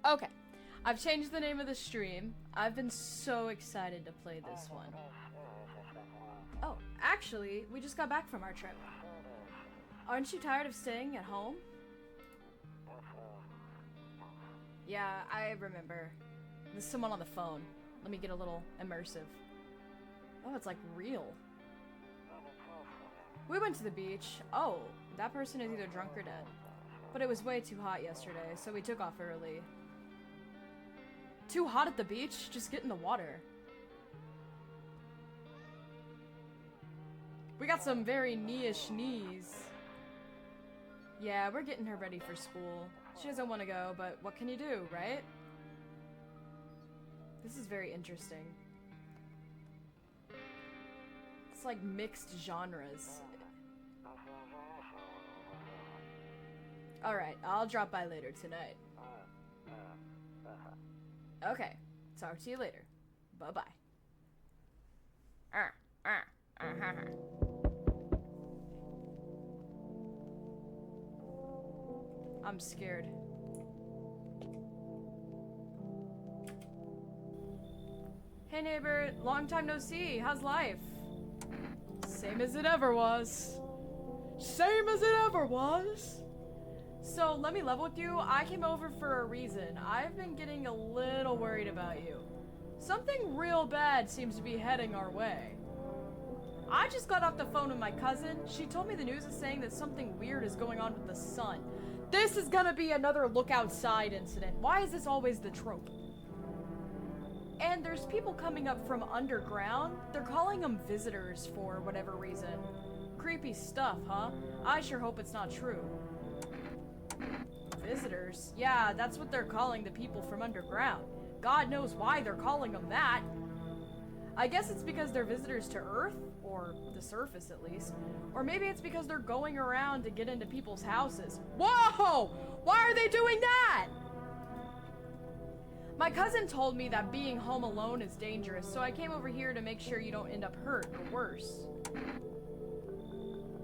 Okay, I've changed the name of the stream. I've been so excited to play this one. Oh, actually, we just got back from our trip. Aren't you tired of staying at home? Yeah, I remember. There's someone on the phone. Let me get a little immersive. Oh, it's like real. We went to the beach. Oh, that person is either drunk or dead. But it was way too hot yesterday, so we took off early. Too hot at the beach? Just get in the water. We got some very knee-ish knees. Yeah, we're getting her ready for school. She doesn't want to go, but what can you do, right? This is very interesting. It's like mixed genres. Alright, I'll drop by later tonight. Okay, talk to you later. Bye-bye. I'm scared. Hey neighbor, long time no see. How's life? Same as it ever was. Same as it ever was. So let me level with you. I came over for a reason. I've been getting a little worried about you. Something real bad seems to be heading our way. I just got off the phone with my cousin. She told me the news is saying that something weird is going on with the sun. This is gonna be another look outside incident. Why is this always the trope? And there's people coming up from underground. They're calling them visitors for whatever reason. Creepy stuff, huh? I sure hope it's not true. Visitors? Yeah, that's what they're calling the people from underground. God knows why they're calling them that. I guess it's because they're visitors to Earth, or the surface at least. Or maybe it's because they're going around to get into people's houses. Whoa! Why are they doing that? My cousin told me that being home alone is dangerous, so I came over here to make sure you don't end up hurt or worse.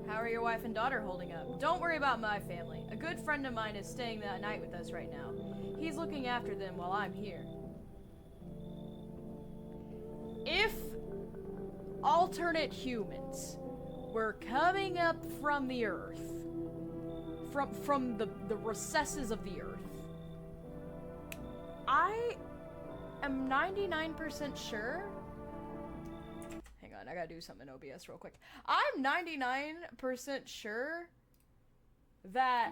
How are your wife and daughter holding up? Don't worry about my family. A good friend of mine is staying that night with us right now. He's looking after them while I'm here. If alternate humans were coming up from the Earth, from the recesses of the Earth, I am 99% sure. Hang on, I gotta do something in OBS real quick. I'm 99% sure that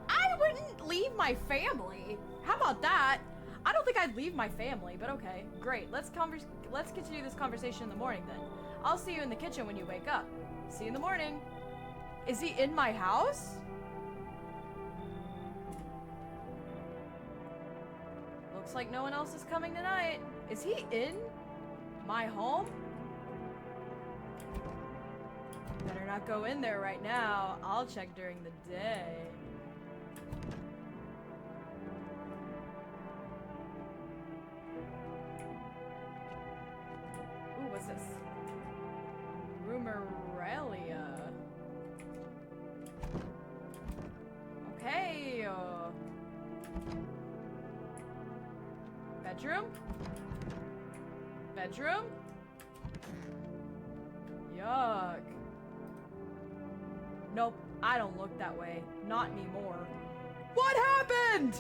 I wouldn't leave my family. How about that? I don't think I'd leave my family, but okay, great. Let's continue this conversation in the morning then. I'll see you in the kitchen when you wake up. See you in the morning. Is he in my house? Looks like no one else is coming tonight. Is he in my home? Better not go in there right now. I'll check during the day. Ooh, what's this? Rumoralia. Okay. Bedroom? Bedroom? Yuck. Nope, I don't look that way. Not anymore. What happened?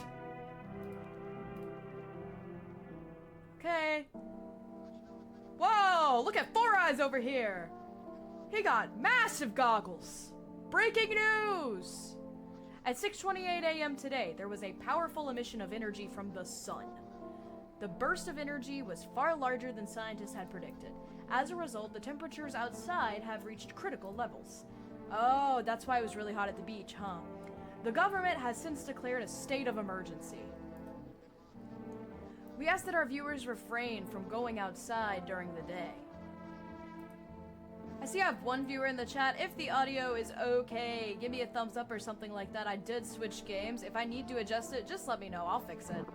Okay. Whoa, look at Four Eyes over here. He got massive goggles. Breaking news! At 6:28 a.m. today, there was a powerful emission of energy from the sun. The burst of energy was far larger than scientists had predicted. As a result, the temperatures outside have reached critical levels. Oh, that's why it was really hot at the beach, huh? The government has since declared a state of emergency. We ask that our viewers refrain from going outside during the day. I see I have one viewer in the chat. If the audio is okay, give me a thumbs up or something like that. I did switch games. If I need to adjust it, just let me know. I'll fix it.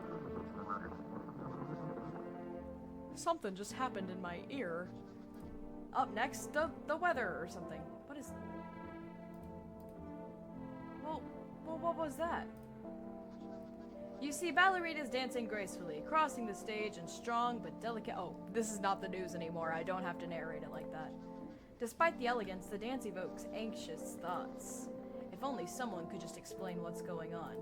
Something just happened in my ear. Up next, the weather or something. What is... Well, what was that? You see ballerinas dancing gracefully, crossing the stage in strong but delicate— oh, this is not the news anymore, I don't have to narrate it like that. Despite the elegance, the dance evokes anxious thoughts. If only someone could just explain what's going on.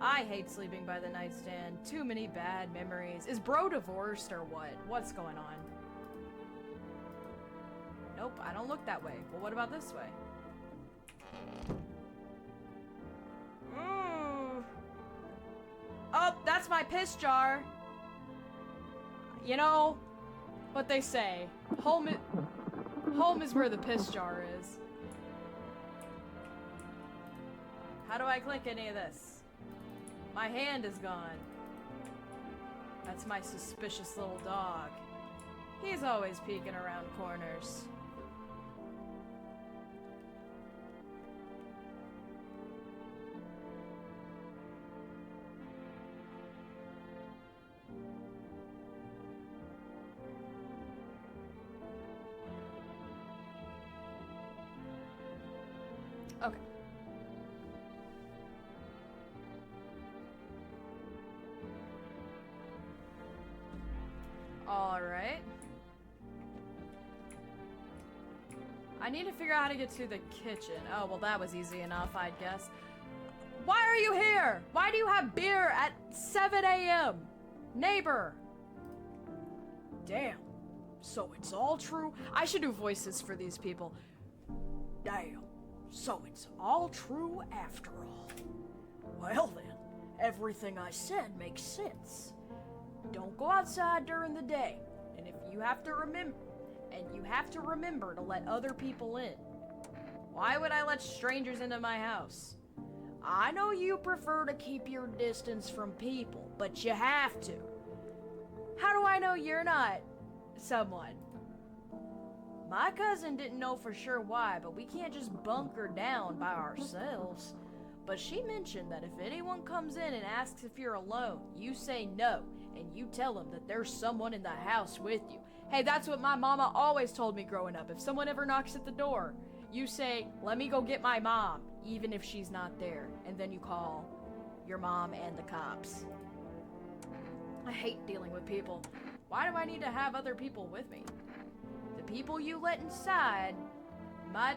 I hate sleeping by the nightstand. Too many bad memories. Is bro divorced or what? What's going on? Nope, I don't look that way. Well, what about this way? Ooh. Oh, that's my piss jar. You know what they say. Home is where the piss jar is. How do I click any of this? My hand is gone. That's my suspicious little dog. He's always peeking around corners. Okay. Alright. I need to figure out how to get to the kitchen. Oh, well, that was easy enough, I'd guess. Why are you here? Why do you have beer at 7 a.m.? Neighbor. Damn. So it's all true? I should do voices for these people. Damn. So it's all true after all. Well then, everything I said makes sense. Don't go outside during the day, and you have to remember to let other people in. Why would I let strangers into my house? I know you prefer to keep your distance from people, but you have to. How do I know you're not someone? My cousin didn't know for sure why, but we can't just bunker down by ourselves. But she mentioned that if anyone comes in and asks if you're alone, you say no, and you tell them that there's someone in the house with you. Hey, that's what my mama always told me growing up. If someone ever knocks at the door, you say, let me go get my mom, even if she's not there. And then you call your mom and the cops. I hate dealing with people. Why do I need to have other people with me? The people you let inside might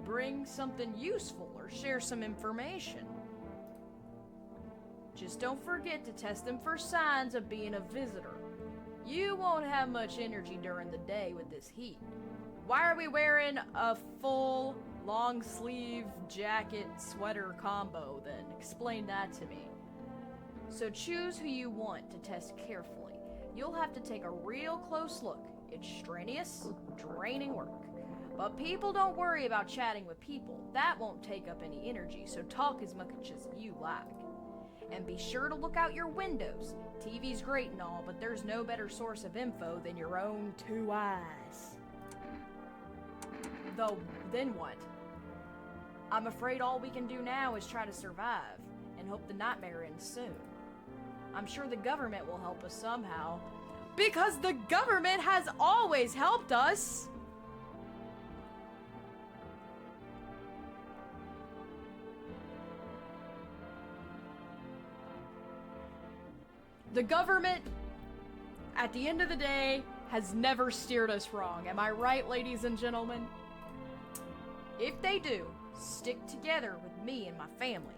bring something useful or share some information. Just don't forget to test them for signs of being a visitor. You won't have much energy during the day with this heat. Why are we wearing a full long sleeve jacket sweater combo then? Explain that to me. So choose who you want to test carefully. You'll have to take a real close look. It's strenuous, draining work. But people don't worry about chatting with people. That won't take up any energy, so talk as much as you like. And be sure to look out your windows. TV's great and all, but there's no better source of info than your own two eyes. Though, then what? I'm afraid all we can do now is try to survive, and hope the nightmare ends soon. I'm sure the government will help us somehow. Because the government has always helped us! The government, at the end of the day, has never steered us wrong. Am I right, ladies and gentlemen? If they do, stick together with me and my family.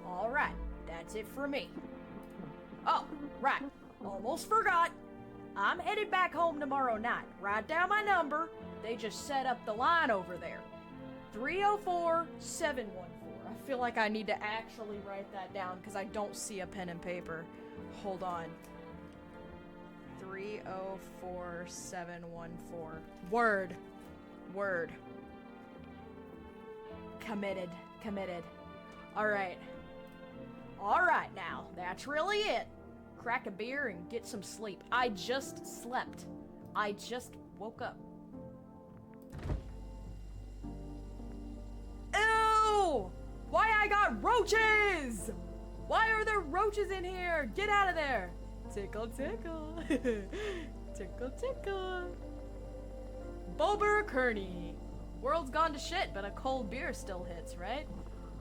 Alright, that's it for me. Oh, right, almost forgot. I'm headed back home tomorrow night. Write down my number. They just set up the line over there. 304-714. I feel like I need to actually write that down because I don't see a pen and paper. Hold on. 304-714. Word. Committed. Alright now. That's really it. Crack a beer and get some sleep. I just slept. I just woke up. Ew! Why I got roaches? Why are there roaches in here? Get out of there. Tickle, tickle. Tickle, tickle. Bulber Kearney. World's gone to shit, but a cold beer still hits, right?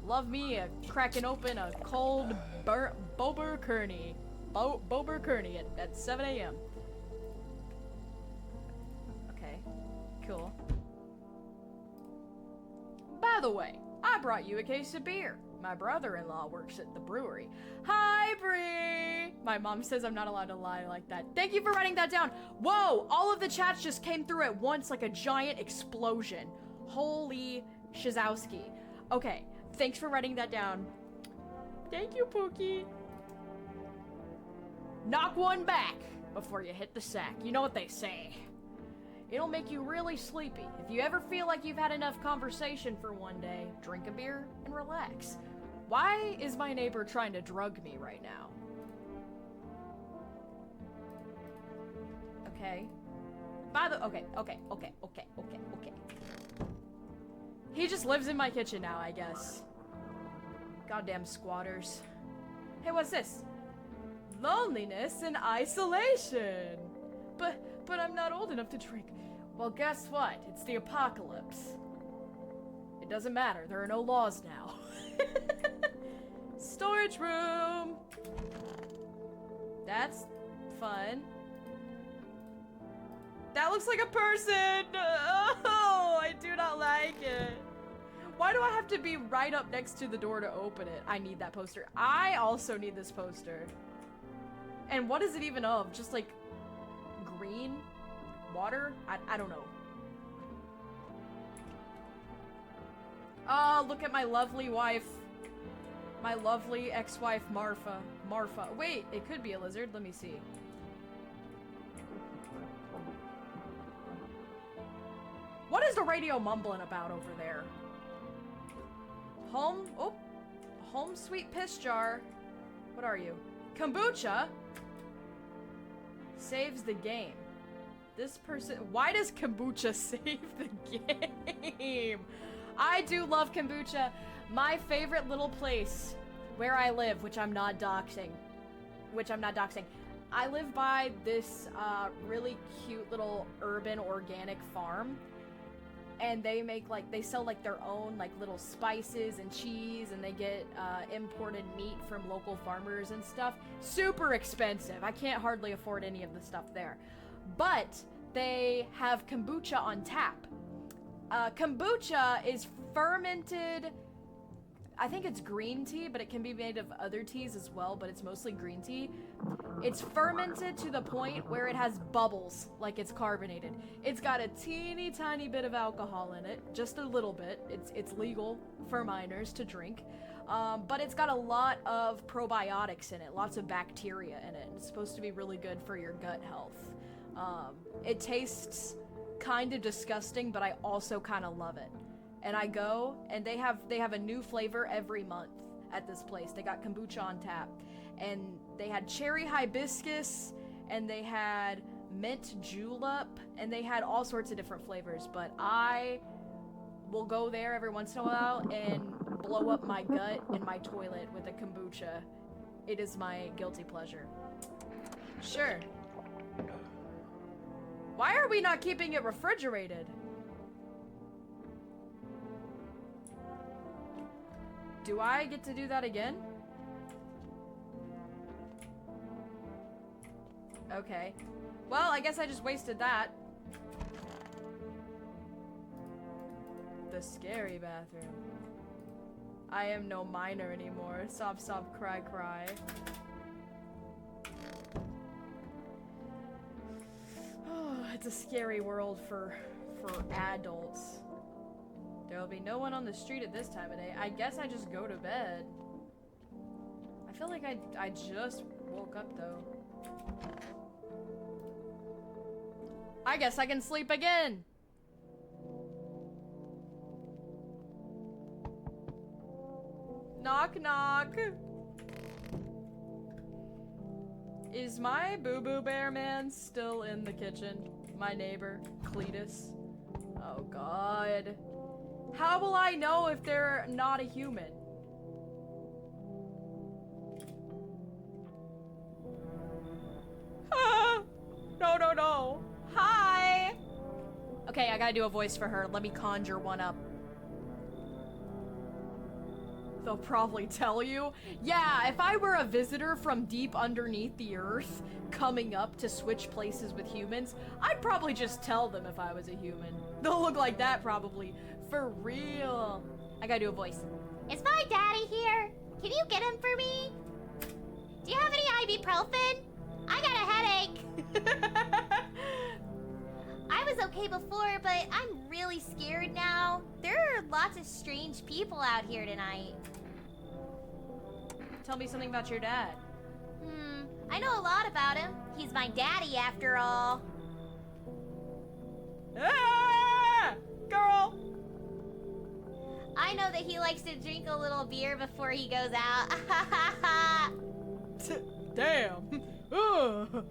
Love me cracking open a cold Bober Kearney. Bober Kearney at 7 a.m. Okay, cool. By the way, I brought you a case of beer. My brother-in-law works at the brewery. Hi, Bree! My mom says I'm not allowed to lie like that. Thank you for writing that down. Whoa! All of the chats just came through at once like a giant explosion. Holy Shazowski. Okay, thanks for writing that down. Thank you, Pookie. Knock one back before you hit the sack. You know what they say. It'll make you really sleepy. If you ever feel like you've had enough conversation for one day, drink a beer and relax. Why is my neighbor trying to drug me right now? Okay. Okay. He just lives in my kitchen now, I guess. Goddamn squatters. Hey, what's this? Loneliness and isolation. But I'm not old enough to drink. Well, guess what? It's the apocalypse. It doesn't matter. There are no laws now. Storage room. That's fun. That looks like a person. Oh, I do not like it. Why do I have to be right up next to the door to open it? I need that poster. I also need this poster. And what is it even of? Just like green? Water? I don't know. Oh, look at my lovely wife. My lovely ex-wife, Marfa. Wait, it could be a lizard. Let me see. What is the radio mumbling about over there? Home sweet piss jar. What are you? Kombucha? Saves the game. This person, why does kombucha save the game? I do love kombucha. My favorite little place where I live, which I'm not doxing. I live by this really cute little urban organic farm. And they make they sell their own little spices and cheese, and they get imported meat from local farmers and stuff. Super expensive. I can't hardly afford any of the stuff there. But they have kombucha on tap. Kombucha is fermented, I think it's green tea, but it can be made of other teas as well, but it's mostly green tea. It's fermented to the point where it has bubbles, like it's carbonated. It's got a teeny tiny bit of alcohol in it, just a little bit. It's legal for minors to drink. But it's got a lot of probiotics in it, lots of bacteria in it. It's supposed to be really good for your gut health. It tastes kind of disgusting, but I also kind of love it. And I go, and they have a new flavor every month at this place. They got kombucha on tap, and they had cherry hibiscus, and they had mint julep, and they had all sorts of different flavors. But I will go there every once in a while and blow up my gut in my toilet with a kombucha. It is my guilty pleasure. Sure. Why are we not keeping it refrigerated? Do I get to do that again? Okay. Well, I guess I just wasted that. The scary bathroom. I am no minor anymore. Sob, sob, cry, cry. Oh, it's a scary world for adults. There'll be no one on the street at this time of day. I guess I just go to bed. I feel like I just woke up though. I guess I can sleep again. Knock knock. Is my boo-boo bear man still in the kitchen? My neighbor, Cletus. Oh god. How will I know if they're not a human? Ah! No. Hi! Okay, I gotta do a voice for her. Let me conjure one up. They'll probably tell you. Yeah, if I were a visitor from deep underneath the earth, coming up to switch places with humans, I'd probably just tell them if I was a human. They'll look like that probably. For real. I gotta do a voice. Is my daddy here? Can you get him for me? Do you have any ibuprofen? I got a headache. I was okay before, but I'm really scared now. There are lots of strange people out here tonight. Tell me something about your dad. I know a lot about him. He's my daddy after all. Ah! Girl! I know that he likes to drink a little beer before he goes out. Damn. Ugh.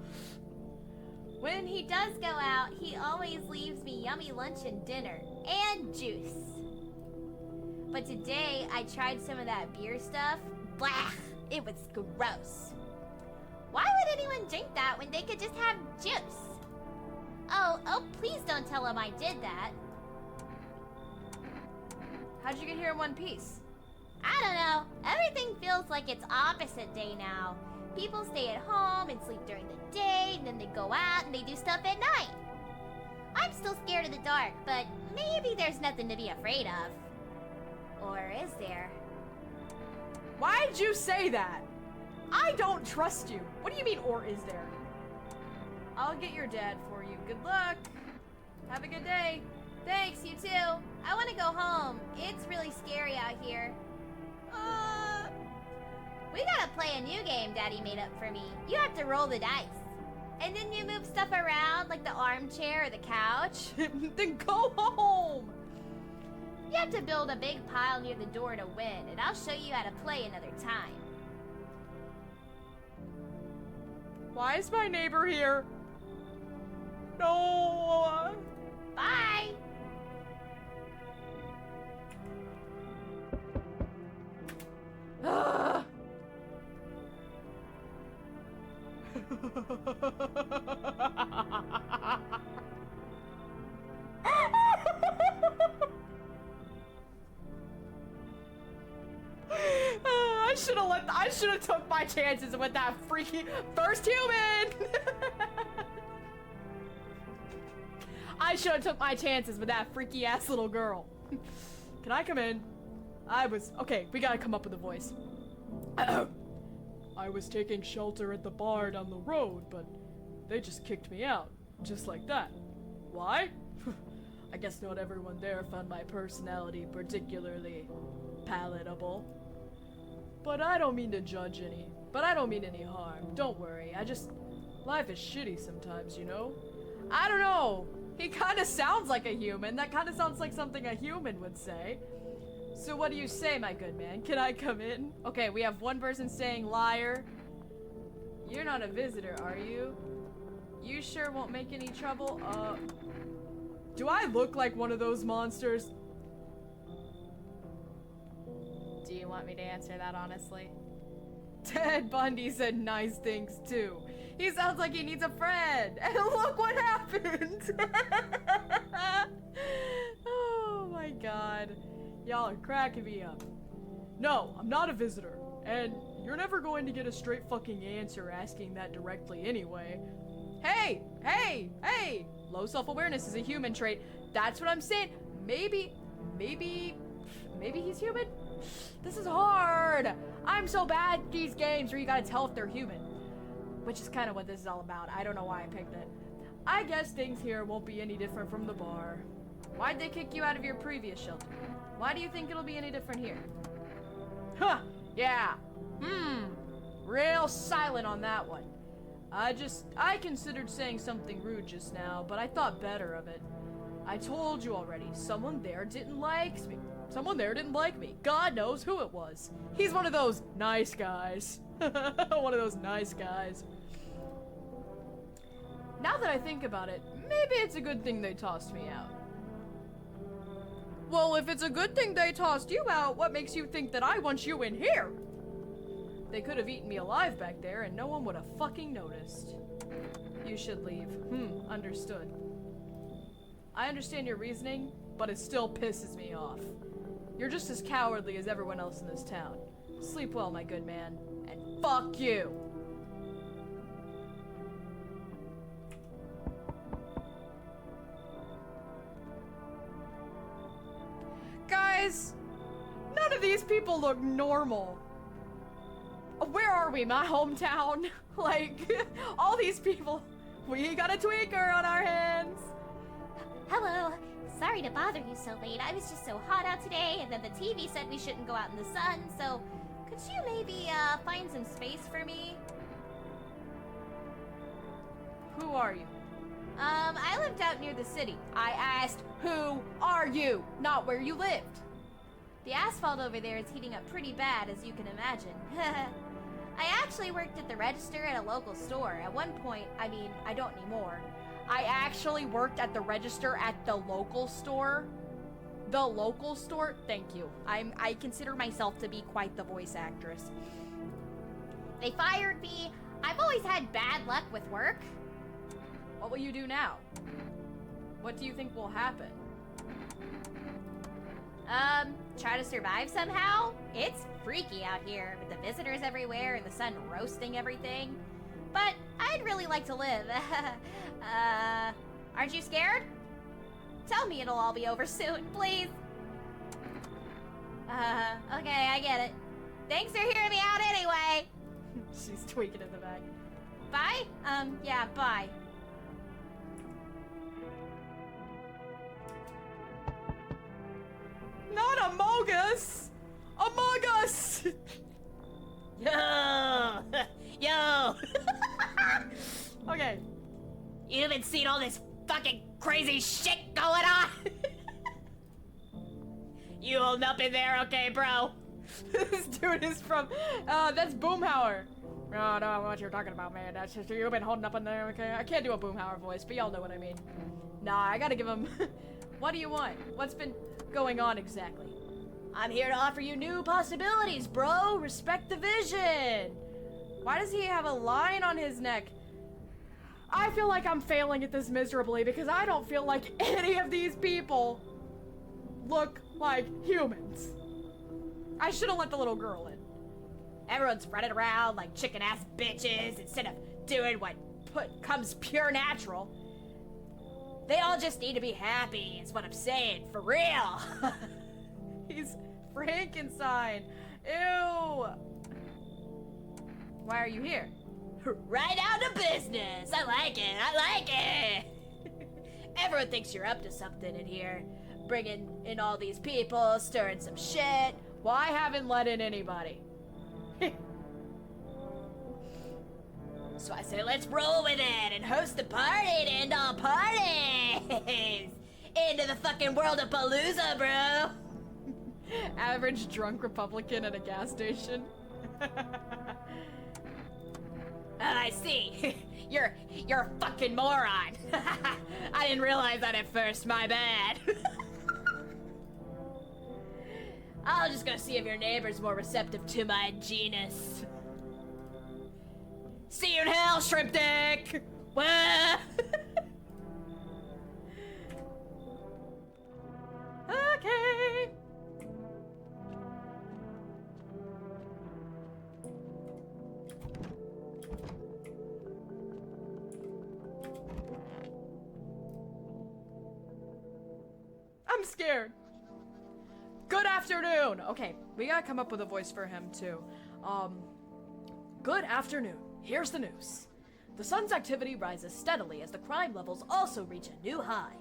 When he does go out, he always leaves me yummy lunch and dinner, and juice. But today, I tried some of that beer stuff. Blah! It was gross. Why would anyone drink that when they could just have juice? Oh, please don't tell him I did that. How'd you get here in one piece? I don't know. Everything feels like it's opposite day now. People stay at home and sleep during the day, and then they go out and they do stuff at night. I'm still scared of the dark, but maybe there's nothing to be afraid of. Or is there? Why'd you say that? I don't trust you. What do you mean, or is there? I'll get your dad for you. Good luck. Have a good day. Thanks, you too. I want to go home. It's really scary out here. We gotta play a new game Daddy made up for me. You have to roll the dice. And then you move stuff around like the armchair or the couch. Then go home! You have to build a big pile near the door to win, and I'll show you how to play another time. Why is my neighbor here? No! Bye! Ah! I should have took my chances with that freaky first human. I should have took my chances with that freaky ass little girl. Can I come in? Okay, we gotta come up with a voice. I was taking shelter at the bar down the road, but they just kicked me out, just like that. Why? I guess not everyone there found my personality particularly palatable. But I don't mean to judge any. But I don't mean any harm. Don't worry. Life is shitty sometimes, you know? I don't know. He kind of sounds like a human. That kind of sounds like something a human would say. So what do you say, my good man? Can I come in? Okay, we have one person saying liar. You're not a visitor, are you? You sure won't make any trouble? Do I look like one of those monsters? Do you want me to answer that honestly? Ted Bundy said nice things too. He sounds like he needs a friend. And look what happened. Oh my god. Y'all are cracking me up. No, I'm not a visitor. And you're never going to get a straight fucking answer asking that directly anyway. Hey! Hey! Hey! Low self-awareness is a human trait. That's what I'm saying. Maybe he's human? This is hard. I'm so bad at these games where you gotta tell if they're human. Which is kind of what this is all about. I don't know why I picked it. I guess things here won't be any different from the bar. Why'd they kick you out of your previous shelter? Why do you think it'll be any different here? Huh, yeah. Real silent on that one. I considered saying something rude just now, but I thought better of it. I told you already, someone there didn't like me. Someone there didn't like me. God knows who it was. He's one of those nice guys. One of those nice guys. Now that I think about it, maybe it's a good thing they tossed me out. Well, if it's a good thing they tossed you out, what makes you think that I want you in here? They could have eaten me alive back there and no one would have fucking noticed. You should leave. Understood. I understand your reasoning, but it still pisses me off. You're just as cowardly as everyone else in this town. Sleep well, my good man. And fuck you! Guys, none of these people look normal. Where are we? My hometown? Like, all these people. We got a tweaker on our hands. Hello. Sorry to bother you so late. I was just so hot out today, and then the TV said we shouldn't go out in the sun, so could you maybe find some space for me? Who are you? I lived out near the city. I asked, who are you? Not where you lived. The asphalt over there is heating up pretty bad, as you can imagine. I actually worked at the register at a local store. At one point, I mean, I don't anymore. I actually worked at the register at the local store? The local store? Thank you. I consider myself to be quite the voice actress. They fired me. I've always had bad luck with work. What will you do now? What do you think will happen? Try to survive somehow? It's freaky out here, with the visitors everywhere and the sun roasting everything. But I'd really like to live. Aren't you scared? Tell me it'll all be over soon, please. Okay, I get it. Thanks for hearing me out anyway. She's tweaking in the back. Bye? Yeah, bye. Not Among Us! Among Us! Yo! Yo! Okay. You haven't seen all this fucking crazy shit going on? You holding up in there, okay, bro? This dude is from, that's Boomhauer. Oh, no, I don't know what you're talking about, man. That's just, you've been holding up in there, okay? I can't do a Boomhauer voice, but y'all know what I mean. Nah, I gotta give him... What do you want? What's been going on exactly? I'm here to offer you new possibilities, bro. Respect the vision. Why does he have a line on his neck? I feel like I'm failing at this miserably because I don't feel like any of these people look like humans. I should have let the little girl in. Everyone's running around like chicken-ass bitches instead of doing what comes pure natural. They all just need to be happy, is what I'm saying, for real. He's Frankenstein. Ew. Why are you here? Right out of business. I like it. I like it. Everyone thinks you're up to something in here. Bringing in all these people, stirring some shit. Well, I haven't let in anybody. So I say let's roll with it and host a party to end all parties. Into the fucking world of Palooza, bro. Average drunk Republican at a gas station. I see. You're a fucking moron. I didn't realize that at first, my bad. I'll just go see if your neighbor's more receptive to my genus. See you in hell, shrimp dick! Wah! Okay. I'm scared. Good afternoon. Okay, we gotta come up with a voice for him too. Good afternoon. Here's the news. The sun's activity rises steadily as the crime levels also reach a new high.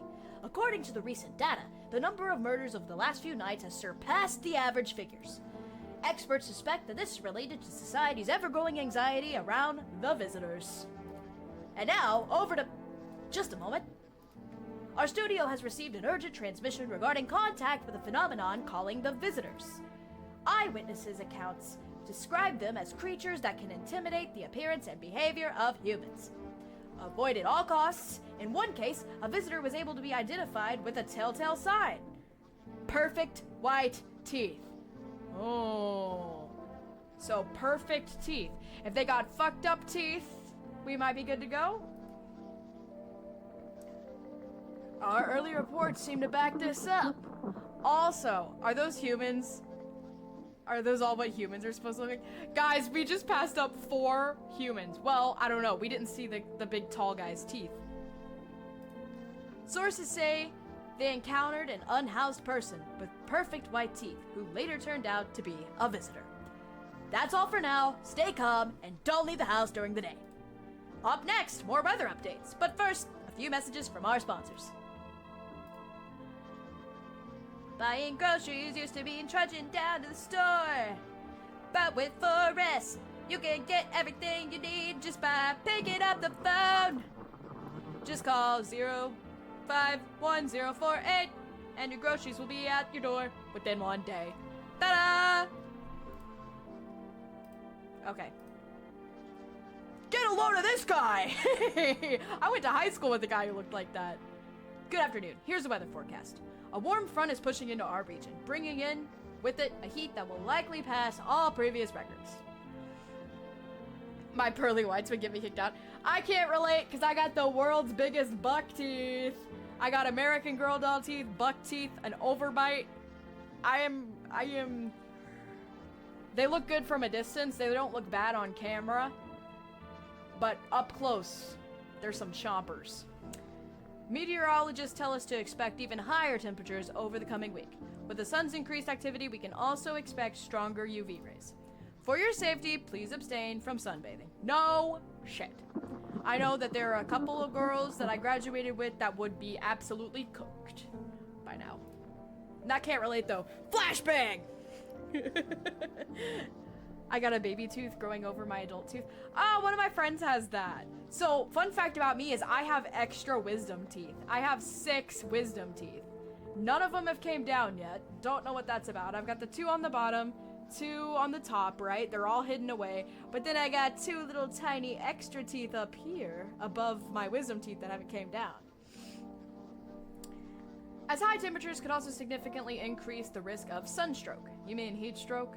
According to the recent data, the number of murders over the last few nights has surpassed the average figures. Experts suspect that this is related to society's ever-growing anxiety around the visitors. And now, over to... just a moment. Our studio has received an urgent transmission regarding contact with a phenomenon calling the visitors. Eyewitnesses' accounts describe them as creatures that can intimidate the appearance and behavior of humans. Avoid at all costs. In one case, a visitor was able to be identified with a telltale sign. Perfect white teeth. Oh. So perfect teeth. If they got fucked up teeth, we might be good to go? Our early reports seem to back this up. Also, are those humans? Are those all what humans are supposed to look like? Guys, we just passed up 4 humans. Well, I don't know. We didn't see the big tall guy's teeth. Sources say they encountered an unhoused person with perfect white teeth who later turned out to be a visitor. That's all for now. Stay calm and don't leave the house during the day. Up next, more weather updates. But first, a few messages from our sponsors. Buying groceries used to mean trudging down to the store. But with Forest, you can get everything you need just by picking up the phone. Just call 051048 and your groceries will be at your door within 1 day. Ta-da! Okay. Get a load of this guy! I went to high school with a guy who looked like that. Good afternoon. Here's the weather forecast. A warm front is pushing into our region, bringing in with it a heat that will likely pass all previous records. My pearly whites would get me kicked out. I can't relate because I got the world's biggest buck teeth. I got American Girl doll teeth, buck teeth, an overbite. I am... They look good from a distance. They don't look bad on camera. But up close, there's some chompers. Meteorologists tell us to expect even higher temperatures over the coming week. With the sun's increased activity, we can also expect stronger UV rays. For your safety, please abstain from sunbathing. No shit. I know that there are a couple of girls that I graduated with that would be absolutely cooked by now. That can't relate though. Flashbang! I got a baby tooth growing over my adult tooth. Oh, one of my friends has that. So, fun fact about me is I have extra wisdom teeth. I have 6 wisdom teeth. None of them have came down yet. Don't know what that's about. I've got the 2 on the bottom, 2 on the top, right? They're all hidden away. But then I got 2 little tiny extra teeth up here above my wisdom teeth that haven't came down. As high temperatures could also significantly increase the risk of sunstroke. You mean heat stroke?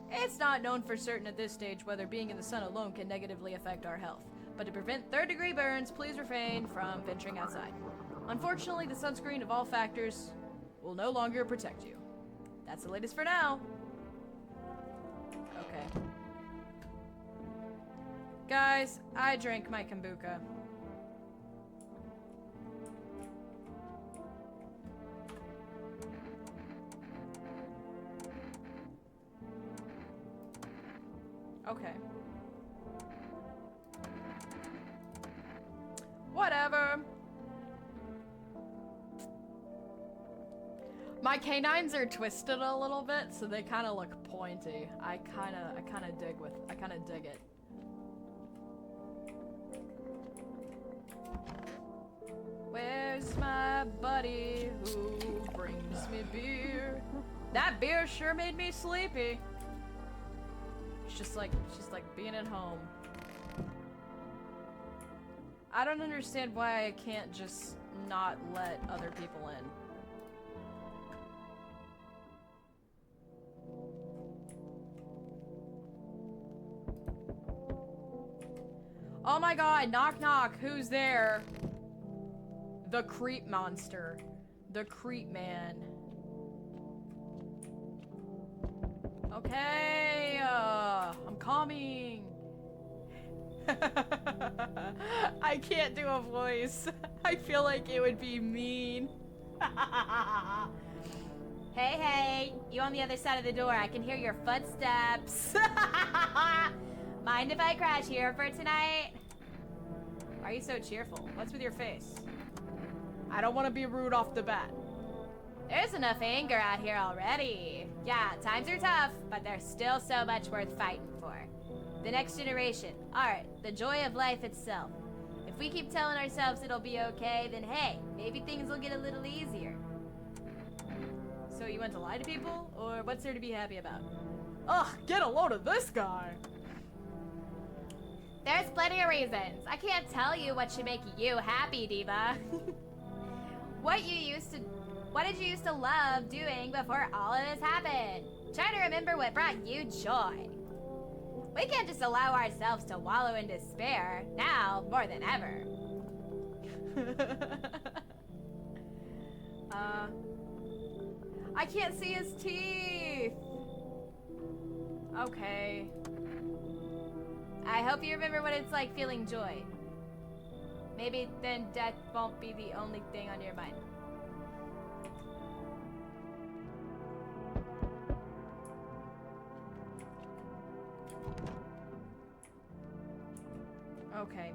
It's not known for certain at this stage whether being in the sun alone can negatively affect our health. But to prevent third-degree burns, please refrain from venturing outside. Unfortunately, the sunscreen of all factors will no longer protect you. That's the latest for now. Okay. Guys, I drank my kombucha. Okay. Whatever. My canines are twisted a little bit, so they kind of look pointy. I kind of dig it. Where's my buddy who brings me beer? That beer sure made me sleepy. It's just like being at home. I don't understand why I can't just not let other people in. Oh my god, knock knock, who's there? The creep monster. The creep man. Okay, I'm coming. I can't do a voice. I feel like it would be mean. Hey, hey, you on the other side of the door. I can hear your footsteps. Mind if I crash here for tonight? Why are you so cheerful? What's with your face? I don't want to be rude off the bat. There's enough anger out here already. Yeah, times are tough, but there's still so much worth fighting for. The next generation, art, the joy of life itself. If we keep telling ourselves it'll be okay, then hey, maybe things will get a little easier. So you want to lie to people? Or what's there to be happy about? Ugh, get a load of this guy! There's plenty of reasons. I can't tell you what should make you happy, Diva. What did you used to love doing before all of this happened? Try to remember what brought you joy. We can't just allow ourselves to wallow in despair, now more than ever. I can't see his teeth. Okay. I hope you remember what it's like feeling joy. Maybe then death won't be the only thing on your mind. Okay.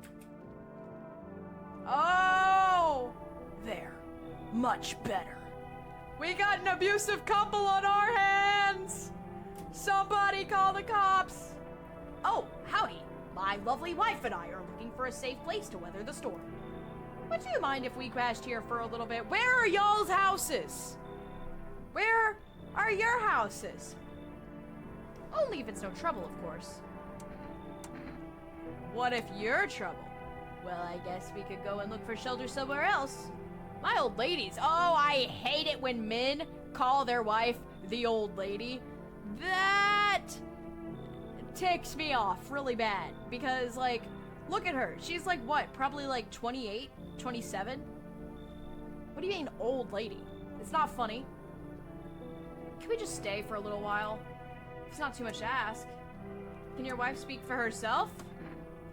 Oh! There. Much better. We got an abusive couple on our hands! Somebody call the cops! Oh, howdy. My lovely wife and I are looking for a safe place to weather the storm. Would you mind if we crashed here for a little bit? Where are y'all's houses? Where are your houses? Only if it's no trouble, of course. What if you're trouble? Well, I guess we could go and look for shelter somewhere else. My old ladies. Oh, I hate it when men call their wife the old lady. That ticks me off really bad. Because, like, look at her. She's like, what? Probably like 28, 27? What do you mean, old lady? It's not funny. Can we just stay for a little while? It's not too much to ask. Can your wife speak for herself?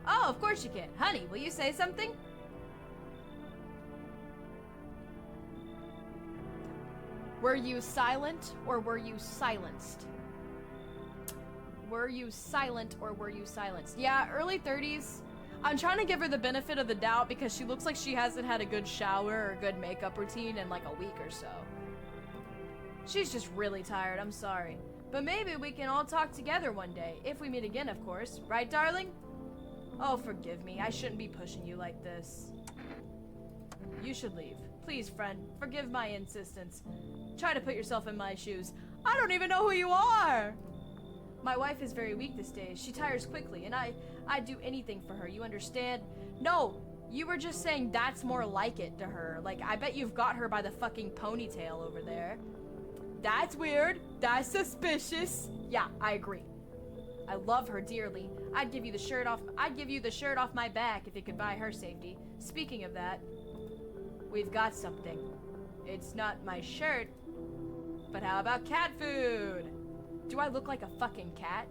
Oh, of course you can. Honey, will you say something? Were you silent or were you silenced? Were you silent or were you silenced? Yeah, early 30s. I'm trying to give her the benefit of the doubt because she looks like she hasn't had a good shower or good makeup routine in like a week or so. She's just really tired, I'm sorry. But maybe we can all talk together one day, if we meet again, of course. Right, darling? Oh, forgive me. I shouldn't be pushing you like this. You should leave. Please, friend, forgive my insistence. Try to put yourself in my shoes. I don't even know who you are! My wife is very weak these days. She tires quickly, and I'd do anything for her, you understand? No, you were just saying that's more like it to her. Like, I bet you've got her by the fucking ponytail over there. That's weird. That's suspicious. Yeah, I agree. I love her dearly. I'd give you the shirt off my back if it could buy her safety. Speaking of that, we've got something. It's not my shirt, but how about cat food? Do I look like a fucking cat?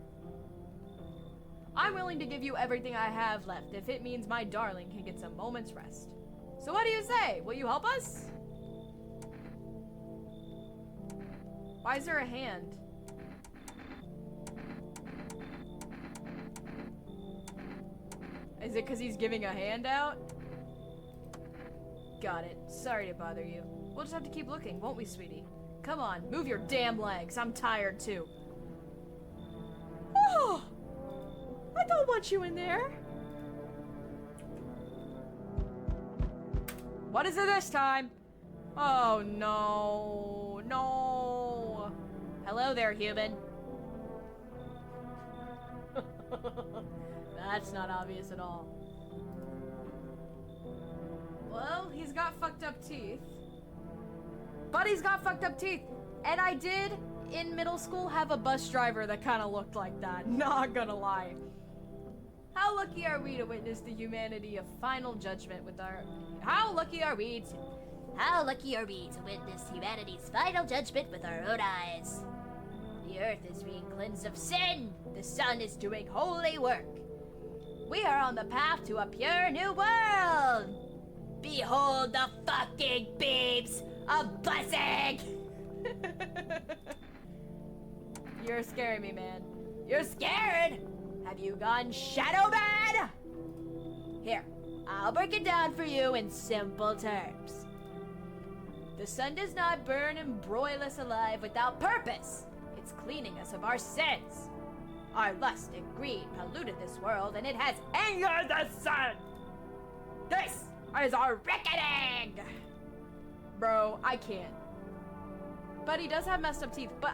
I'm willing to give you everything I have left if it means my darling can get some moment's rest. So what do you say? Will you help us? Why is there a hand? Is it because he's giving a hand out? Got it. Sorry to bother you. We'll just have to keep looking, won't we, sweetie? Come on, move your damn legs. I'm tired, too. Oh! I don't want you in there. What is it this time? Oh, no. No. Hello there, human. That's not obvious at all. Well, he's got fucked up teeth. Buddy's got fucked up teeth. And I did, in middle school, have a bus driver that kind of looked like that. Not gonna lie. How lucky are we to witness the humanity of final judgment with our... How lucky are we to witness humanity's final judgment with our own eyes? The earth is being cleansed of sin. The sun is doing holy work. We are on the path to a pure new world. Behold the fucking beams of blessing. You're scaring me, man. You're scared? Have you gone shadow mad? Here, I'll break it down for you in simple terms. The sun does not burn and broil us alive without purpose. It's cleaning us of our sins. Our lust and greed polluted this world, and it has angered the sun. This is our reckoning. Bro, I can't. But he does have messed up teeth, but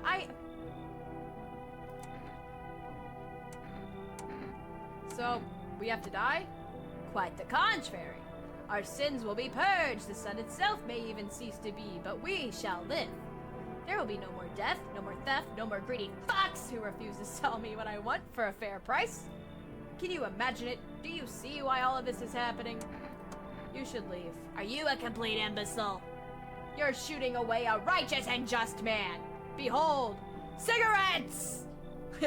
So, we have to die? Quite the contrary. Our sins will be purged, the sun itself may even cease to be, but we shall live. There will be no more death, no more theft, no more greedy fucks who refuse to sell me what I want for a fair price. Can you imagine it? Do you see why all of this is happening? You should leave. Are you a complete imbecile? You're shooting away a righteous and just man. Behold, cigarettes!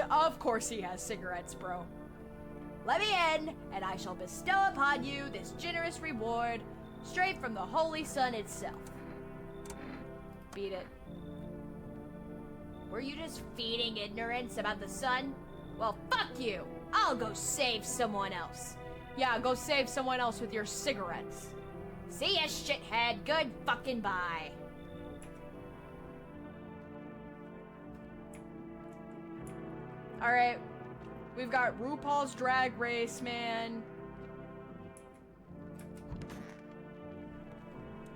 Of course he has cigarettes, bro. Let me in, and I shall bestow upon you this generous reward, straight from the Holy Sun itself. Beat it. Were you just feeding ignorance about the sun? Well, fuck you! I'll go save someone else. Yeah, go save someone else with your cigarettes. See ya, shithead. Good fucking bye. Alright. We've got RuPaul's Drag Race, man.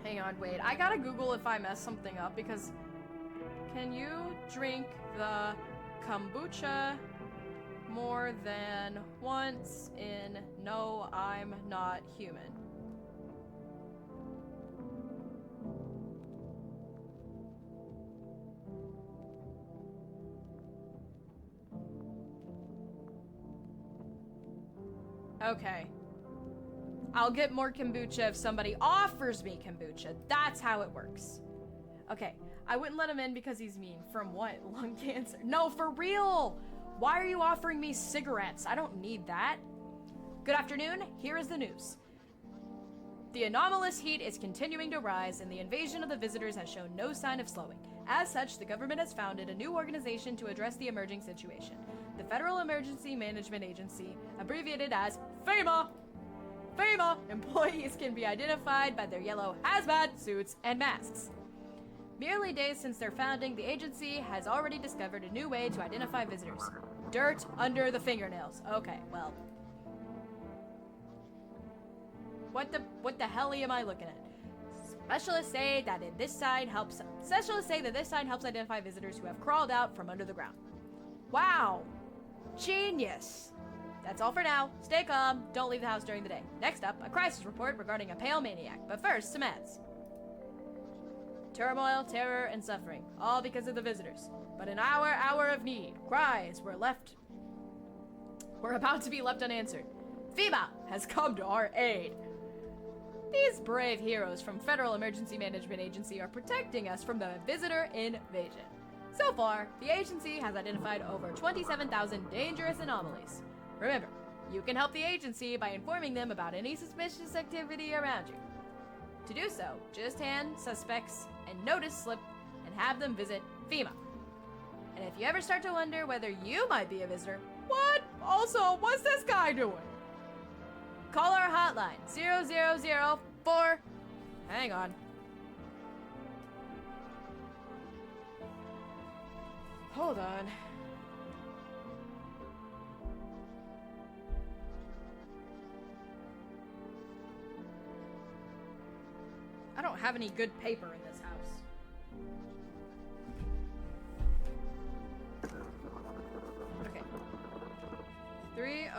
Hang on, wait. I gotta Google if I messed something up because... Can you drink the kombucha more than once in No, I'm Not Human? Okay. I'll get more kombucha if somebody offers me kombucha. That's how it works. Okay. I wouldn't let him in because he's mean. From what? Lung cancer? No, for real! Why are you offering me cigarettes? I don't need that. Good afternoon. Here is the news. The anomalous heat is continuing to rise, and the invasion of the visitors has shown no sign of slowing. As such, the government has founded a new organization to address the emerging situation. The Federal Emergency Management Agency, abbreviated as FEMA. FEMA employees can be identified by their yellow hazmat suits and masks. Merely days since their founding, the agency has already discovered a new way to identify visitors. Dirt under the fingernails. Okay, well. What the hell am I looking at? Specialists say that this sign helps identify visitors who have crawled out from under the ground. Wow. Genius. That's all for now. Stay calm. Don't leave the house during the day. Next up, a crisis report regarding a pale maniac. But first, some ads. Turmoil, terror, and suffering, all because of the visitors. But in our hour of need, cries were about to be left unanswered. FEMA has come to our aid. These brave heroes from Federal Emergency Management Agency are protecting us from the visitor invasion. So far, the agency has identified over 27,000 dangerous anomalies. Remember, you can help the agency by informing them about any suspicious activity around you. To do so, just hand suspects a notice slip and have them visit FEMA. And if you ever start to wonder whether you might be a visitor, what? Also, what's this guy doing? Call our hotline, 0004. Hang on. Hold on. I don't have any good paper in this house. Okay. 30.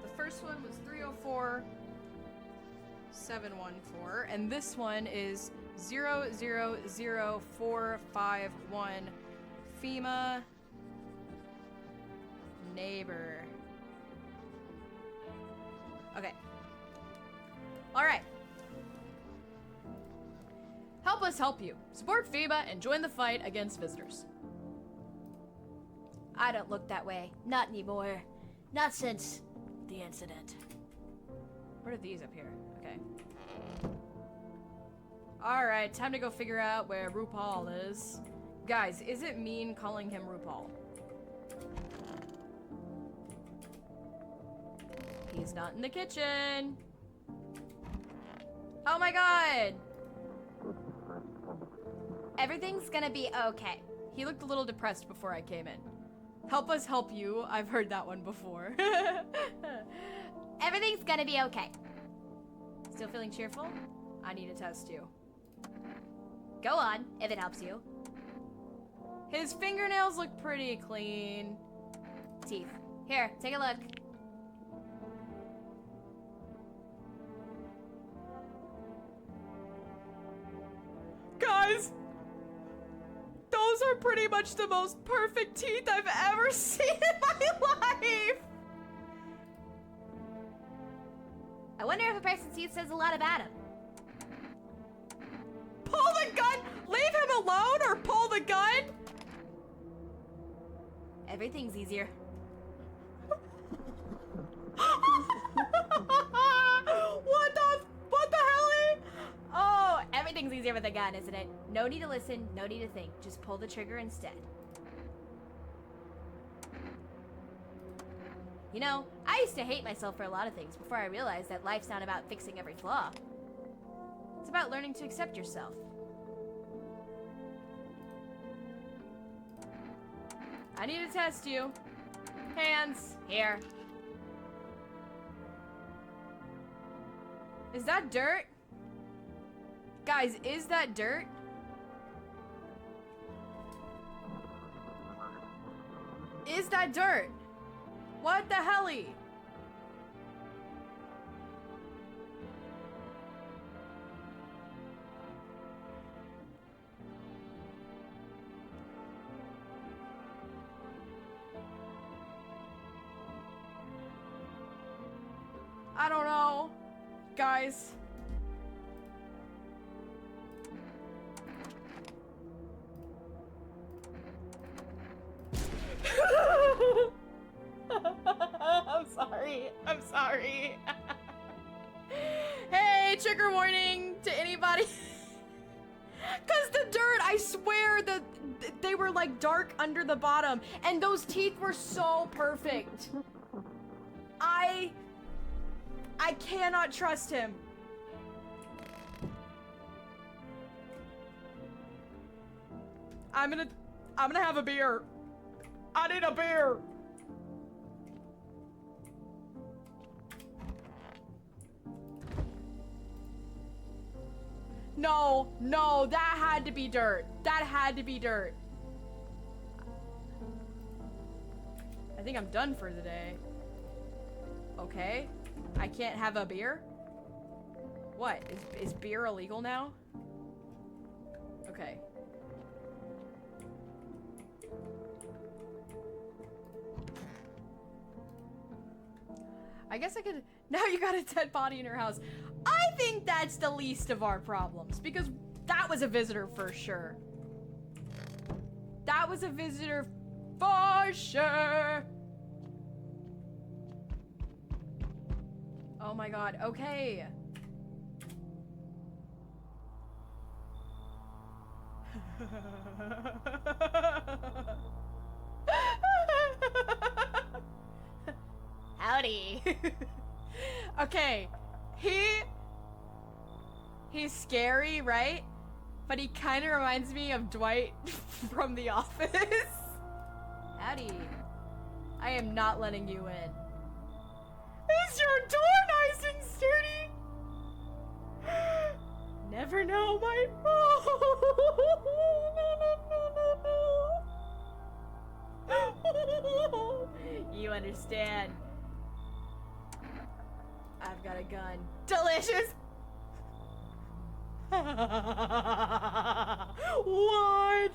The first one was 304714, and this one is 000451. FEMA neighbor. Okay. All right. Help us help you. Support FEMA and join the fight against visitors. I don't look that way. Not anymore. Not since the incident. What are these up here? Okay. Alright, time to go figure out where RuPaul is. Guys, is it mean calling him RuPaul? He's not in the kitchen. Oh my god! Everything's gonna be okay. He looked a little depressed before I came in. Help us help you. I've heard that one before. Everything's gonna be okay. Still feeling cheerful? I need to test you. Go on, if it helps you. His fingernails look pretty clean. Teeth. Here, take a look. Guys! Those are pretty much the most perfect teeth I've ever seen in my life! I wonder if a person's teeth says a lot about him. Pull the gun Leave him alone or pull the gun? Everything's easier. What the hell? Oh, everything's easier with a gun, isn't it? No need to listen, no need to think. Just pull the trigger instead. You know, I used to hate myself for a lot of things before I realized that life's not about fixing every flaw. It's about learning to accept yourself. I need to test you. Hands. Here. Is that dirt? Guys, is that dirt? Is that dirt? What the helly? I don't know, guys. I'm sorry. I'm sorry. Hey, trigger warning to anybody. Cause the dirt, I swear that they were like dark under the bottom, and those teeth were so perfect. I cannot trust him. I'm gonna have a beer. I need a beer. No, that had to be dirt. That had to be dirt. I think I'm done for today. Okay. I can't have a beer? What? Is beer illegal now? Okay. I guess I could... Now you got a dead body in your house. I think that's the least of our problems, because that was a visitor for sure. That was a visitor for sure. Oh my god, okay. Howdy. Okay, he's scary, right? But he kind of reminds me of Dwight from The Office. Howdy. I am not letting you in. Is your door nice and sturdy? Never know my no. You understand. I've got a gun. Delicious. What?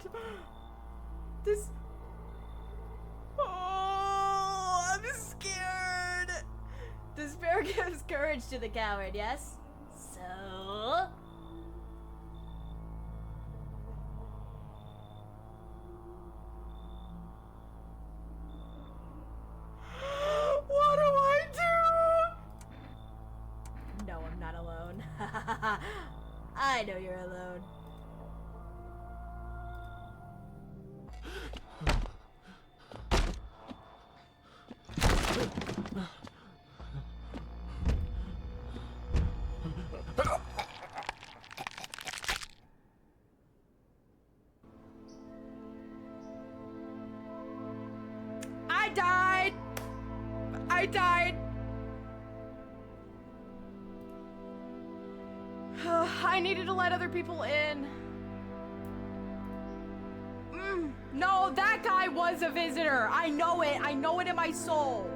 This. Oh, I'm scared. Despair gives courage to the coward, yes? So... What do I do? No, I'm not alone. I know you're alone. I died. I needed to let other people in. No, that guy was a visitor. I know it. I know it in my soul.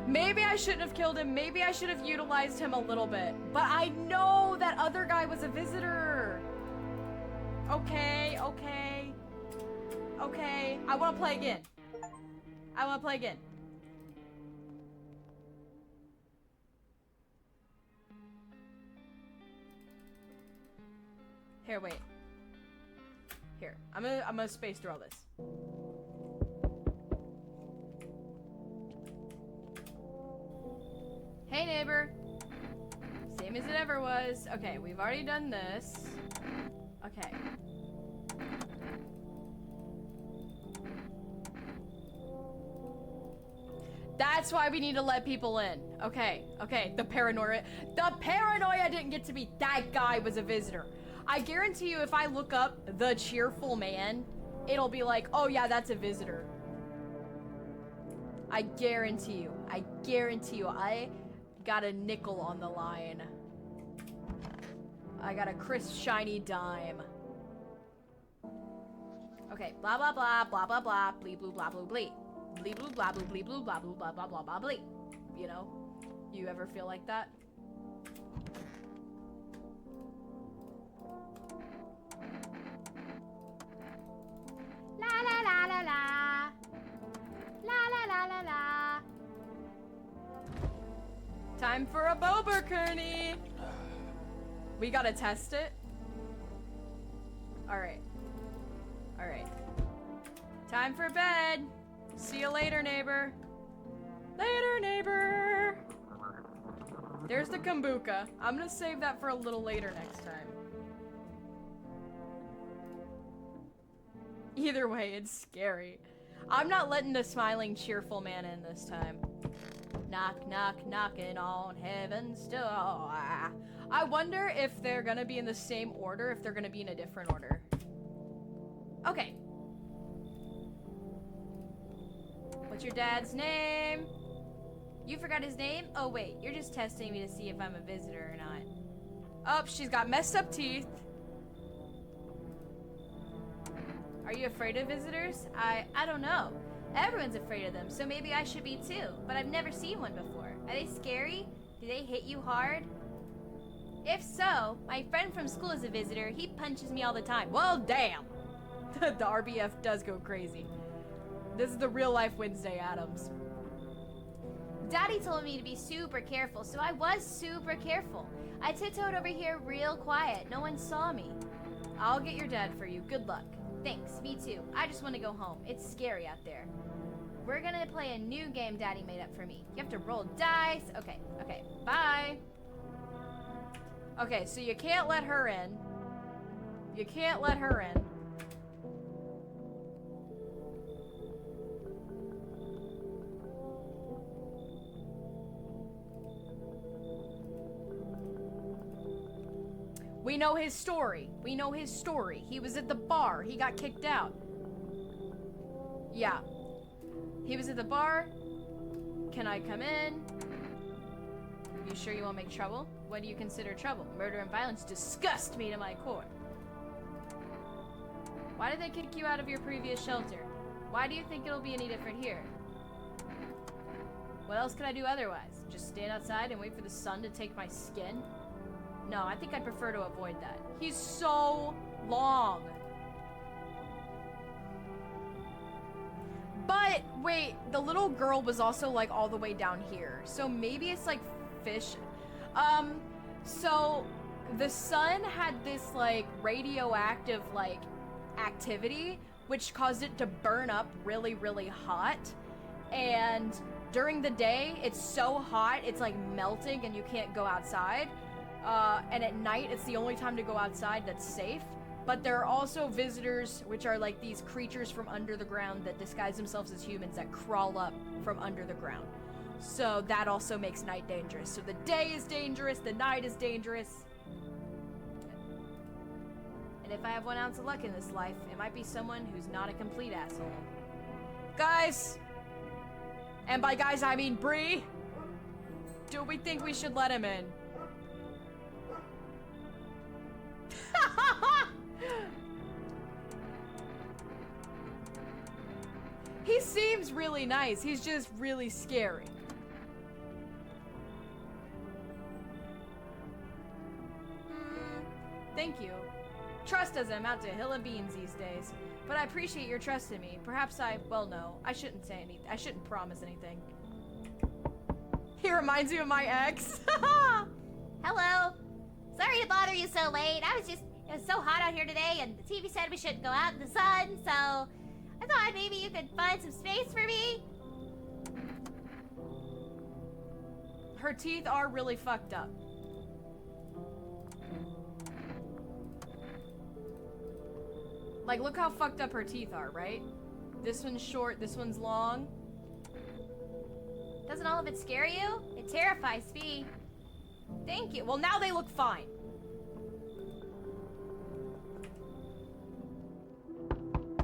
Maybe I shouldn't have killed him. Maybe I should have utilized him a little bit. But I know that other guy was a visitor. Okay. I want to play again. I want to play again. Here, wait. Here, I'm gonna space through all this. Hey, neighbor. Same as it ever was. Okay, we've already done this. Okay. That's why we need to let people in. Okay, okay, the paranoia didn't get to me. That guy was a visitor. I guarantee you if I look up the cheerful man, it'll be like, oh yeah, that's a visitor. I guarantee you. I got a nickel on the line. I got a crisp, shiny dime. Okay, blah, blah, blah, blah, blah, blah, blee, blue, blah, blue, blee. Blee, blue, blah, blue, blee, blue, blah, blue, blah, blah, blah, blah, blee. You know? You ever feel like that? La la la la la. La la la la la. Time for a bober, Kearney. We gotta test it. Alright. Alright. Time for bed. See you later, neighbor. Later, neighbor. There's the kombucha. I'm gonna save that for a little later next time. Either way, it's scary. I'm not letting the smiling, cheerful man in this time. Knock, knock, knocking on heaven's door. I wonder if they're gonna be in the same order, if they're gonna be in a different order. Okay. What's your dad's name? You forgot his name? Oh wait, you're just testing me to see if I'm a visitor or not. Oh, she's got messed up teeth. Are you afraid of visitors? I don't know. Everyone's afraid of them, so maybe I should be too. But I've never seen one before. Are they scary? Do they hit you hard? If so, my friend from school is a visitor. He punches me all the time. Well, damn. The RBF does go crazy. This is the real life Wednesday Addams. Daddy told me to be super careful, so I was super careful. I tiptoed over here real quiet. No one saw me. I'll get your dad for you. Good luck. Thanks, me too. I just want to go home. It's scary out there. We're gonna play a new game Daddy made up for me. You have to roll dice. Okay, okay, bye. Okay, so you can't let her in. You can't let her in. We know his story. We know his story. He was at the bar. He got kicked out. Yeah. He was at the bar. Can I come in? You sure you won't make trouble? What do you consider trouble? Murder and violence disgust me to my core. Why did they kick you out of your previous shelter? Why do you think it'll be any different here? What else could I do otherwise? Just stand outside and wait for the sun to take my skin? No, I think I'd prefer to avoid that. He's so long. But, wait, the little girl was also, like, all the way down here. So maybe it's, like, fish. So the sun had this, like, radioactive, like, activity, which caused it to burn up really, really hot. And during the day, it's so hot, it's, like, melting and you can't go outside. And at night, it's the only time to go outside that's safe. But there are also visitors, which are like these creatures from under the ground that disguise themselves as humans that crawl up from under the ground. So that also makes night dangerous. So the day is dangerous, the night is dangerous. And if I have 1 ounce of luck in this life, it might be someone who's not a complete asshole. Guys! And by guys, I mean Bree! Do we think we should let him in? He seems really nice. He's just really scary. Thank you. trust doesn't amount to a hill of beans these days. But I appreciate your trust in me. Perhaps well, no. I shouldn't say anything. I shouldn't promise anything. He reminds you of my ex. Hello. Sorry to bother you so late. It was so hot out here today, and the TV said we shouldn't go out in the sun, so I thought maybe you could find some space for me. Her teeth are really fucked up. Like, look how fucked up her teeth are, right? This one's short, this one's long. Doesn't all of it scare you? It terrifies me. Thank you. Well, now they look fine.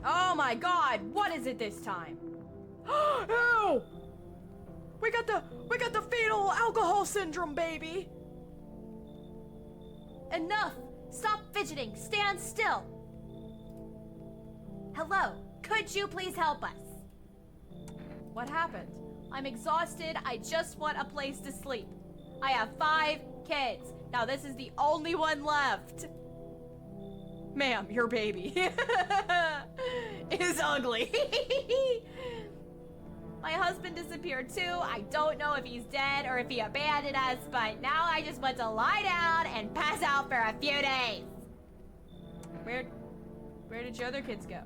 Oh my god, what is it this time? Ew! We got the fetal alcohol syndrome, baby. Enough! Stop fidgeting. Stand still. Hello. Could you please help us? What happened? I'm exhausted. I just want a place to sleep. I have 5 kids. Now this is the only one left. Ma'am, your baby is ugly. My husband disappeared too. I don't know if he's dead or if he abandoned us, but now I just want to lie down and pass out for a few days. Where did your other kids go?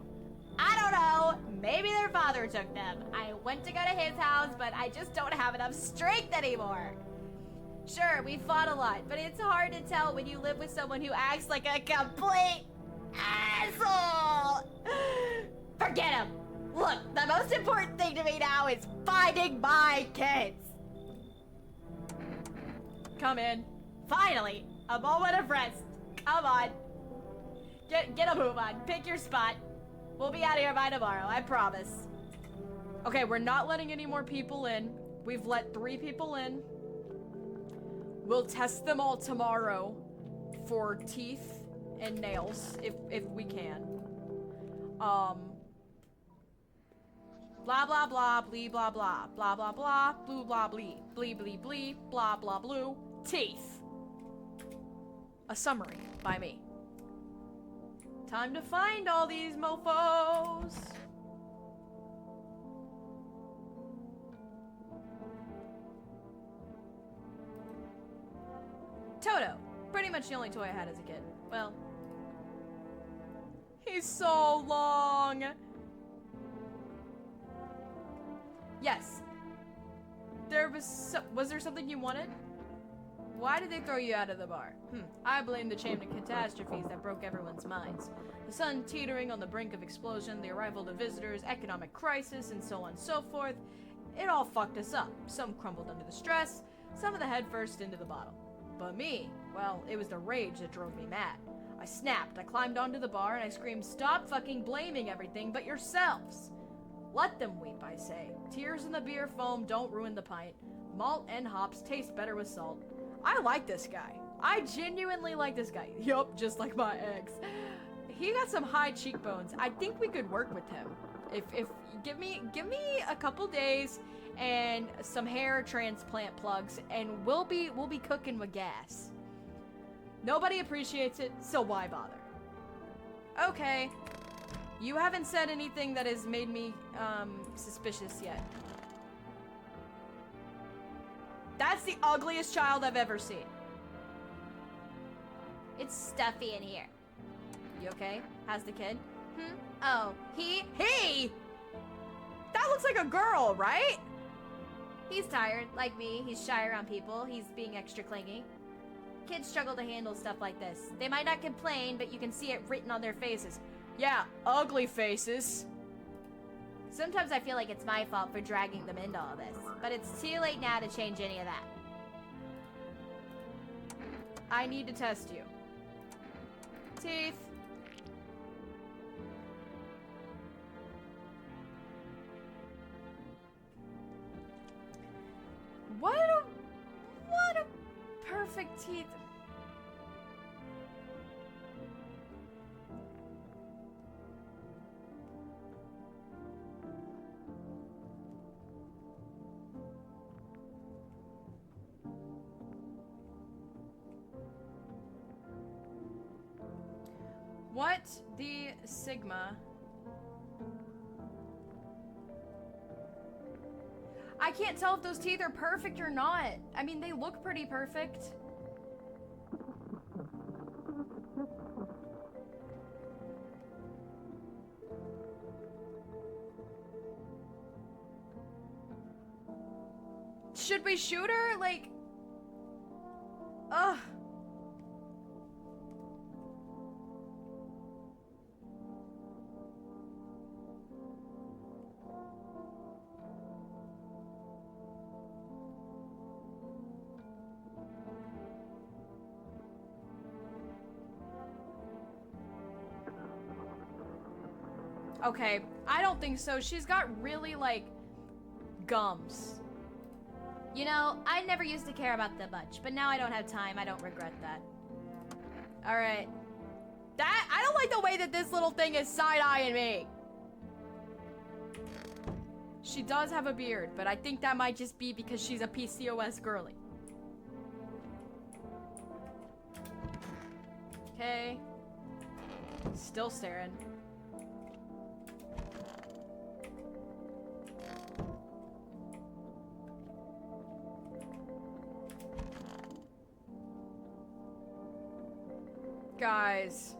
I don't know. Maybe their father took them. I went to go to his house, but I just don't have enough strength anymore. Sure, we fought a lot, but it's hard to tell when you live with someone who acts like a complete asshole. Forget him. Look, the most important thing to me now is finding my kids. Come in. Finally, a moment of rest. Come on. Get a move on. Pick your spot. We'll be out of here by tomorrow, I promise. Okay, we're not letting any more people in. We've let 3 people in. We'll test them all tomorrow for teeth and nails, if we can. Blah blah blah, blee blah blah, blah blah blah, blue blah blee, blee blee blee, blah blah blue, teeth. A summary by me. Time to find all these mofos. Toto. Pretty much the only toy I had as a kid. Well, he's so long. Yes. Was there something you wanted? Why did they throw you out of the bar? I blame the chain of catastrophes that broke everyone's minds. The sun teetering on the brink of explosion, the arrival of visitors, economic crisis, and so on and so forth. It all fucked us up. Some crumbled under the stress, some of the head first into the bottle. But me, well, it was the rage that drove me mad. I snapped, I climbed onto the bar, and I screamed, "Stop fucking blaming everything but yourselves!" Let them weep, I say. Tears in the beer foam don't ruin the pint. Malt and hops taste better with salt. I like this guy. I genuinely like this guy. Yup, just like my ex. He got some high cheekbones. I think we could work with him. If give me a couple days and some hair transplant plugs, and we'll be cooking with gas. Nobody appreciates it, so why bother? Okay. You haven't said anything that has made me suspicious yet. That's the ugliest child I've ever seen. It's stuffy in here. You okay? How's the kid? Oh, He! That looks like a girl, right? he's tired, like me. He's shy around people. He's being extra clingy. Kids struggle to handle stuff like this. They might not complain, but you can see it written on their faces. Yeah, ugly faces. Sometimes I feel like it's my fault for dragging them into all this, but it's too late now to change any of that. I need to test you. Teeth. What a perfect teeth. What the Sigma? I can't tell if those teeth are perfect or not. I mean, they look pretty perfect. Should we shoot her? Like... Ugh. Okay, I don't think so. She's got really, like, gums. You know, I never used to care about them much, but now I don't have time. I don't regret that. Alright. I don't like the way that this little thing is side-eyeing me. She does have a beard, but I think that might just be because she's a PCOS girly. Okay. Still staring. Guys.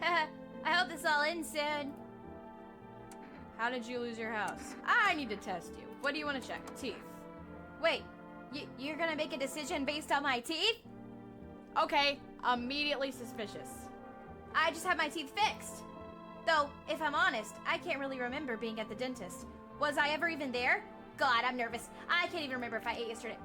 I hope this all ends soon. How did you lose your house? I need to test you. What do you want to check? Teeth. Wait, you're gonna make a decision based on my teeth? Okay, immediately suspicious. I just had my teeth fixed. Though, if I'm honest, I can't really remember being at the dentist. Was I ever even there? God, I'm nervous. I can't even remember if I ate yesterday.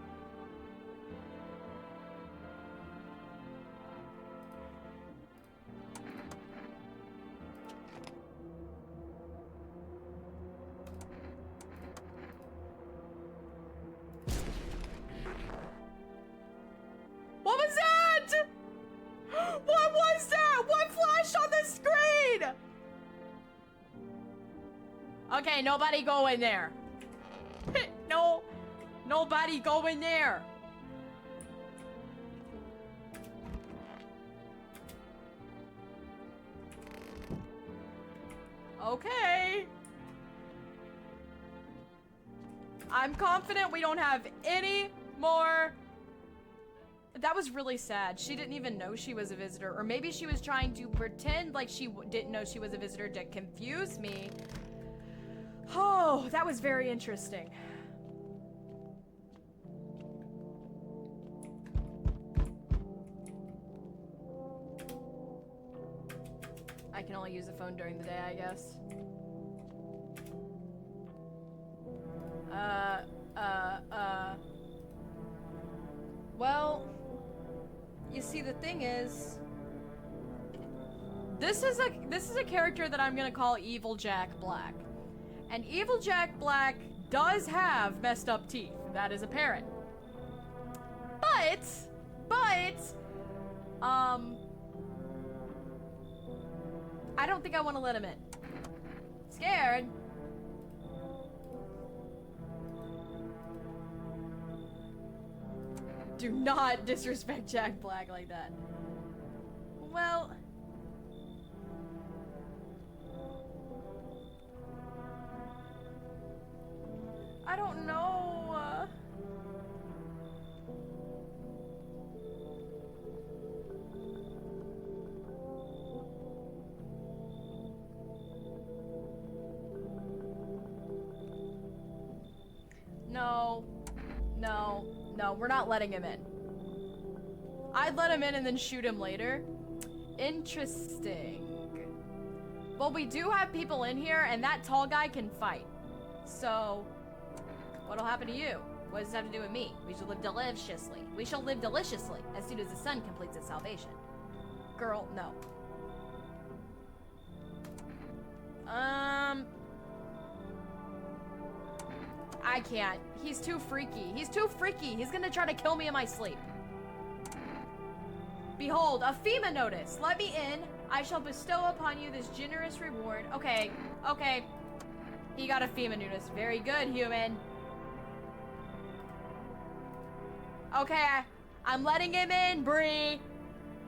What was that? What was that? What flashed on the screen? Okay, nobody go in there. No, nobody go in there. Okay. I'm confident we don't have any more. That was really sad. She didn't even know she was a visitor. Or maybe she was trying to pretend like she didn't know she was a visitor to confuse me. Oh, that was very interesting. I can only use the phone during the day, I guess. Well, you see, the thing is, this is a character that I'm gonna call Evil Jack Black. And Evil Jack Black does have messed up teeth. That is apparent. But, I don't think I want to let him in. Scared. Do not disrespect Jack Black like that. Well... I don't know. No, we're not letting him in. I'd let him in and then shoot him later. Interesting. Well, we do have people in here, and that tall guy can fight. So, what'll happen to you? What does this have to do with me? We shall live deliciously. We shall live deliciously as soon as the sun completes its salvation. Girl, no. I can't. He's too freaky. He's too freaky. He's gonna try to kill me in my sleep. Behold, a FEMA notice. Let me in. I shall bestow upon you this generous reward. Okay, okay. He got a FEMA notice. Very good, human. Okay, I'm letting him in, Bree.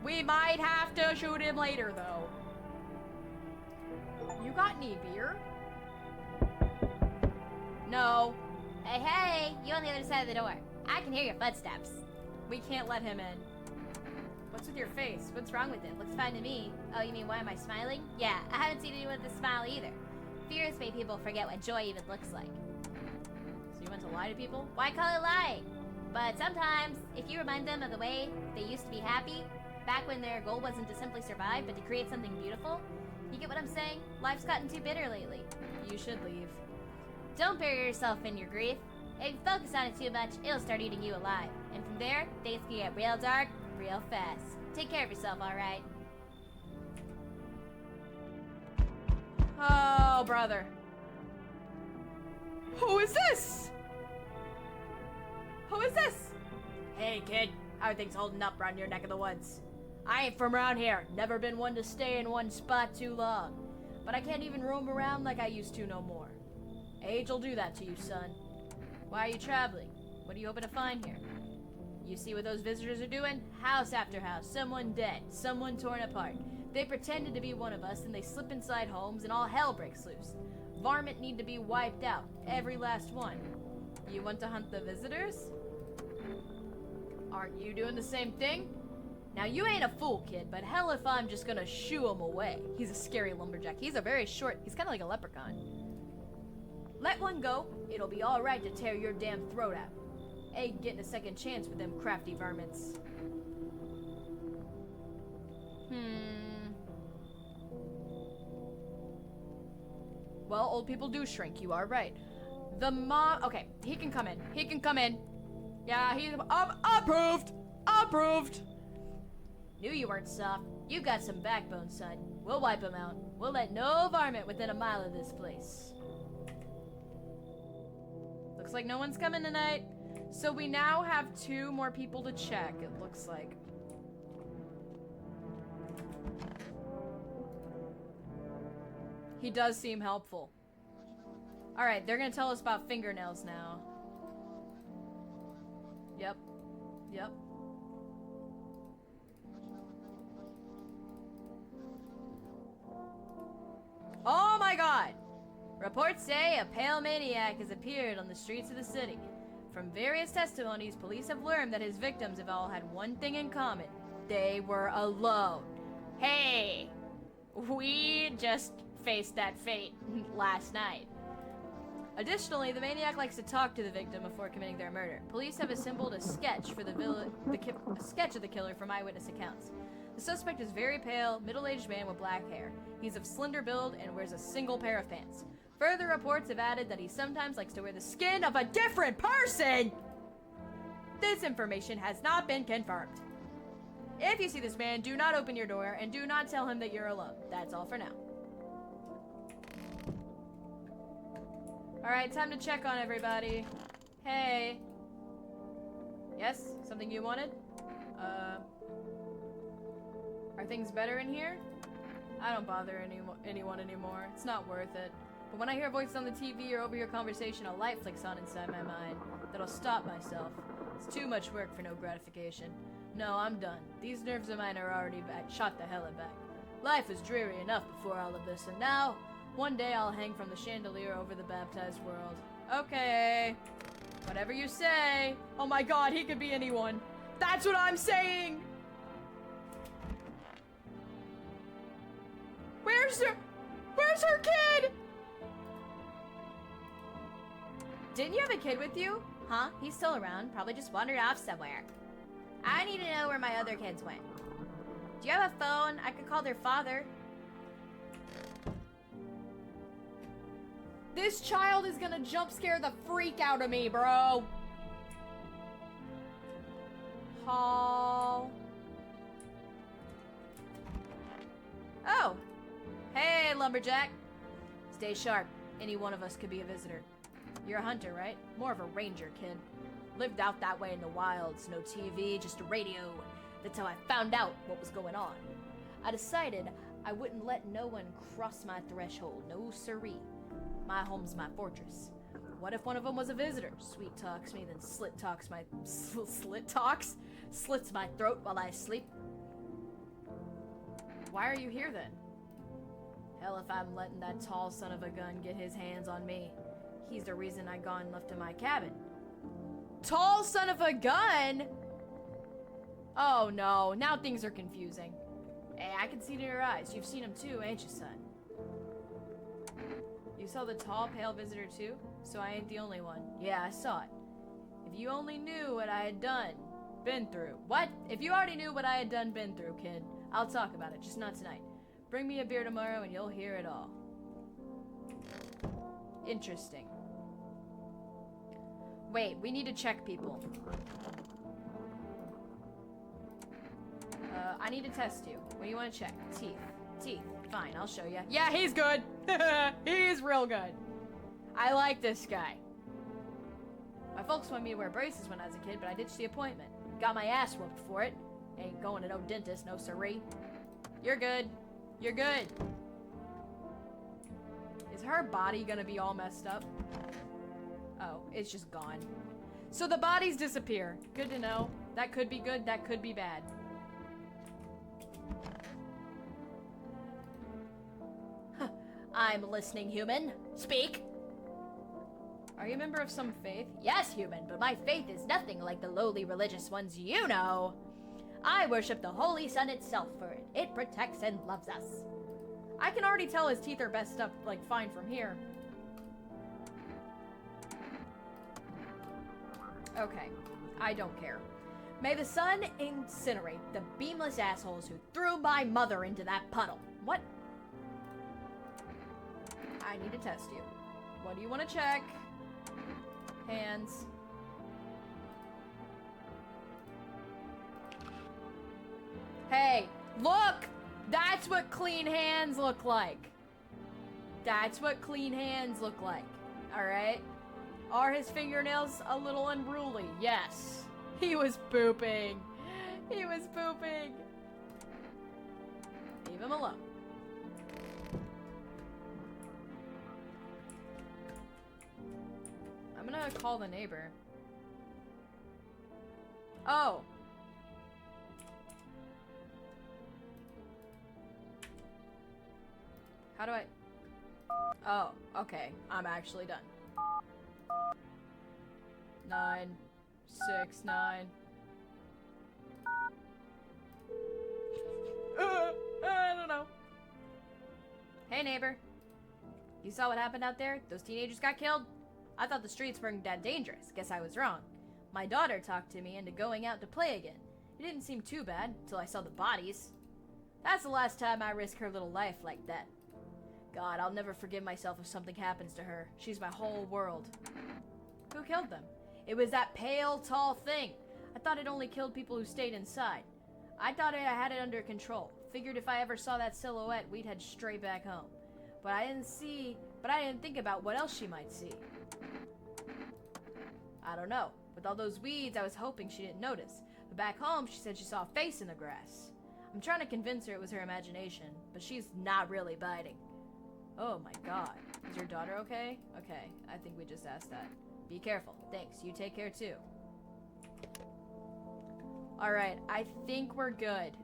We might have to shoot him later, though. You got any beer? No. Hey, hey, you on the other side of the door. I can hear your footsteps. We can't let him in. What's with your face? What's wrong with it? Looks fine to me. Oh, you mean why am I smiling? Yeah, I haven't seen anyone with a smile either. Fears make people forget what joy even looks like. So you went to lie to people? Why call it lying? But sometimes, if you remind them of the way they used to be happy, back when their goal wasn't to simply survive, but to create something beautiful, you get what I'm saying? Life's gotten too bitter lately. You should leave. Don't bury yourself in your grief. If you focus on it too much, it'll start eating you alive. And from there, things can get real dark, real fast. Take care of yourself, alright? Oh, brother. Who is this? Who is this? Hey, kid. How are things holding up around your neck of the woods? I ain't from around here. Never been one to stay in one spot too long. But I can't even roam around like I used to no more. Age'll do that to you, son. Why are you traveling? What are you hoping to find here? You see what those visitors are doing? House after house, someone dead, someone torn apart. They pretended to be one of us and they slip inside homes and all hell breaks loose. Varmint need to be wiped out, every last one. You want to hunt the visitors? Aren't you doing the same thing? Now you ain't a fool, kid, but hell if I'm just gonna shoo him away. He's a scary lumberjack. He's a very short, he's kinda like a leprechaun. Let one go, it'll be alright to tear your damn throat out. Ain't getting a second chance with them crafty varmints. Well, old people do shrink, you are right. The mom, okay, he can come in. He can come in. Yeah, he's approved. Approved. Knew you weren't soft. You got some backbone, son. We'll wipe him out. We'll let no varmint within a mile of this place. Looks like no one's coming tonight. So we now have 2 more people to check, it looks like. He does seem helpful. Alright, they're gonna tell us about fingernails now. Yep. Yep. Oh my god! Reports say a pale maniac has appeared on the streets of the city. From various testimonies, police have learned that his victims have all had one thing in common. They were alone. Hey! We just faced that fate last night. Additionally, the maniac likes to talk to the victim before committing their murder. Police have assembled a sketch for a sketch of the killer from eyewitness accounts. The suspect is very pale, middle-aged man with black hair. He's of slender build and wears a single pair of pants. Further reports have added that he sometimes likes to wear the skin of a different person! This information has not been confirmed. If you see this man, do not open your door and do not tell him that you're alone. That's all for now. Alright, time to check on everybody. Hey. Yes? Something you wanted? Are things better in here? I don't bother anyone anymore. It's not worth it. But when I hear voices on the TV or overhear conversation, a light flicks on inside my mind that'll stop myself. It's too much work for no gratification. No, I'm done. These nerves of mine are already shot the hell back. Life was dreary enough before all of this, and now, one day I'll hang from the chandelier over the baptized world. Okay. Whatever you say. Oh my god, he could be anyone. That's what I'm saying! Where's her kid? Didn't you have a kid with you? Huh? He's still around. Probably just wandered off somewhere. I need to know where my other kids went. Do you have a phone? I could call their father. This child is gonna jump scare the freak out of me, bro. Hall. Oh. Hey, lumberjack. Stay sharp. Any one of us could be a visitor. You're a hunter, right? More of a ranger, kid. Lived out that way in the wilds. No TV, just a radio. That's how I found out what was going on. I decided I wouldn't let no one cross my threshold. No siree. My home's my fortress. What if one of them was a visitor? Sweet talks me, then slits my throat while I sleep. Why are you here then? Hell if I'm letting that tall son of a gun get his hands on me. He's the reason I gone left to my cabin. Tall son of a gun? Oh no, now things are confusing. Hey, I can see it in your eyes. You've seen him too, ain't you, son? You saw the tall, pale visitor too? So I ain't the only one. Yeah, I saw it. If you only knew what I had done, been through. What? If you already knew what I had done, been through, kid, I'll talk about it, just not tonight. Bring me a beer tomorrow and you'll hear it all. Interesting. Wait, we need to check people. I need to test you. What do you want to check? Teeth. Teeth. Fine, I'll show you. Yeah, he's good. He's real good. I like this guy. My folks wanted me to wear braces when I was a kid, but I ditched the appointment. Got my ass whooped for it. Ain't going to no dentist, no siree. You're good. You're good. Is her body gonna be all messed up? Oh, it's just gone. So the bodies disappear. Good to know. That could be good, that could be bad. I'm listening, human. Speak. Are you a member of some faith? Yes, human, but my faith is nothing like the lowly religious ones you know. I worship the Holy Sun itself for it. It protects and loves us. I can already tell his teeth are messed up, like, fine from here. Okay, I don't care. May the sun incinerate the beamless assholes who threw my mother into that puddle. What? I need to test you. What do you want to check? Hands. Hey, look! That's what clean hands look like. That's what clean hands look like. Alright? Are his fingernails a little unruly? Yes. He was pooping. He was pooping. Leave him alone. I'm gonna call the neighbor. Oh. How do I... Oh, okay. I'm actually done. 9, 6, 9. I don't know. Hey, neighbor. You saw what happened out there? Those teenagers got killed? I thought the streets weren't that dangerous. Guess I was wrong. My daughter talked to me into going out to play again. It didn't seem too bad, till I saw the bodies. That's the last time I risk her little life like that. God, I'll never forgive myself if something happens to her. She's my whole world. Who killed them? It was that pale, tall thing. I thought it only killed people who stayed inside. I thought I had it under control. Figured if I ever saw that silhouette, we'd head straight back home. But I didn't think about what else she might see. I don't know. With all those weeds, I was hoping she didn't notice. But back home, she said she saw a face in the grass. I'm trying to convince her it was her imagination, but she's not really biting. Oh my god. Is your daughter okay? Okay, I think we just asked that. Be careful. Thanks. You take care too. Alright, I think we're good.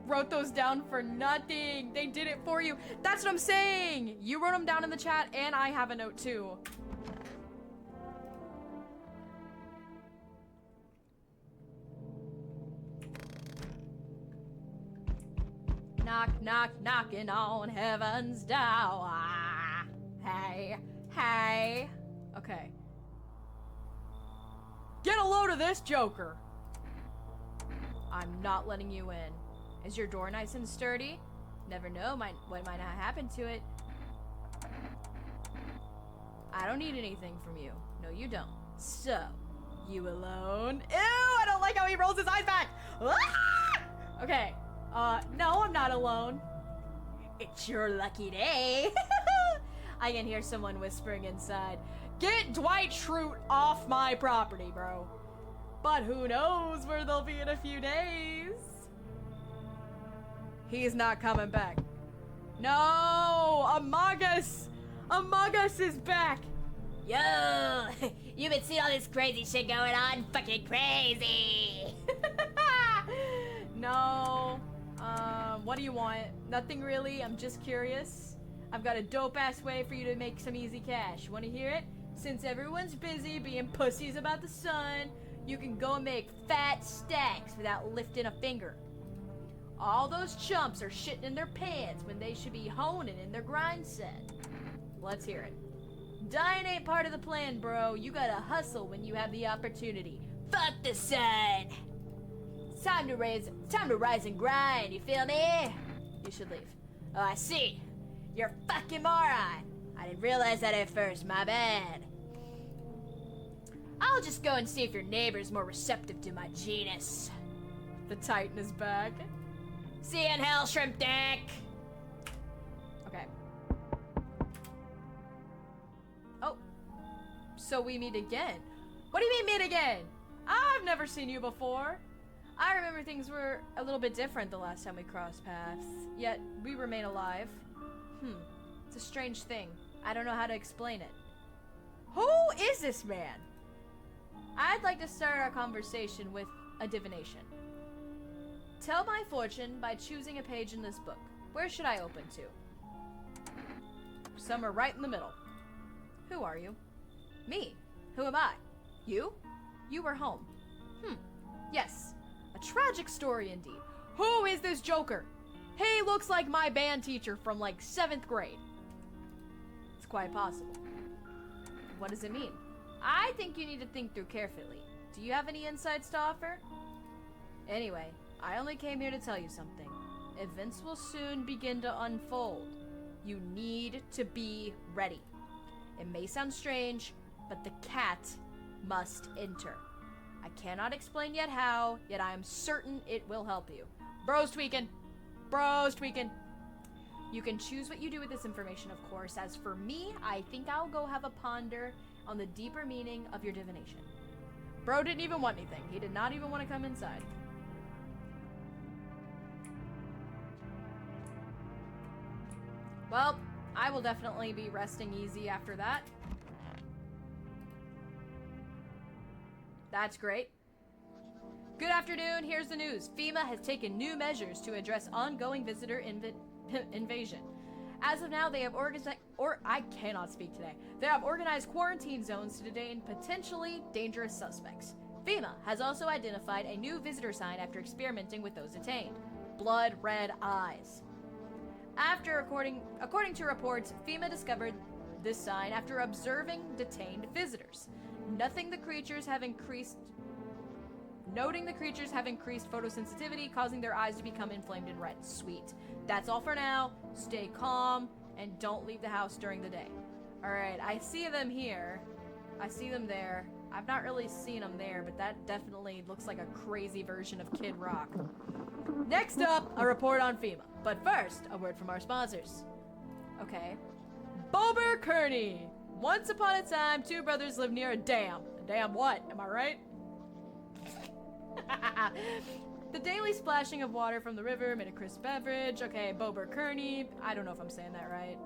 Wrote those down for nothing. They did it for you. That's what I'm saying. You wrote them down in the chat, and I have a note too. Knock, knock, knocking on heaven's door. Ah, hey, hey. Okay. Get a load of this, Joker. I'm not letting you in. Is your door nice and sturdy? Never know what might not happen to it. I don't need anything from you. No, you don't. So, you alone? Ew, I don't like how he rolls his eyes back. Ah! Okay. No, I'm not alone. It's your lucky day. I can hear someone whispering inside. Get Dwight Schrute off my property, bro. But who knows where they'll be in a few days. He's not coming back. No! Among Us! Among Us is back! Yo! You been seeing all this crazy shit going on? Fucking crazy! No. What do you want? Nothing really. I'm just curious. I've got a dope-ass way for you to make some easy cash. Want to hear it? Since everyone's busy being pussies about the sun, you can go and make fat stacks without lifting a finger. All those chumps are shitting in their pants when they should be honing in their grind set. Let's hear it. Dying ain't part of the plan, bro. You gotta hustle when you have the opportunity. Fuck the sun! It's time to rise and grind, you feel me? You should leave. Oh, I see. You're a fucking moron. I didn't realize that at first, my bad. I'll just go and see if your neighbor's more receptive to my genus. The Titan is back. See you in hell, shrimp dick! Okay. Oh. So we meet again. What do you mean meet again? I've never seen you before. I remember things were a little bit different the last time we crossed paths, yet we remain alive. It's a strange thing. I don't know how to explain it. Who is this man? I'd like to start our conversation with a divination. Tell my fortune by choosing a page in this book. Where should I open to? Somewhere right in the middle. Who are you? Me. Who am I? You? You were home. Yes. A tragic story indeed. Who is this joker? He looks like my band teacher from like 7th grade. It's quite possible. What does it mean? I think you need to think through carefully. Do you have any insights to offer? Anyway, I only came here to tell you something. Events will soon begin to unfold. You need to be ready. It may sound strange, but the cat must enter. I cannot explain yet how, yet I am certain it will help you. Bro's tweaking. Bro's tweaking. You can choose what you do with this information, of course. As for me, I think I'll go have a ponder on the deeper meaning of your divination. Bro didn't even want anything. He did not even want to come inside. Well, I will definitely be resting easy after that. That's great. Good afternoon, here's the news. FEMA has taken new measures to address ongoing visitor invasion. As of now, they have I cannot speak today. They have organized quarantine zones to detain potentially dangerous suspects. FEMA has also identified a new visitor sign after experimenting with those detained. Blood red eyes. According to reports, FEMA discovered this sign after observing detained visitors. Noting the creatures have increased photosensitivity, causing their eyes to become inflamed and red. Sweet. That's all for now. Stay calm and don't leave the house during the day. Alright, I see them here. I see them there. I've not really seen them there, but that definitely looks like a crazy version of Kid Rock. Next up, a report on FEMA. But first, a word from our sponsors. Okay. Bober Kearney. Once upon a time, two brothers lived near a dam. A dam what? Am I right? The daily splashing of water from the river made a crisp beverage. Okay, Bober Kearney. I don't know if I'm saying that right.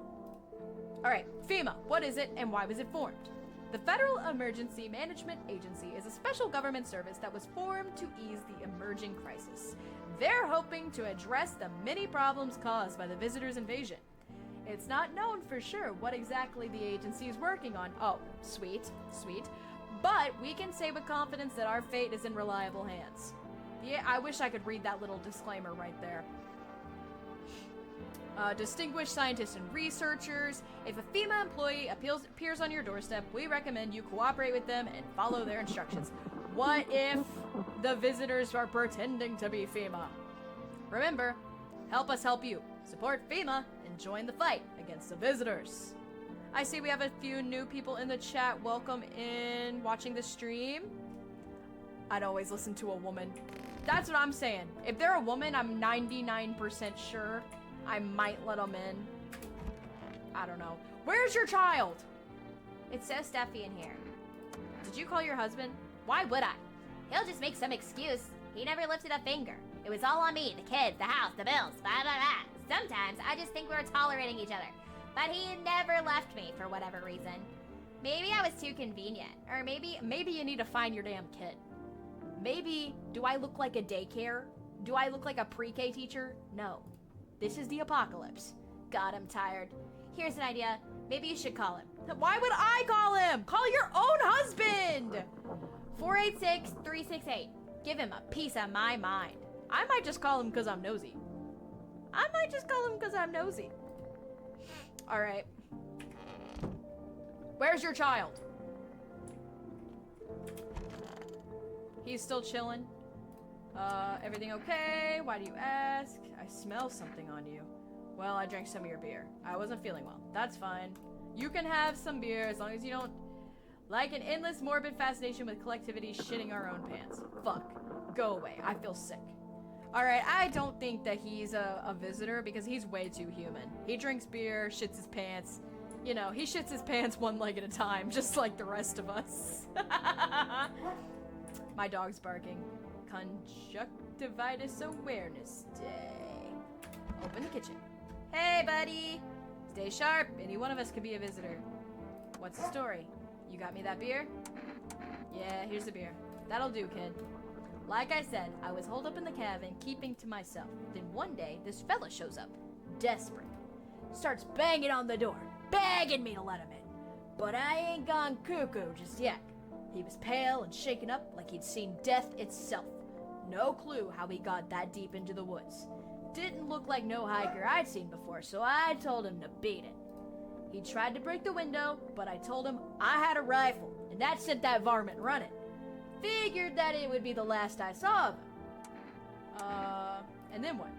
Alright, FEMA. What is it and why was it formed? The Federal Emergency Management Agency is a special government service that was formed to ease the emerging crisis. They're hoping to address the many problems caused by the visitors' invasion. It's not known for sure what exactly the agency is working on. Oh, sweet, sweet. But we can say with confidence that our fate is in reliable hands. Yeah, I wish I could read that little disclaimer right there. Distinguished scientists and researchers. If a FEMA employee appears on your doorstep, we recommend you cooperate with them and follow their instructions. What if the visitors are pretending to be FEMA? Remember, help us help you. Support FEMA and join the fight against the visitors. I see we have a few new people in the chat. Welcome in, watching the stream. I'd always listen to a woman. That's what I'm saying. If they're a woman, I'm 99% sure I might let them in. I don't know. Where's your child? It's so stuffy in here. Did you call your husband? Why would I? He'll just make some excuse. He never lifted a finger. It was all on me, the kids, the house, the bills, blah, blah, blah. sometimes I just think we were tolerating each other. But he never left me for whatever reason. Maybe I was too convenient. Or maybe you need to find your damn kid. Maybe, do I look like a daycare? Do I look like a pre-K teacher? No. This is the apocalypse. God, I'm tired. Here's an idea. Maybe you should call him. Why would I call him? Call your own husband! 486-368. Give him a piece of my mind. I might just call him because I'm nosy. Alright. Where's your child? He's still chilling. Everything okay? Why do you ask? I smell something on you. Well, I drank some of your beer. I wasn't feeling well. That's fine. You can have some beer as long as you don't like an endless morbid fascination with collectivity shitting our own pants. Fuck. Go away. I feel sick. Alright, I don't think that he's a visitor because he's way too human. He drinks beer, shits his pants. You know, he shits his pants one leg at a time, just like the rest of us. My dog's barking. Conjunctivitis Awareness Day. Open the kitchen. Hey, buddy! Stay sharp. Any one of us could be a visitor. What's the story? You got me that beer? Yeah, here's the beer. That'll do, kid. Like I said, I was holed up in the cabin, keeping to myself. Then one day, this fella shows up, desperate. Starts banging on the door, begging me to let him in. But I ain't gone cuckoo just yet. He was pale and shaken up like he'd seen death itself. No clue how he got that deep into the woods. Didn't look like no hiker I'd seen before, so I told him to beat it. He tried to break the window, but I told him I had a rifle, and that sent that varmint running. Figured that it would be the last I saw of him. And then what?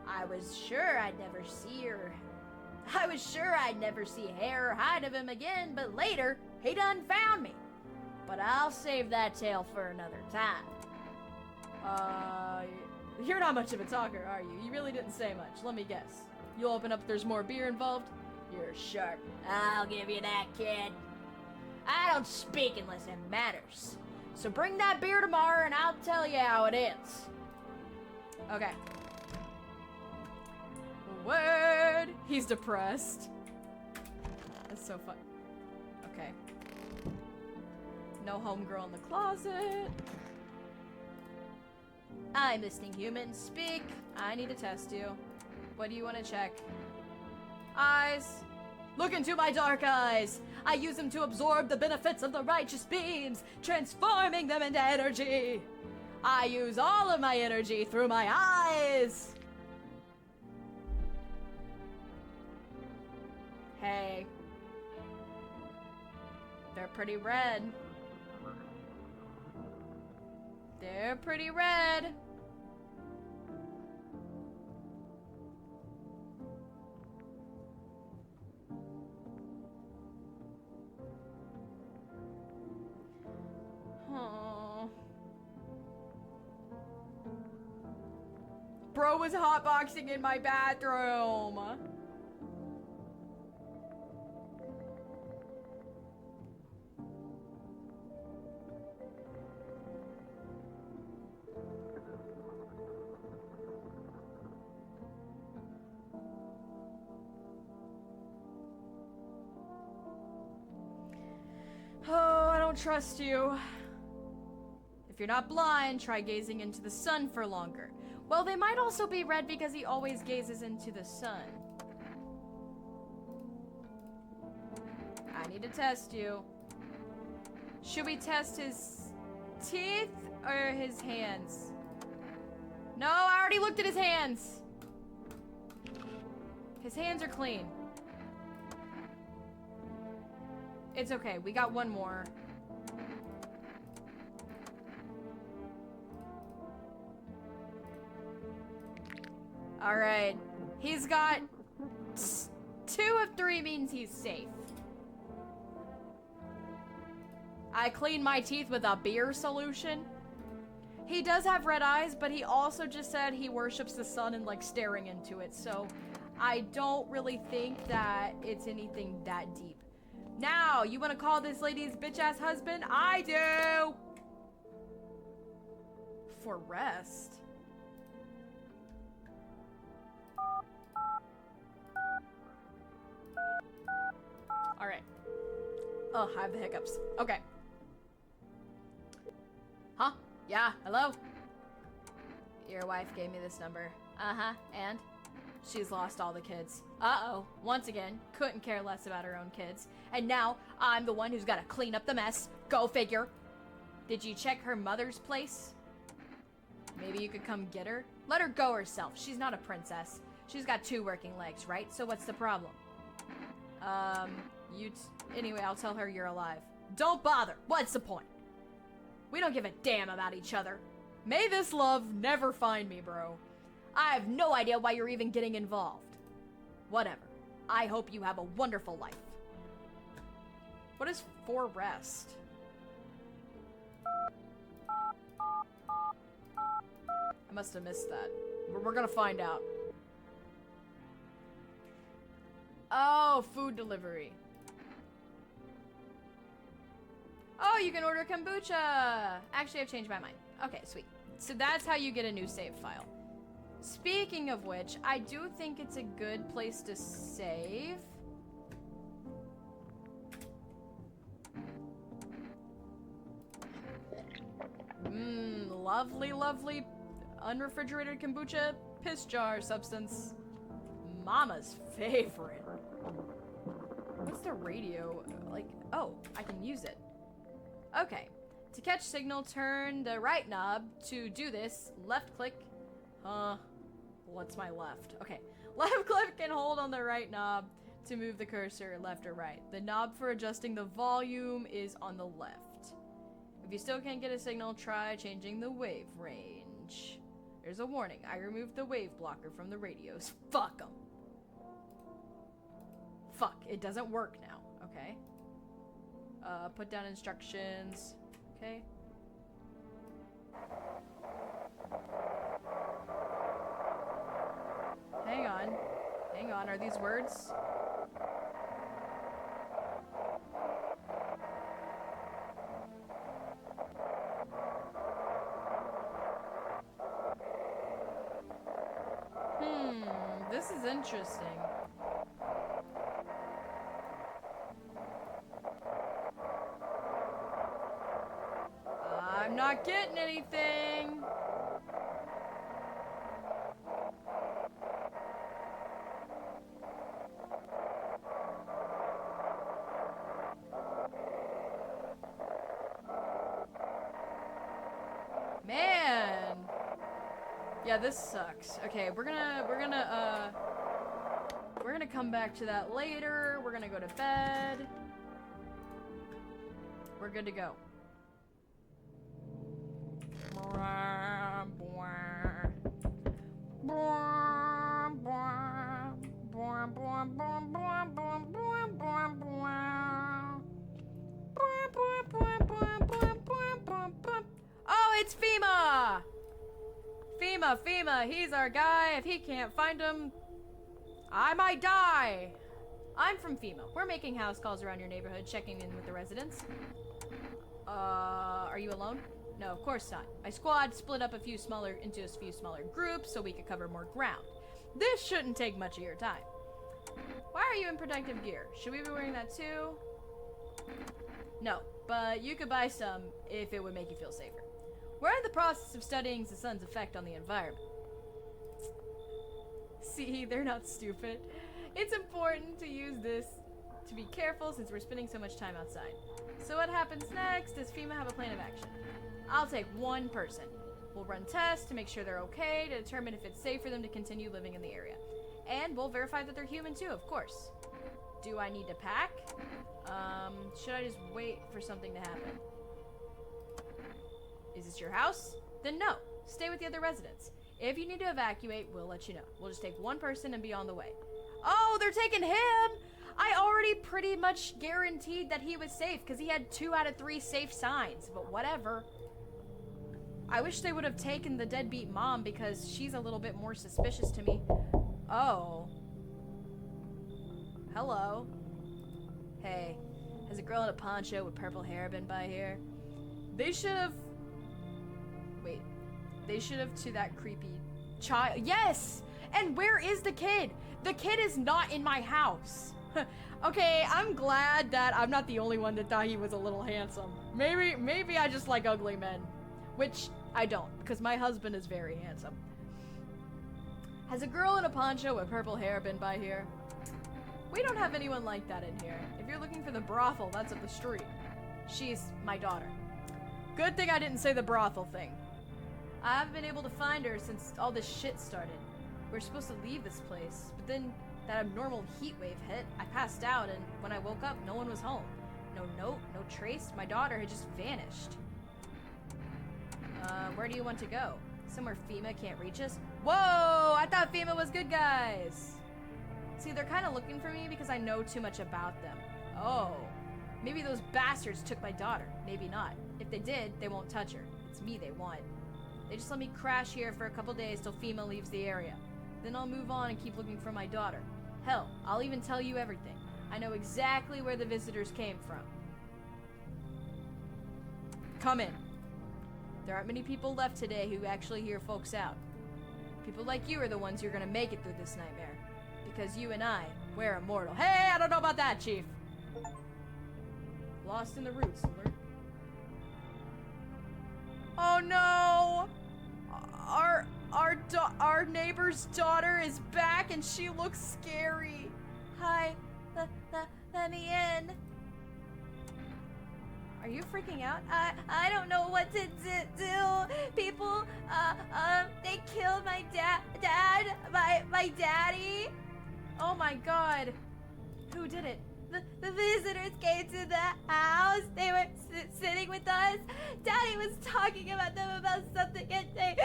I was sure I'd never see hair or hide of him again, but later, he done found me. But I'll save that tale for another time. You're not much of a talker, are you? You really didn't say much. Let me guess. You'll open up if there's more beer involved? You're sharp. I'll give you that, kid. I don't speak unless it matters. So bring that beer tomorrow and I'll tell you how it ends. Okay. Word! He's depressed. That's so fun. Okay. No homegirl in the closet. I'm listening, human. Speak. I need to test you. What do you want to check? Eyes. Look into my dark eyes. I use them to absorb the benefits of the righteous beams, transforming them into energy. I use all of my energy through my eyes. Hey. They're pretty red. They're pretty red. Bro was hotboxing in my bathroom. Oh, I don't trust you. If you're not blind, try gazing into the sun for longer. Well, they might also be red because he always gazes into the sun. I need to test you. Should we test his teeth or his hands? No, I already looked at his hands. His hands are clean. It's okay, we got one more. Alright. He's got 2 of 3 means he's safe. I cleaned my teeth with a beer solution. He does have red eyes, but he also just said he worships the sun and like staring into it. So I don't really think that it's anything that deep. Now, you want to call this lady's bitch-ass husband? I do! For rest. Alright. Oh, I have the hiccups. Okay. Huh? Yeah, hello? Your wife gave me this number. Uh-huh, and? She's lost all the kids. Uh-oh. Once again, couldn't care less about her own kids. And now, I'm the one who's gotta clean up the mess. Go figure. Did you check her mother's place? Maybe you could come get her? Let her go herself. She's not a princess. She's got 2 working legs, right? So what's the problem? Anyway, I'll tell her you're alive. Don't bother. What's the point? We don't give a damn about each other. May this love never find me, bro. I have no idea why you're even getting involved. Whatever. I hope you have a wonderful life. What is for rest? I must have missed that. We're gonna find out. Oh, food delivery. Oh, you can order kombucha. Actually, I've changed my mind. Okay, sweet. So that's how you get a new save file. Speaking of which, I do think it's a good place to save. Lovely, lovely unrefrigerated kombucha piss jar substance. Mama's favorite. What's the radio? Like, oh, I can use it. Okay. To catch signal, turn the right knob. To do this, left click. What's my left? Okay. Left click and hold on the right knob to move the cursor left or right. The knob for adjusting the volume is on the left. If you still can't get a signal, try changing the wave range. There's a warning. I removed the wave blocker from the radios. Fuck them. Fuck, it doesn't work now. Okay. Put down instructions. Okay. Hang on. Hang on, are these words? This is interesting. I'm not getting anything. Man. Yeah, this sucks. Okay, we're gonna come back to that later. We're gonna go to bed. We're good to go. Oh, it's FEMA! FEMA, he's our guy. If he can't find him, I might die. I'm from FEMA. We're making house calls around your neighborhood, checking in with the residents. Are you alone? No, of course not. My squad split up into a few smaller groups so we could cover more ground. This shouldn't take much of your time. Why are you in protective gear? Should we be wearing that too? No, but you could buy some if it would make you feel safer. We're in the process of studying the sun's effect on the environment. See, they're not stupid. It's important to use this to be careful since we're spending so much time outside. So what happens next? Does FEMA have a plan of action? I'll take one person. We'll run tests to make sure they're okay, to determine if it's safe for them to continue living in the area. And we'll verify that they're human too, of course. Do I need to pack? Should I just wait for something to happen? Is this your house? Then no. Stay with the other residents. If you need to evacuate, we'll let you know. We'll just take one person and be on the way. Oh, they're taking him! I already pretty much guaranteed that he was safe because he had 2 out of 3 safe signs, but whatever. I wish they would have taken the deadbeat mom because she's a little bit more suspicious to me. Oh. Hello. Hey, has a girl in a poncho with purple hair been by here? They should have... Wait. They should have to that creepy child. Yes! And where is the kid? The kid is not in my house. Okay, I'm glad that I'm not the only one that thought he was a little handsome. Maybe I just like ugly men. Which I don't, because my husband is very handsome. Has a girl in a poncho with purple hair been by here? We don't have anyone like that in here. If you're looking for the brothel, that's up the street. She's my daughter. Good thing I didn't say the brothel thing. I haven't been able to find her since all this shit started. We were supposed to leave this place, but then that abnormal heat wave hit. I passed out, and when I woke up, no one was home. No note, no trace. My daughter had just vanished. Where do you want to go? Somewhere FEMA can't reach us? Whoa! I thought FEMA was good guys! See, they're kind of looking for me because I know too much about them. Oh. Maybe those bastards took my daughter. Maybe not. If they did, they won't touch her. It's me they want. They just let me crash here for a couple days till FEMA leaves the area. Then I'll move on and keep looking for my daughter. Hell, I'll even tell you everything. I know exactly where the visitors came from. Come in. There aren't many people left today who actually hear folks out. People like you are the ones who are gonna make it through this nightmare. Because you and I, we're immortal. Hey, I don't know about that, Chief. Lost in the roots, alert. Oh no! Our neighbor's daughter is back and she looks scary. Hi, let me in. Are you freaking out? I don't know what to do. People, they killed my my daddy. Oh my god. Who did it? The visitors came to the house. They were sitting with us. Daddy was talking about them about something and they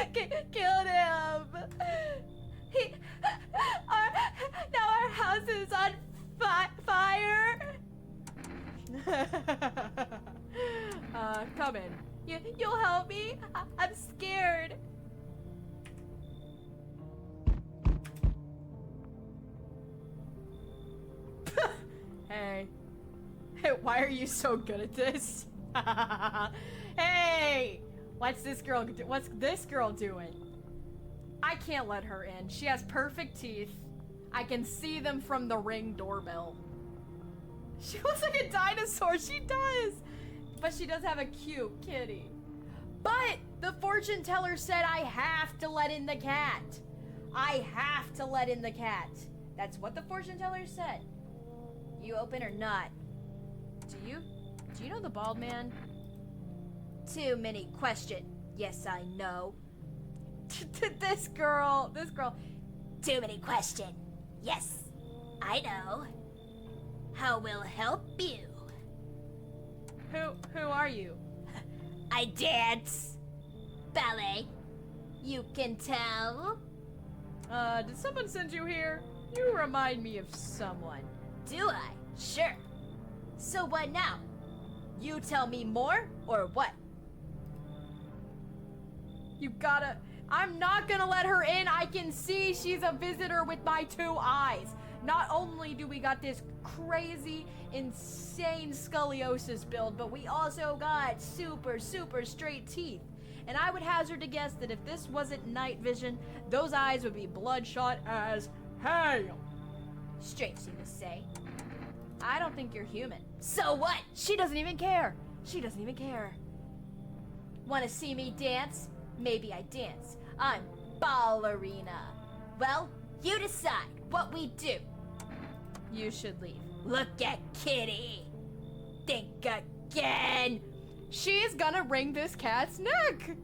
killed him. Now our house is on fire. Come in. You'll help me? I'm scared. Hey, why are you so good at this? Hey, what's this girl doing? I can't let her in. She has perfect teeth. I can see them from the Ring doorbell. She looks like a dinosaur. She does. But she does have a cute kitty. But the fortune teller said I have to let in the cat. I have to let in the cat. That's what the fortune teller said. You open or not? Do you know the bald man? Too many questions. Yes, I know. This girl. Too many questions. Yes, I know. How will help you? Who are you? I dance. Ballet. You can tell. Did someone send you here? You remind me of someone. Do I? Sure. So what now? You tell me more, or what? I'm not gonna let her in. I can see she's a visitor with my 2 eyes. Not only do we got this crazy, insane scoliosis build, but we also got super straight teeth. And I would hazard to guess that if this wasn't night vision, those eyes would be bloodshot as hell. Strange thing to say. I don't think you're human. So what? She doesn't even care. Wanna see me dance? Maybe I dance. I'm ballerina. Well, you decide what we do. You should leave. Look at Kitty. Think again. She's gonna wring this cat's neck.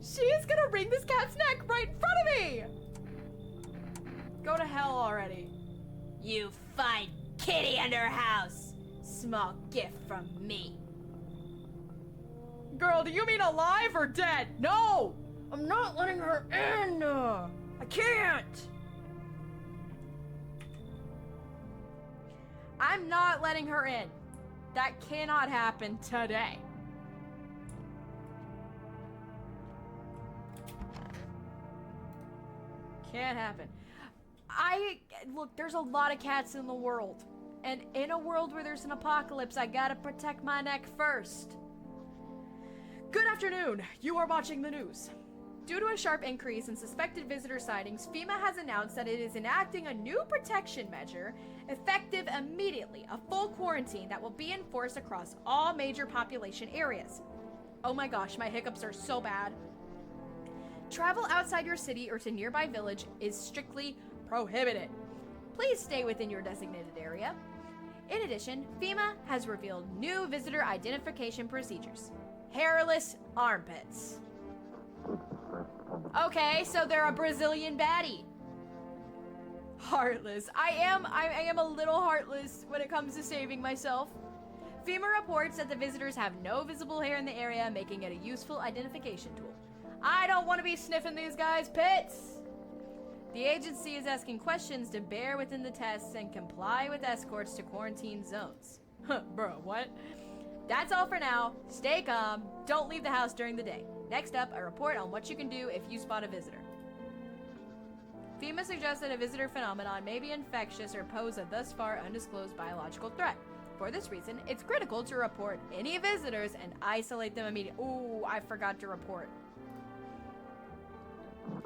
She's gonna wring this cat's neck right in front of me. Go to hell already. You find Kitty under her house. Small gift from me. Girl, do you mean alive or dead? No! I'm not letting her in! I can't! I'm not letting her in. That cannot happen today. Can't happen. Look, there's a lot of cats in the world. And in a world where there's an apocalypse, I gotta protect my neck first. Good afternoon. You are watching the news. Due to a sharp increase in suspected visitor sightings, FEMA has announced that it is enacting a new protection measure effective immediately, a full quarantine that will be enforced across all major population areas. Oh my gosh, my hiccups are so bad. Travel outside your city or to nearby village is strictly prohibited. Please stay within your designated area. In addition, FEMA has revealed new visitor identification procedures. Hairless armpits. Okay, so they're a Brazilian baddie. Heartless. I am a little heartless when it comes to saving myself. FEMA reports that the visitors have no visible hair in the area, making it a useful identification tool. I don't want to be sniffing these guys' pits. The agency is asking questions to bear within the tests and comply with escorts to quarantine zones. Bro, what? That's all for now. Stay calm. Don't leave the house during the day. Next up, a report on what you can do if you spot a visitor. FEMA suggests that a visitor phenomenon may be infectious or pose a thus far undisclosed biological threat. For this reason, it's critical to report any visitors and isolate them immediately. Ooh, I forgot to report.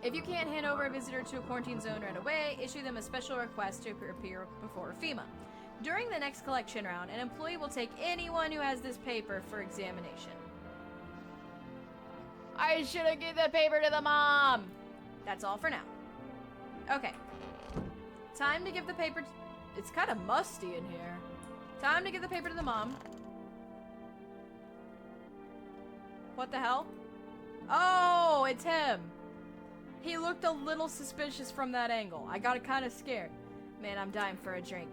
If you can't hand over a visitor to a quarantine zone right away, issue them a special request to appear before FEMA. During the next collection round, an employee will take anyone who has this paper for examination. I should have given the paper to the mom! That's all for now. Okay. Time to give the paper... It's kind of musty in here. Time to give the paper to the mom. What the hell? Oh, it's him. He looked a little suspicious from that angle. I got kind of scared. Man, I'm dying for a drink.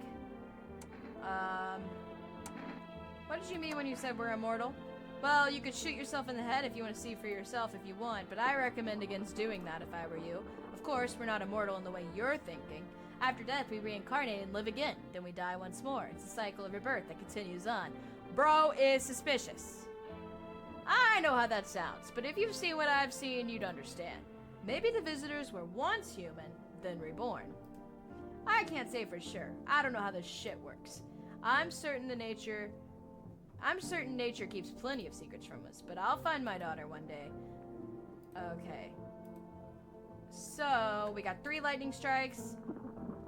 What did you mean when you said we're immortal? Well, you could shoot yourself in the head if you want to see for yourself if you want, but I recommend against doing that if I were you. Of course, we're not immortal in the way you're thinking. After death, we reincarnate and live again. Then we die once more. It's a cycle of rebirth that continues on. Bro is suspicious. I know how that sounds, but if you've seen what I've seen, you'd understand. Maybe the visitors were once human, then reborn. I can't say for sure. I don't know how this shit works. I'm certain nature keeps plenty of secrets from us, but I'll find my daughter one day. Okay. So, we got 3 lightning strikes.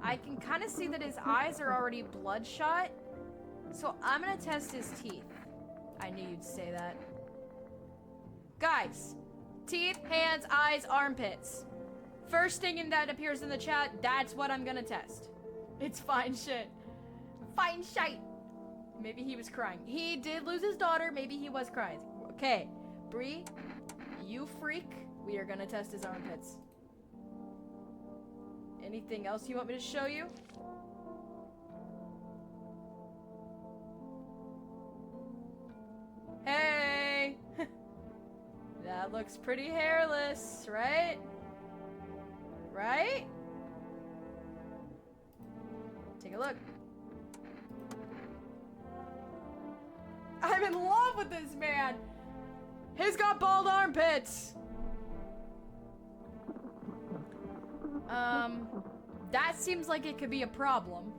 I can kind of see that his eyes are already bloodshot. So, I'm gonna test his teeth. I knew you'd say that. Guys, teeth, hands, eyes, armpits. First thing that appears in the chat, that's what I'm gonna test. It's fine shit. Fine shite. Maybe he was crying. He did lose his daughter. Maybe he was crying. Okay, Bree, you freak. We are gonna test his armpits. Anything else you want me to show you? Hey! That looks pretty hairless, right? Right? Take a look. I'm in love with this man! He's got bald armpits! That seems like it could be a problem.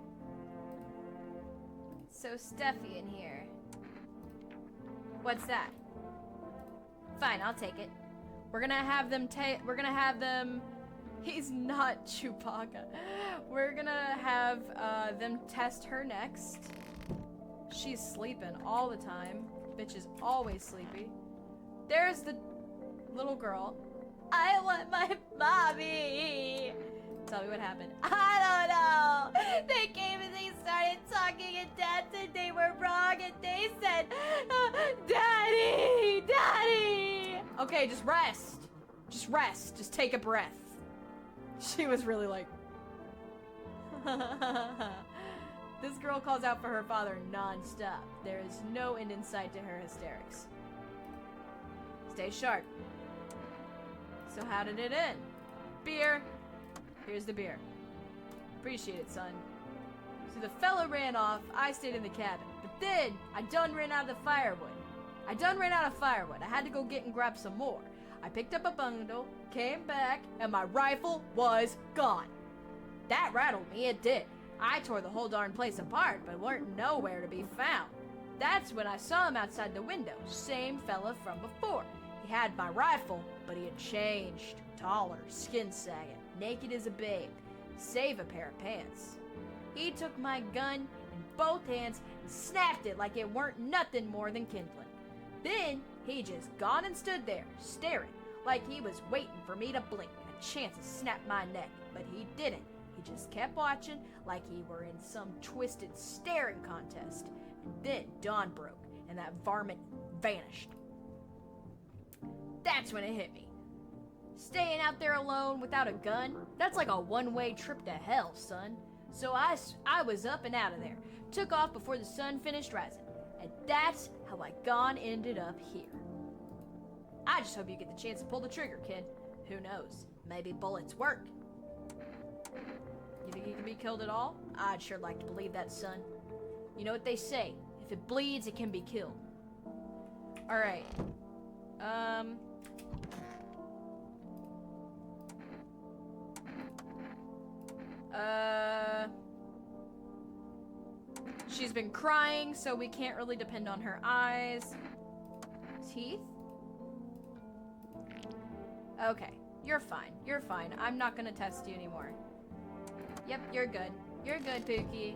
It's so stuffy in here. What's that? Fine, I'll take it. We're gonna have them He's not Chewbacca. We're gonna have them test her next. She's sleeping all the time. Bitch is always sleepy. There's the little girl. I want my mommy. Tell me what happened. I don't know. They came and they started talking and dancing. They were wrong and they said, Daddy, Daddy. Okay, just rest. Just rest. Just take a breath. She was really like... This girl calls out for her father non-stop. There is no end in sight to her hysterics. Stay sharp. So how did it end? Beer. Here's the beer. Appreciate it, son. So the fella ran off, I stayed in the cabin. But then, I done ran out of the firewood. I had to go get and grab some more. I picked up a bundle, came back, and my rifle was gone. That rattled me, it did. I tore the whole darn place apart, but weren't nowhere to be found. That's when I saw him outside the window, same fella from before. He had my rifle, but he had changed. Taller, skin sagging, naked as a babe, save a pair of pants. He took my gun in both hands and snapped it like it weren't nothing more than kindling. Then he just gone and stood there, staring, like he was waiting for me to blink, a chance to snap my neck, but he didn't. He just kept watching like he were in some twisted staring contest. And then dawn broke, and that varmint vanished. That's when it hit me. Staying out there alone without a gun, that's like a one-way trip to hell, son. So I was up and out of there, took off before the sun finished rising, and that's how I ended up here. I just hope you get the chance to pull the trigger, kid. Who knows? Maybe bullets work. You think he can be killed at all? I'd sure like to believe that, son. You know what they say, if it bleeds, it can be killed. Alright. She's been crying, so we can't really depend on her eyes. Teeth? Okay, you're fine. You're fine. I'm not gonna test you anymore. Yep, you're good. You're good, Pookie.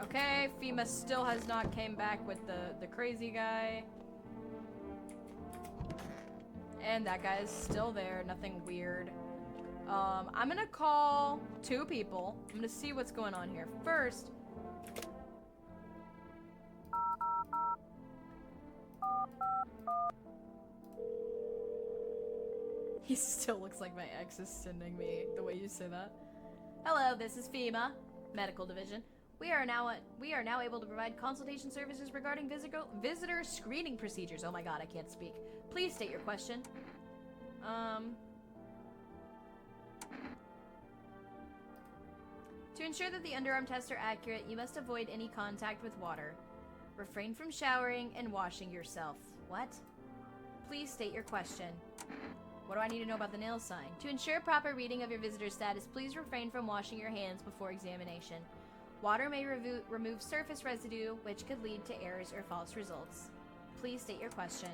Okay, FEMA still has not came back with the crazy guy. And that guy is still there, nothing weird. I'm gonna call 2 people. I'm gonna see what's going on here. First, he still looks like my ex is sending me the way you say that. Hello, this is FEMA, Medical Division. We are now able to provide consultation services regarding visitor screening procedures. Oh my god, I can't speak. Please state your question. To ensure that the underarm tests are accurate, you must avoid any contact with water. Refrain from showering and washing yourself. What? Please state your question. What do I need to know about the nail sign? To ensure proper reading of your visitor status, please refrain from washing your hands before examination. Water may remove surface residue, which could lead to errors or false results. Please state your question.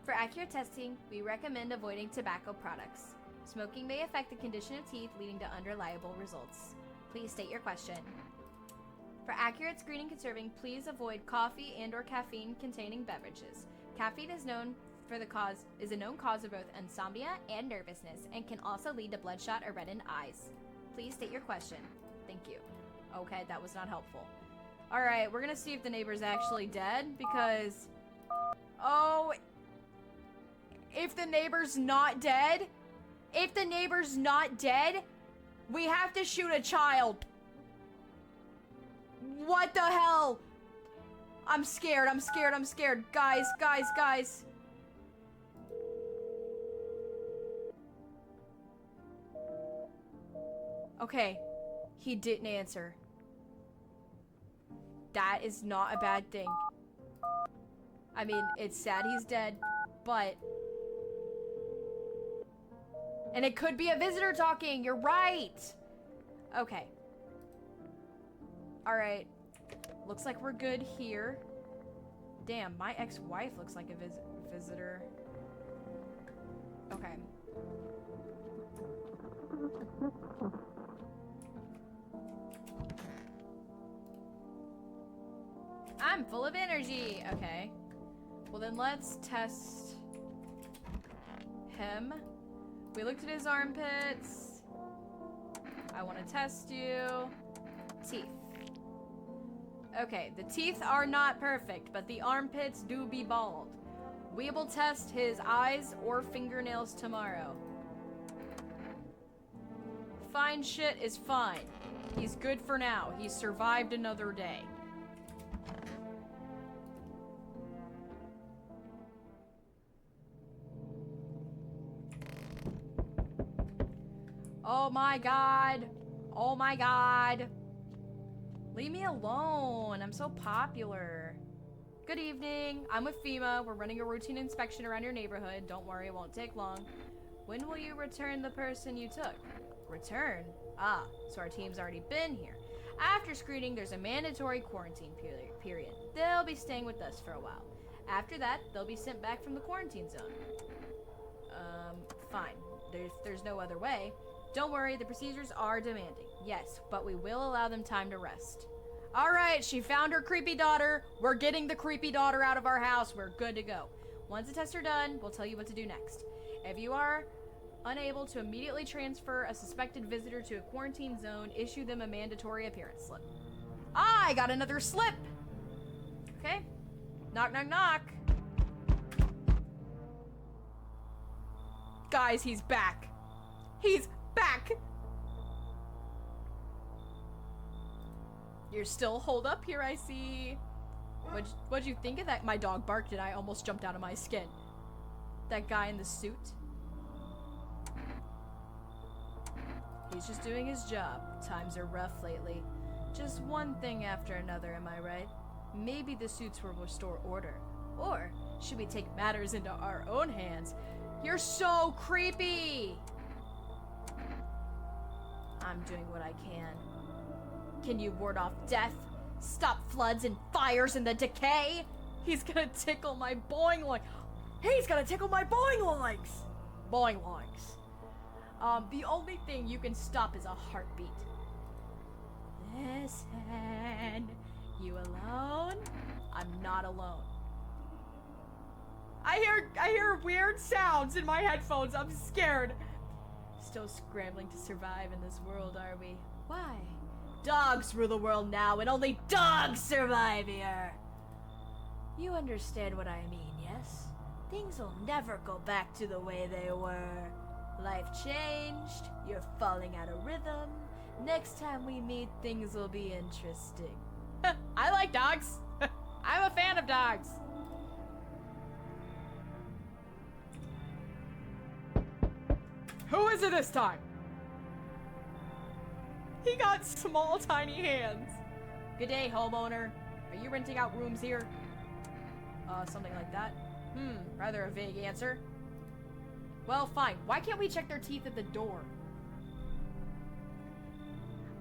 For accurate testing, we recommend avoiding tobacco products. Smoking may affect the condition of teeth, leading to unreliable results. Please state your question. For accurate screening conserving, please avoid coffee and/or caffeine-containing beverages. Caffeine is a known cause of both insomnia and nervousness, and can also lead to bloodshot or reddened eyes. Please state your question. Thank you. Okay, that was not helpful. Alright, we're gonna see if the neighbor's actually dead, because... Oh... If the neighbor's not dead... If the neighbor's not dead... We have to shoot a child! What the hell? I'm scared, I'm scared, I'm scared. Guys, guys, guys. Okay. He didn't answer. That is not a bad thing. I mean, it's sad he's dead, but... And it could be a visitor talking, you're right! Okay. Alright. Looks like we're good here. Damn, my ex-wife looks like a visitor. Okay. I'm full of energy. Okay. Well, then let's test him. We looked at his armpits. I want to test you. Teeth. Okay, the teeth are not perfect, but the armpits do be bald. We will test his eyes or fingernails tomorrow. Fine shit is fine. He's good for now. He's survived another day. Oh my god. Oh my god. Leave me alone. I'm so popular. Good evening. I'm with FEMA. We're running a routine inspection around your neighborhood. Don't worry, it won't take long. When will you return the person you took? Return? Ah, so our team's already been here. After screening, there's a mandatory quarantine period. They'll be staying with us for a while. After that, they'll be sent back from the quarantine zone. Fine. There's no other way. Don't worry, the procedures are demanding. Yes, but we will allow them time to rest. Alright, she found her creepy daughter. We're getting the creepy daughter out of our house. We're good to go. Once the tests are done, we'll tell you what to do next. If you are unable to immediately transfer a suspected visitor to a quarantine zone, issue them a mandatory appearance slip. I got another slip! Okay. Knock, knock, knock. Guys, he's back. He's back! You're still holed up here, I see. What'd you think of that? My dog barked and I almost jumped out of my skin. That guy in the suit. He's just doing his job. Times are rough lately. Just one thing after another, am I right? Maybe the suits will restore order. Or should we take matters into our own hands? You're so creepy! I'm doing what I can. Can you ward off death? Stop floods and fires and the decay? He's gonna tickle my boing loinks. He's gonna tickle my boing loinks! Boing loinks. The only thing you can stop is a heartbeat. Listen. You alone? I'm not alone. I hear weird sounds in my headphones. I'm scared. Still scrambling to survive in this world, are we? Why? Dogs rule the world now, and only dogs survive here. You understand what I mean, yes? Things will never go back to the way they were. Life changed. You're falling out of rhythm. Next time we meet, things will be interesting. I like dogs. I'm a fan of dogs. Who is it this time? He got small, tiny hands. Good day, homeowner. Are you renting out rooms here? Something like that. Rather a vague answer. Well, fine. Why can't we check their teeth at the door?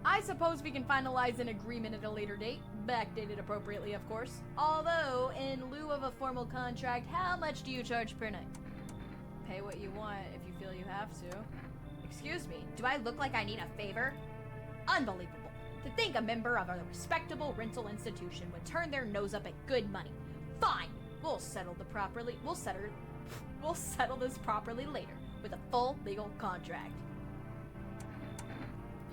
I suppose we can finalize an agreement at a later date. Backdated appropriately, of course. Although, in lieu of a formal contract, how much do you charge per night? Pay what you want if you feel you have to. Excuse me, do I look like I need a favor? Unbelievable. To think a member of a respectable rental institution would turn their nose up at good money. Fine, we'll settle this properly later with a full legal contract.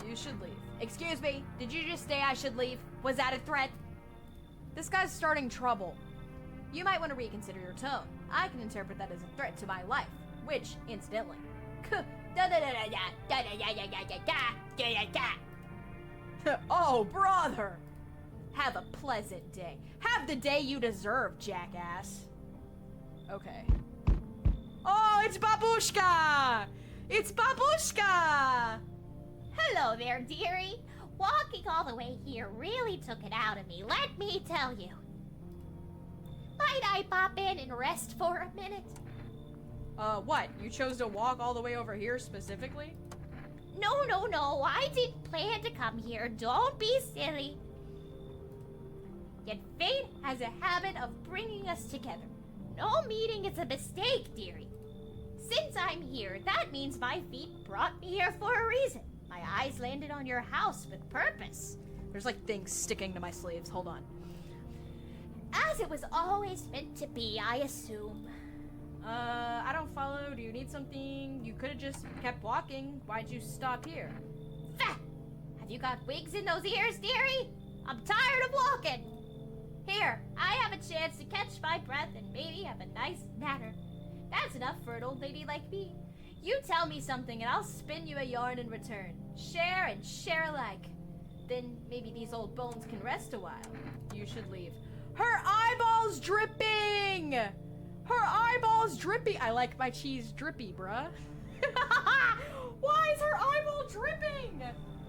You should leave. Excuse me, did you just say I should leave? Was that a threat? This guy's starting trouble. You might want to reconsider your tone. I can interpret that as a threat to my life, which, incidentally, oh, brother! Have a pleasant day. Have the day you deserve, jackass. Okay. Oh, it's Babushka! It's Babushka! Hello there, dearie. Walking all the way here really took it out of me, let me tell you. Might I pop in and rest for a minute? What? You chose to walk all the way over here specifically? No. I didn't plan to come here. Don't be silly. Yet fate has a habit of bringing us together. No meeting is a mistake, dearie. Since I'm here, that means my feet brought me here for a reason. My eyes landed on your house with purpose. There's like things sticking to my sleeves. Hold on. As it was always meant to be, I assume. I don't follow. Do you need something? You could have just kept walking. Why'd you stop here? Fah! Have you got wigs in those ears, dearie? I'm tired of walking. Here, I have a chance to catch my breath and maybe have a nice natter. That's enough for an old lady like me. You tell me something and I'll spin you a yarn in return. Share and share alike. Then maybe these old bones can rest a while. You should leave. Her eyeball's dripping! Her eyeball's dripping! I like my cheese drippy, bruh. Why is her eyeball dripping?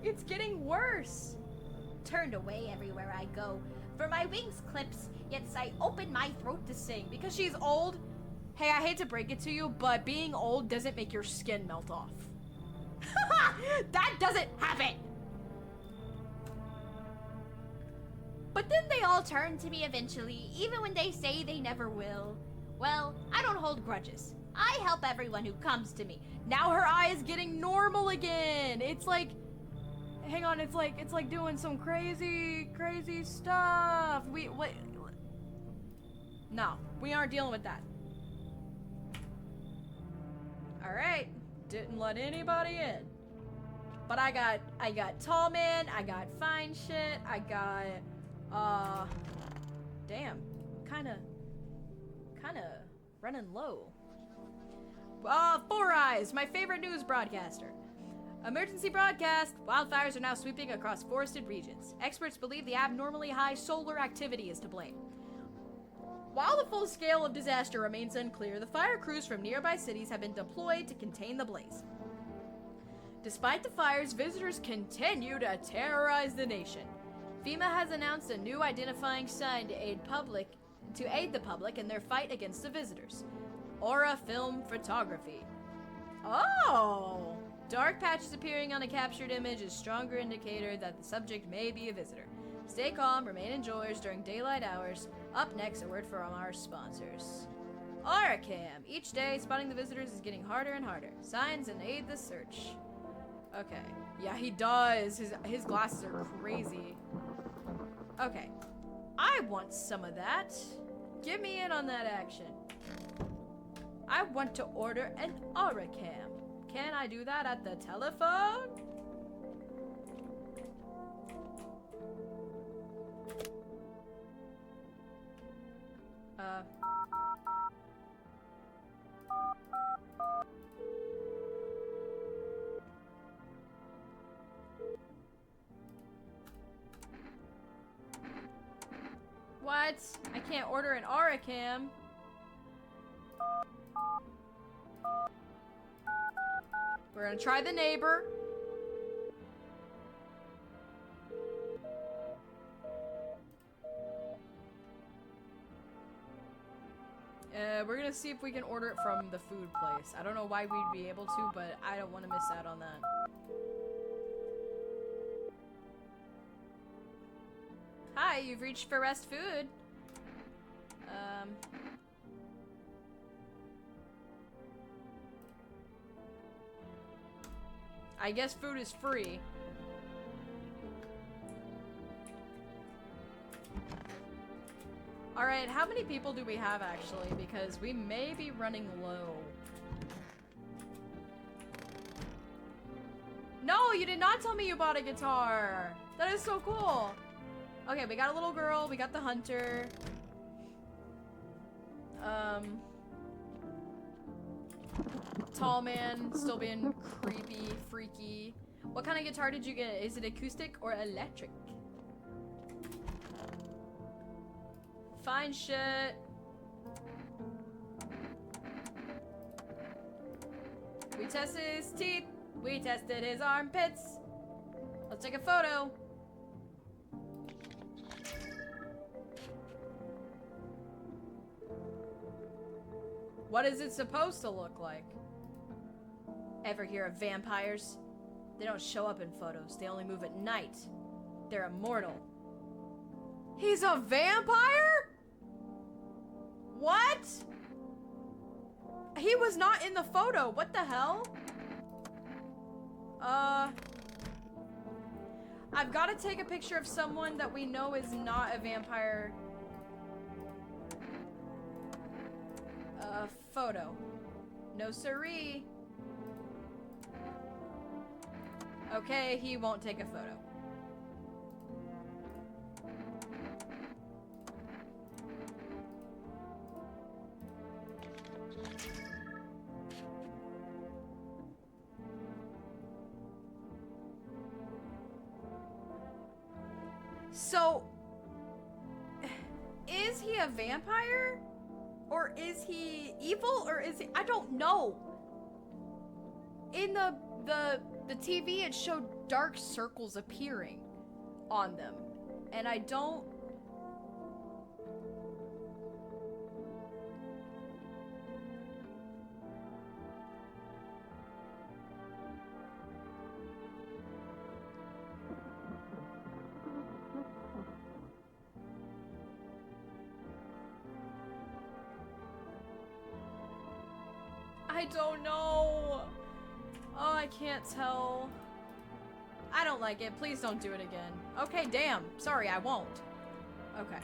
It's getting worse. Turned away everywhere I go. For my wings clips, yet I open my throat to sing. Because she's old? Hey, I hate to break it to you, but being old doesn't make your skin melt off. That doesn't happen! But then they all turn to me eventually, even when they say they never will. Well, I don't hold grudges. I help everyone who comes to me. Now her eye is getting normal again. It's like, hang on, it's like doing some crazy stuff. No, we aren't dealing with that. All right, didn't let anybody in. But I got tall man, I got fine shit, I got, damn, kinda running low. Four Eyes, my favorite news broadcaster. Emergency broadcast. Wildfires are now sweeping across forested regions. Experts believe the abnormally high solar activity is to blame. While the full scale of disaster remains unclear, the fire crews from nearby cities have been deployed to contain the blaze. Despite the fires, visitors continue to terrorize the nation. FEMA has announced a new identifying sign to aid the public in their fight against the visitors. Aura film photography. Oh! Dark patches appearing on a captured image is a stronger indicator that the subject may be a visitor. Stay calm, remain indoors during daylight hours. Up next, a word from our sponsors. AuraCam. Each day, spotting the visitors is getting harder and harder. Signs and aid the search. Okay. Yeah, he does. His glasses are crazy. Okay. I want some of that. Give me in on that action. I want to order an AuraCam. Can I do that at the telephone? What? I can't order an AuraCam. We're gonna try the neighbor. We're gonna see if we can order it from the food place. I don't know why we'd be able to, but I don't want to miss out on that. Hi, you've reached for Rest Food. I guess food is free. Alright, how many people do we have actually? Because we may be running low. No, you did not tell me you bought a guitar! That is so cool! Okay, we got a little girl, we got the hunter. Tall man, still being creepy, freaky. What kind of guitar did you get? Is it acoustic or electric? Fine shit. We tested his teeth. We tested his armpits. Let's take a photo. What is it supposed to look like? Ever hear of vampires? They don't show up in photos. They only move at night. They're immortal. He's a vampire? What? He was not in the photo. What the hell? I've got to take a picture of someone that we know is not a vampire. Photo. No siree. Okay, he won't take a photo. So, is he a vampire? Or is he evil? Or is he... I don't know. In the TV, it showed dark circles appearing on them. And I don't... I don't know. Oh, I can't tell. I don't like it. Please don't do it again. Okay, damn. Sorry, I won't. Okay.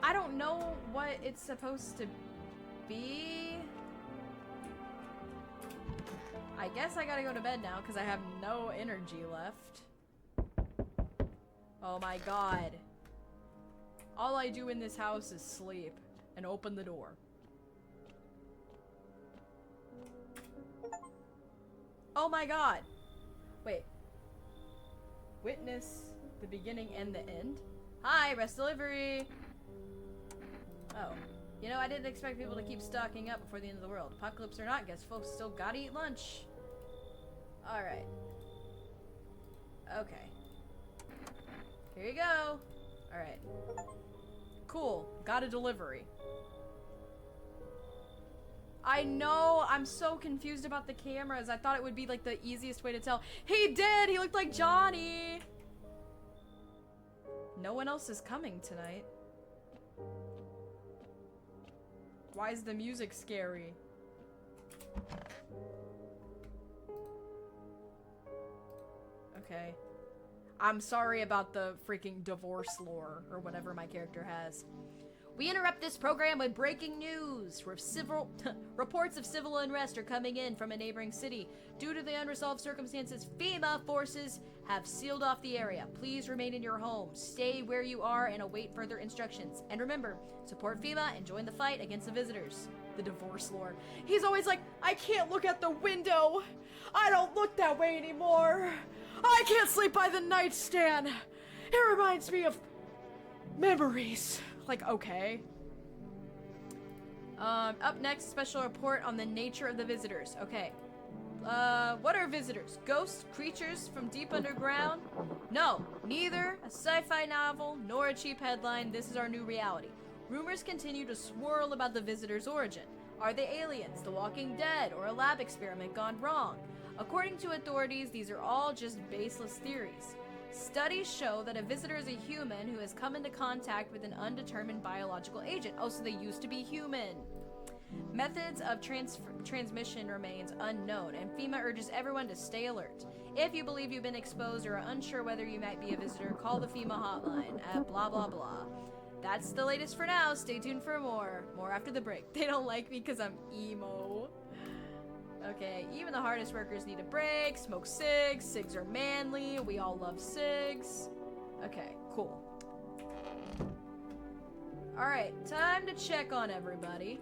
I don't know what it's supposed to be. I guess I gotta go to bed now because I have no energy left. Oh my god. All I do in this house is sleep and open the door. Oh my god. Wait. Witness the beginning and the end? Hi, rest delivery. Oh. You know, I didn't expect people to keep stocking up before the end of the world. Apocalypse or not, guess folks still gotta eat lunch. Alright. Okay. Here you go. Alright. Cool. Got a delivery. I know, I'm so confused about the cameras. I thought it would be like the easiest way to tell. He did! He looked like Johnny! No one else is coming tonight. Why is the music scary? Okay. I'm sorry about the freaking divorce lore, or whatever my character has. We interrupt this program with breaking news. Reports of civil unrest are coming in from a neighboring city. Due to the unresolved circumstances, FEMA forces have sealed off the area. Please remain in your home. Stay where you are and await further instructions. And remember, support FEMA and join the fight against the visitors. The divorce lord. He's always like, I can't look out the window. I don't look that way anymore. I can't sleep by the nightstand. It reminds me of memories. Like, okay. Up next, special report on the nature of the visitors. Okay. What are visitors? Ghosts? Creatures from deep underground? No, neither a sci-fi novel nor a cheap headline. This is our new reality. Rumors continue to swirl about the visitors' origin. Are they aliens, the Walking Dead, or a lab experiment gone wrong? According to authorities, these are all just baseless theories. Studies show that a visitor is a human who has come into contact with an undetermined biological agent. Oh, so they used to be human. Methods of transmission remains unknown, and FEMA urges everyone to stay alert. If you believe you've been exposed or are unsure whether you might be a visitor, call the FEMA hotline at blah blah blah. That's the latest for now. Stay tuned for more. More after the break. They don't like me because I'm emo. Okay, even the hardest workers need a break. Smoke cigs. Cigs are manly. We all love cigs. Okay, cool. Alright, time to check on everybody.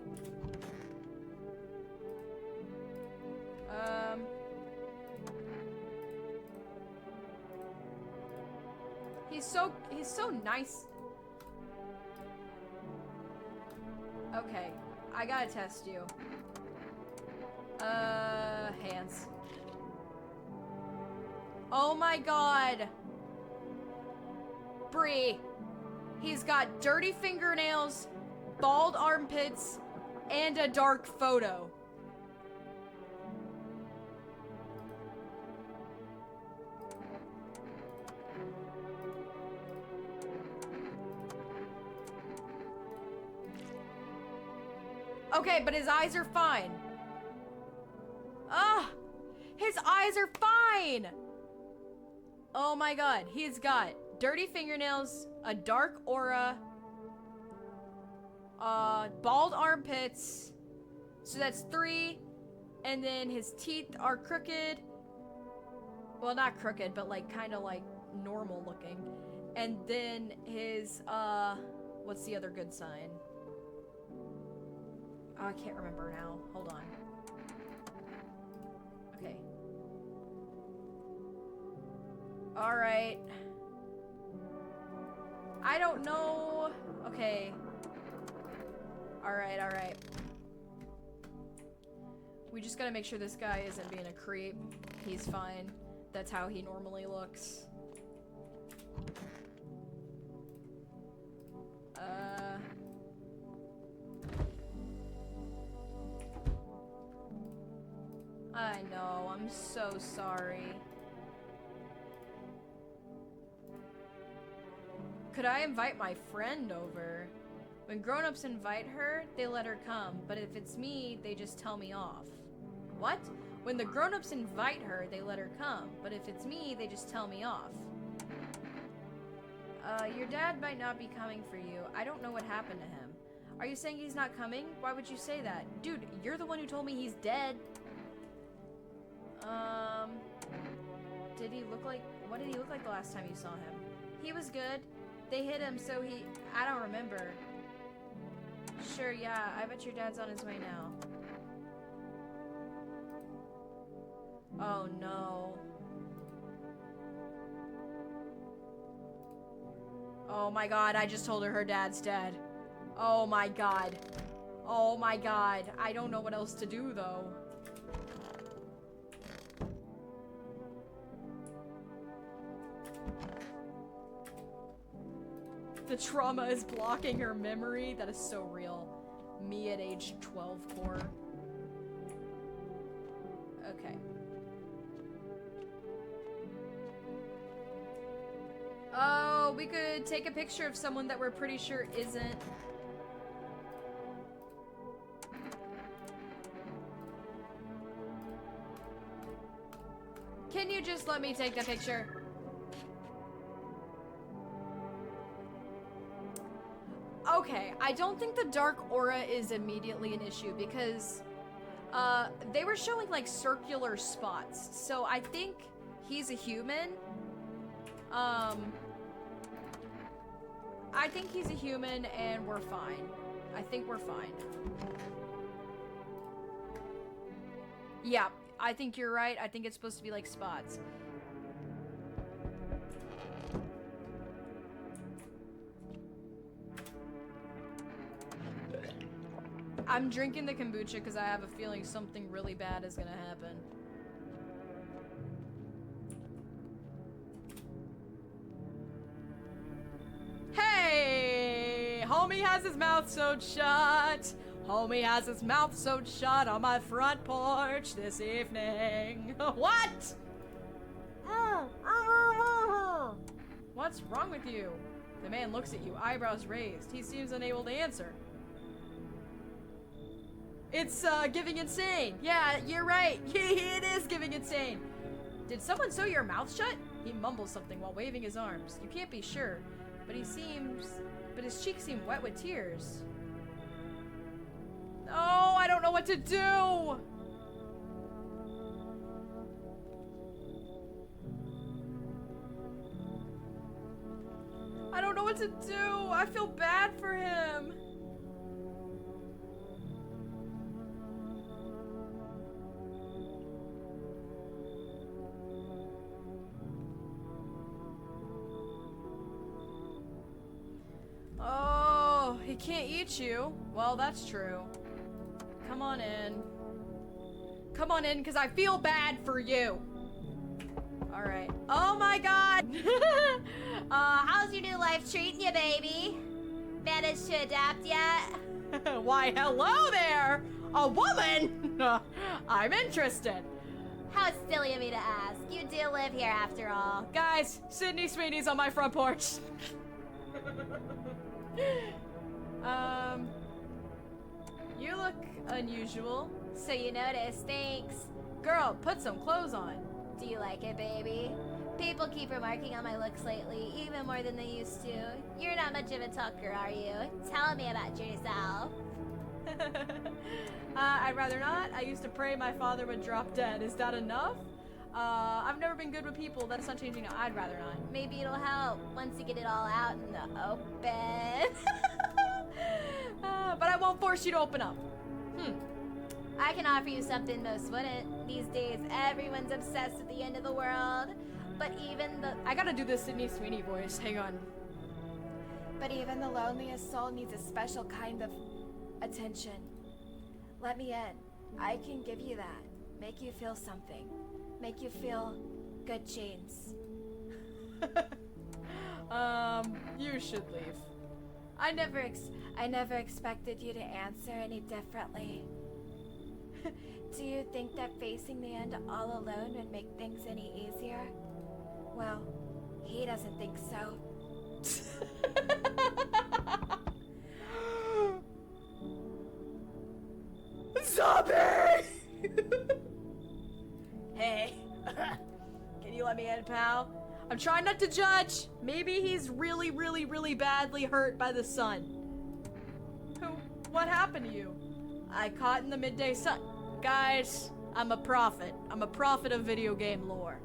He's so nice. Okay, I gotta test you. Hands. Oh my god. Bree. He's got dirty fingernails, bald armpits, and a dark photo. Okay, but his eyes are fine. Ah! His eyes are fine! Oh my god, he's got dirty fingernails, a dark aura, bald armpits, so that's 3, and then his teeth are crooked. Well, not crooked, but like kind of like normal looking. And then his, what's the other good sign? Oh, I can't remember now. Hold on. Okay. Alright. I don't know. Okay. Alright, alright. We just gotta make sure this guy isn't being a creep. He's fine. That's how he normally looks. I know, I'm so sorry. Could I invite my friend over? When grown-ups invite her, they let her come, but if it's me, they just tell me off. What? When the grown-ups invite her, they let her come. But if it's me, they just tell me off. Your dad might not be coming for you. I don't know what happened to him. Are you saying he's not coming? Why would you say that? Dude, you're the one who told me he's dead. Did he look like... What did he look like the last time you saw him? He was good. They hit him, so he... I don't remember. Sure, yeah. I bet your dad's on his way now. Oh, no. Oh my god, I just told her dad's dead. Oh my god. Oh my god. I don't know what else to do, though. The trauma is blocking her memory. That is so real. Me at age 12 core. Okay. Oh, we could take a picture of someone that we're pretty sure isn't. Can you just let me take the picture? Okay, I don't think the dark aura is immediately an issue because they were showing like circular spots. So I think he's a human. I think he's a human and we're fine. I think we're fine. Yeah, I think you're right. I think it's supposed to be like spots. I'm drinking the kombucha because I have a feeling something really bad is gonna happen. Hey! Homie has his mouth sewed shut. Homie has his mouth sewed shut on my front porch this evening. What? What's wrong with you? The man looks at you, eyebrows raised. He seems unable to answer. It's, giving insane. Yeah, you're right. It is giving insane. Did someone sew your mouth shut? He mumbles something while waving his arms. You can't be sure, but his cheeks seem wet with tears. Oh, I don't know what to do. I don't know what to do. I feel bad for him. Oh, he can't eat you. Well, that's true. Come on in. Come on in, because I feel bad for you. Alright. Oh my god! How's your new life treating you, baby? Managed to adapt yet? Why, hello there! A woman? I'm interested. How silly of me to ask. You do live here after all. Guys, Sydney Sweeney's on my front porch. You look unusual. So you notice, thanks. Girl, put some clothes on. Do you like it, baby? People keep remarking on my looks lately, even more than they used to. You're not much of a talker, are you? Tell me about yourself. I'd rather not. I used to pray my father would drop dead. Is that enough? I've never been good with people. That's not changing. I'd rather not. Maybe it'll help once you get it all out in the open. But I won't force you to open up. I can offer you something most wouldn't. These days, everyone's obsessed with the end of the world. But even the... I gotta do this Sydney Sweeney voice. Hang on. But even the loneliest soul needs a special kind of attention. Let me in. I can give you that. Make you feel something. Make you feel good, James. You should leave. I never expected you to answer any differently. Do you think that facing the end all alone would make things any easier? Well, he doesn't think so. Zombie! Hey, can you let me in, pal? I'm trying not to judge. Maybe he's really, really, really badly hurt by the sun. What happened to you? I caught in the midday sun. Guys, I'm a prophet. I'm a prophet of video game lore.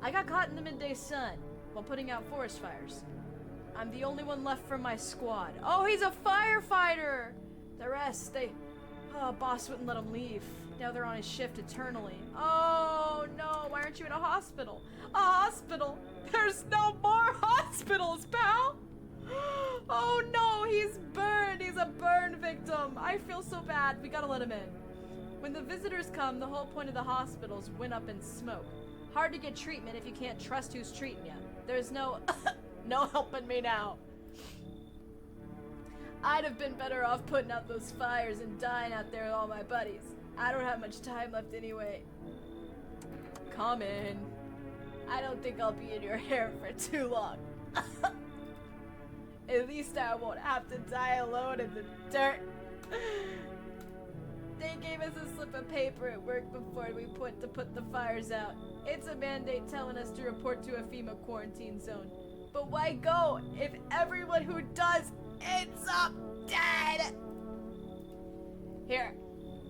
I got caught in the midday sun while putting out forest fires. I'm the only one left from my squad. Oh, he's a firefighter! The rest, boss wouldn't let him leave. Now they're on his shift eternally. Oh, no, why aren't you in a hospital? A hospital? There's no more hospitals, pal! Oh, no, he's burned. He's a burn victim. I feel so bad. We gotta let him in. When the visitors come, the whole point of the hospitals went up in smoke. Hard to get treatment if you can't trust who's treating you. There's no no helping me now. I'd have been better off putting out those fires and dying out there with all my buddies. I don't have much time left anyway. Come in. I don't think I'll be in your hair for too long. At least I won't have to die alone in the dirt. They gave us a slip of paper at work before we put the fires out. It's a mandate telling us to report to a FEMA quarantine zone. But why go if everyone who does ends up dead? Here,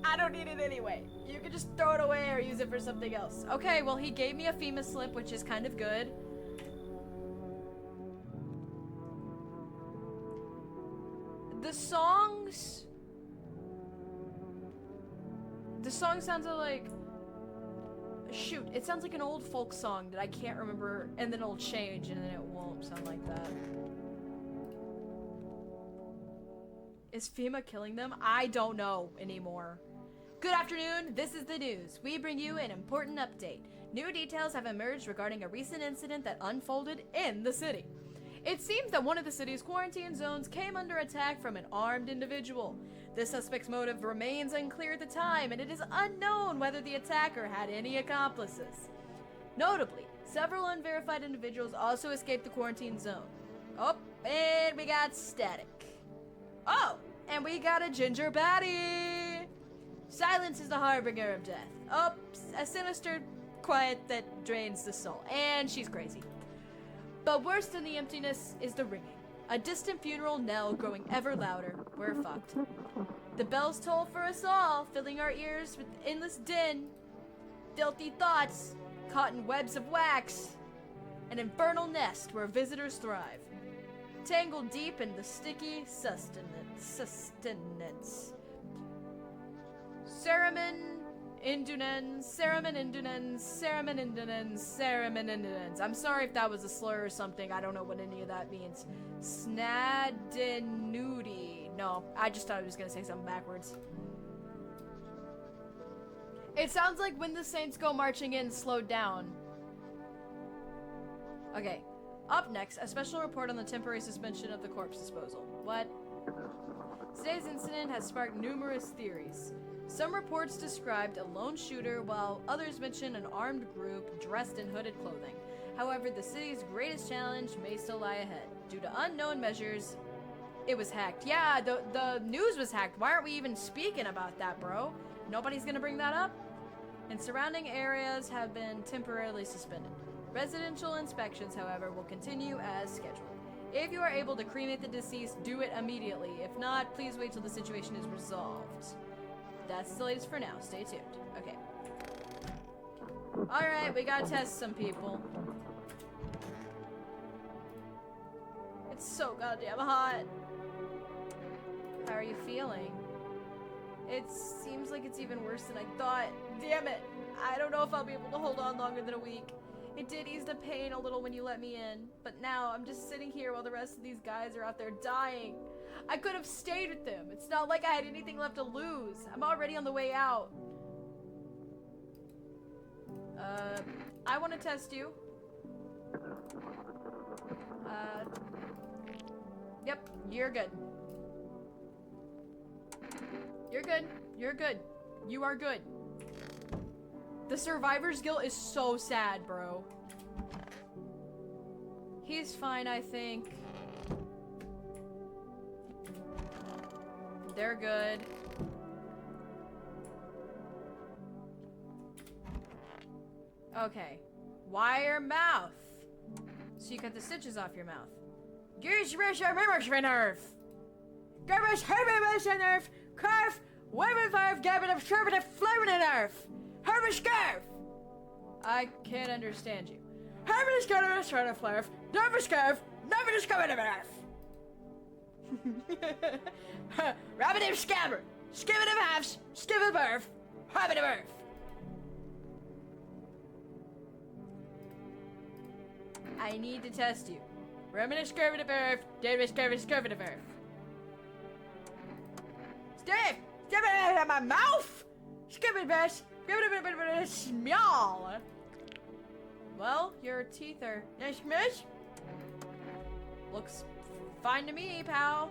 I don't need it anyway. You can just throw it away or use it for something else. Okay, well he gave me a FEMA slip, which is kind of good. The song sounded like... Shoot, it sounds like an old folk song that I can't remember, and then it'll change, and then it won't sound like that. Is FEMA killing them? I don't know anymore. Good afternoon, this is the news. We bring you an important update. New details have emerged regarding a recent incident that unfolded in the city. It seems that one of the city's quarantine zones came under attack from an armed individual. The suspect's motive remains unclear at the time, and it is unknown whether the attacker had any accomplices. Notably, several unverified individuals also escaped the quarantine zone. Oh, and we got static. Oh, and we got a ginger baddie! Silence is the harbinger of death. Oh, a sinister quiet that drains the soul. And she's crazy. But worse than the emptiness is the ringing. A distant funeral knell growing ever louder. We're fucked. The bells toll for us all, filling our ears with endless din. Filthy thoughts, caught in webs of wax. An infernal nest where visitors thrive. Tangled deep in the sticky sustenance. Ceremin. I'm sorry if that was a slur or something. I don't know what any of that means. Snadinuti. No, I just thought I was gonna say something backwards. It sounds like When the Saints Go Marching In slowed down. Okay. Up next, a special report on the temporary suspension of the corpse disposal. What? Today's incident has sparked numerous theories. Some reports described a lone shooter, while others mention an armed group dressed in hooded clothing. However, the city's greatest challenge may still lie ahead. Due to unknown measures, it was hacked. Yeah, the news was hacked. Why aren't we even speaking about that, bro? Nobody's gonna bring that up? And surrounding areas have been temporarily suspended. Residential inspections, however, will continue as scheduled. If you are able to cremate the deceased, do it immediately. If not, please wait till the situation is resolved. That's the latest for now. Stay tuned. Okay. Alright, we gotta test some people. It's so goddamn hot. How are you feeling? It seems like it's even worse than I thought. Damn it. I don't know if I'll be able to hold on longer than a week. It did ease the pain a little when you let me in, but now I'm just sitting here while the rest of these guys are out there dying. I could have stayed with them. It's not like I had anything left to lose. I'm already on the way out. I want to test you. Yep, you're good. You're good. You're good. You are good. The survivor's guilt is so sad, bro. He's fine, I think. They're good. Okay. Wire mouth. So you cut the stitches off your mouth. Use nerve. Garbage nerve. Curve. Women five gabbin of conservative flavor nerve. Herbish curve. I can't understand you. Herbish curve is trying to flare. Nervous curve. Never discovered of nerve. Rabbit of scabber. Skivin of halves. Skivin of earth. Rabbit of earth. I need to test you. Reminisce curve of earth. Davis curve of earth. Steve! Skip it out of my mouth! Skip it, best. Give it a smell. Well, your teeth are nice, miss. Looks fine to me, pal.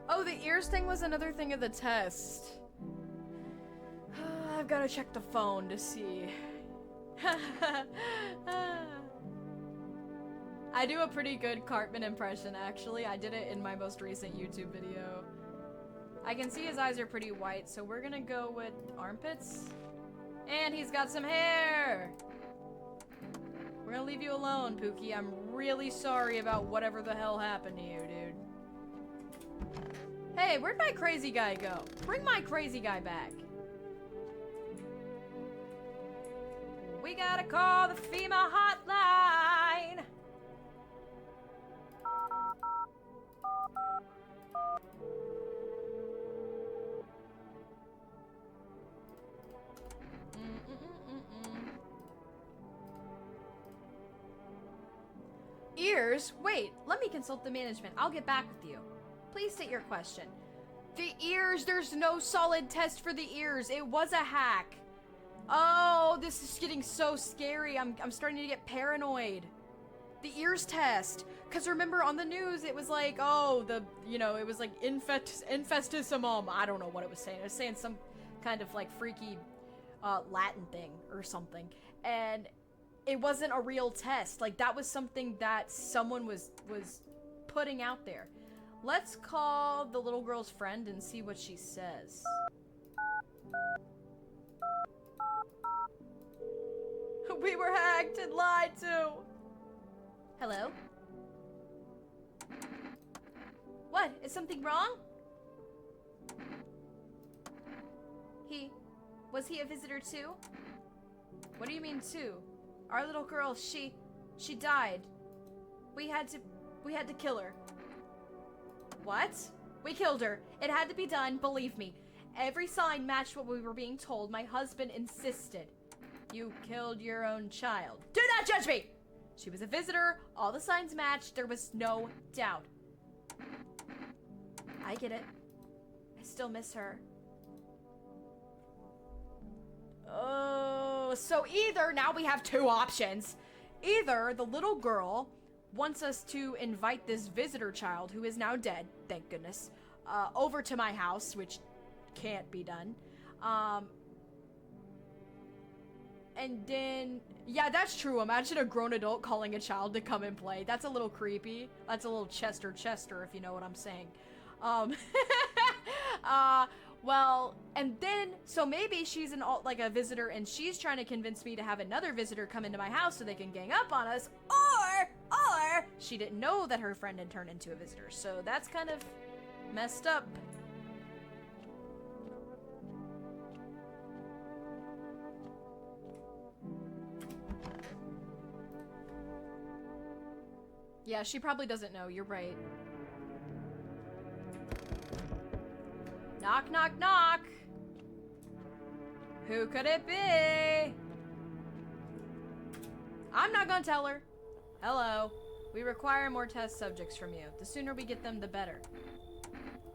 Oh, the ears thing was another thing of the test. I've got to check the phone to see. I do a pretty good Cartman impression, actually. I did it in my most recent YouTube video. I can see his eyes are pretty white, so we're gonna go with armpits. And he's got some hair! We're gonna leave you alone, Pookie. I'm really sorry about whatever the hell happened to you, dude. Hey, where'd my crazy guy go? Bring my crazy guy back. We gotta call the FEMA hotline! Ears? Wait, let me consult the management. I'll get back with you. Please state your question. The ears, there's no solid test for the ears. It was a hack. Oh, this is getting so scary. I'm starting to get paranoid. The ears test. Because remember on the news, it was like, oh, it was like infestissimum. I don't know what it was saying. It was saying some kind of like freaky Latin thing or something. And it wasn't a real test. Like, that was something that someone was putting out there. Let's call the little girl's friend and see what she says. We were hacked and lied to. Hello? What? Is something wrong? Was he a visitor too? What do you mean too? Our little girl, she died. We had to kill her. What? We killed her. It had to be done, believe me. Every sign matched what we were being told. My husband insisted. You killed your own child. Do not judge me! She was a visitor. All the signs matched. There was no doubt. I get it. I still miss her. Oh, so either, now we have two options. Either the little girl wants us to invite this visitor child, who is now dead, thank goodness, over to my house, which can't be done. And then, yeah, that's true. Imagine a grown adult calling a child to come and play. That's a little creepy. That's a little Chester, if you know what I'm saying. Well, and then, so maybe she's like a visitor and she's trying to convince me to have another visitor come into my house so they can gang up on us, or she didn't know that her friend had turned into a visitor. So that's kind of messed up. Yeah, she probably doesn't know. You're right. Knock, knock, knock. Who could it be? I'm not gonna tell her. Hello. We require more test subjects from you. The sooner we get them, the better.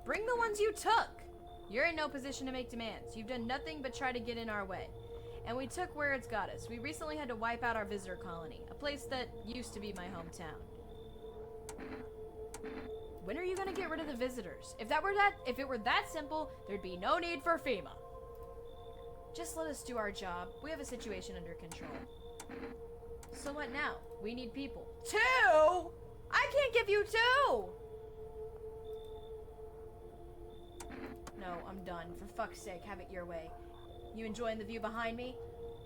Bring the ones you took. You're in no position to make demands. You've done nothing but try to get in our way. And we took where it's got us. We recently had to wipe out our visitor colony, a place that used to be my hometown. When are you gonna get rid of the visitors? If it were that simple, there'd be no need for FEMA. Just let us do our job. We have a situation under control. So what now? We need people. 2? I can't give you 2! I'm done. For fuck's sake, have it your way. You enjoying the view behind me?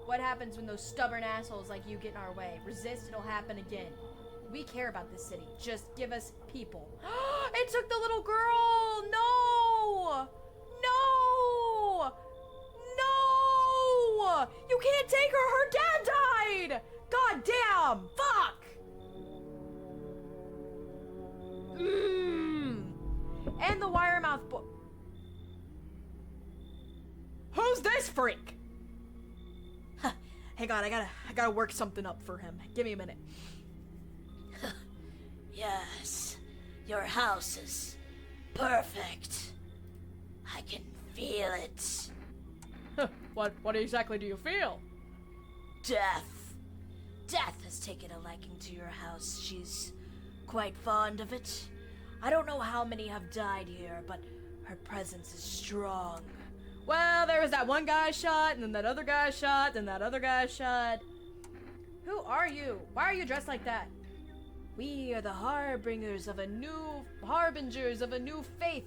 What happens when those stubborn assholes like you get in our way? Resist, it'll happen again. We care about this city. Just give us people. It took the little girl! No! No! No! You can't take her! Her dad died! God damn! Fuck! And the wire mouth boy. Who's this freak? Hang on, I gotta work something up for him. Give me a minute. Yes, your house is perfect. I can feel it. What exactly do you feel? Death. Death has taken a liking to your house. She's quite fond of it. I don't know how many have died here, but her presence is strong. Well, there was that one guy shot, and then that other guy shot, then that other guy shot. Who are you? Why are you dressed like that? We are the harbingers of a new faith.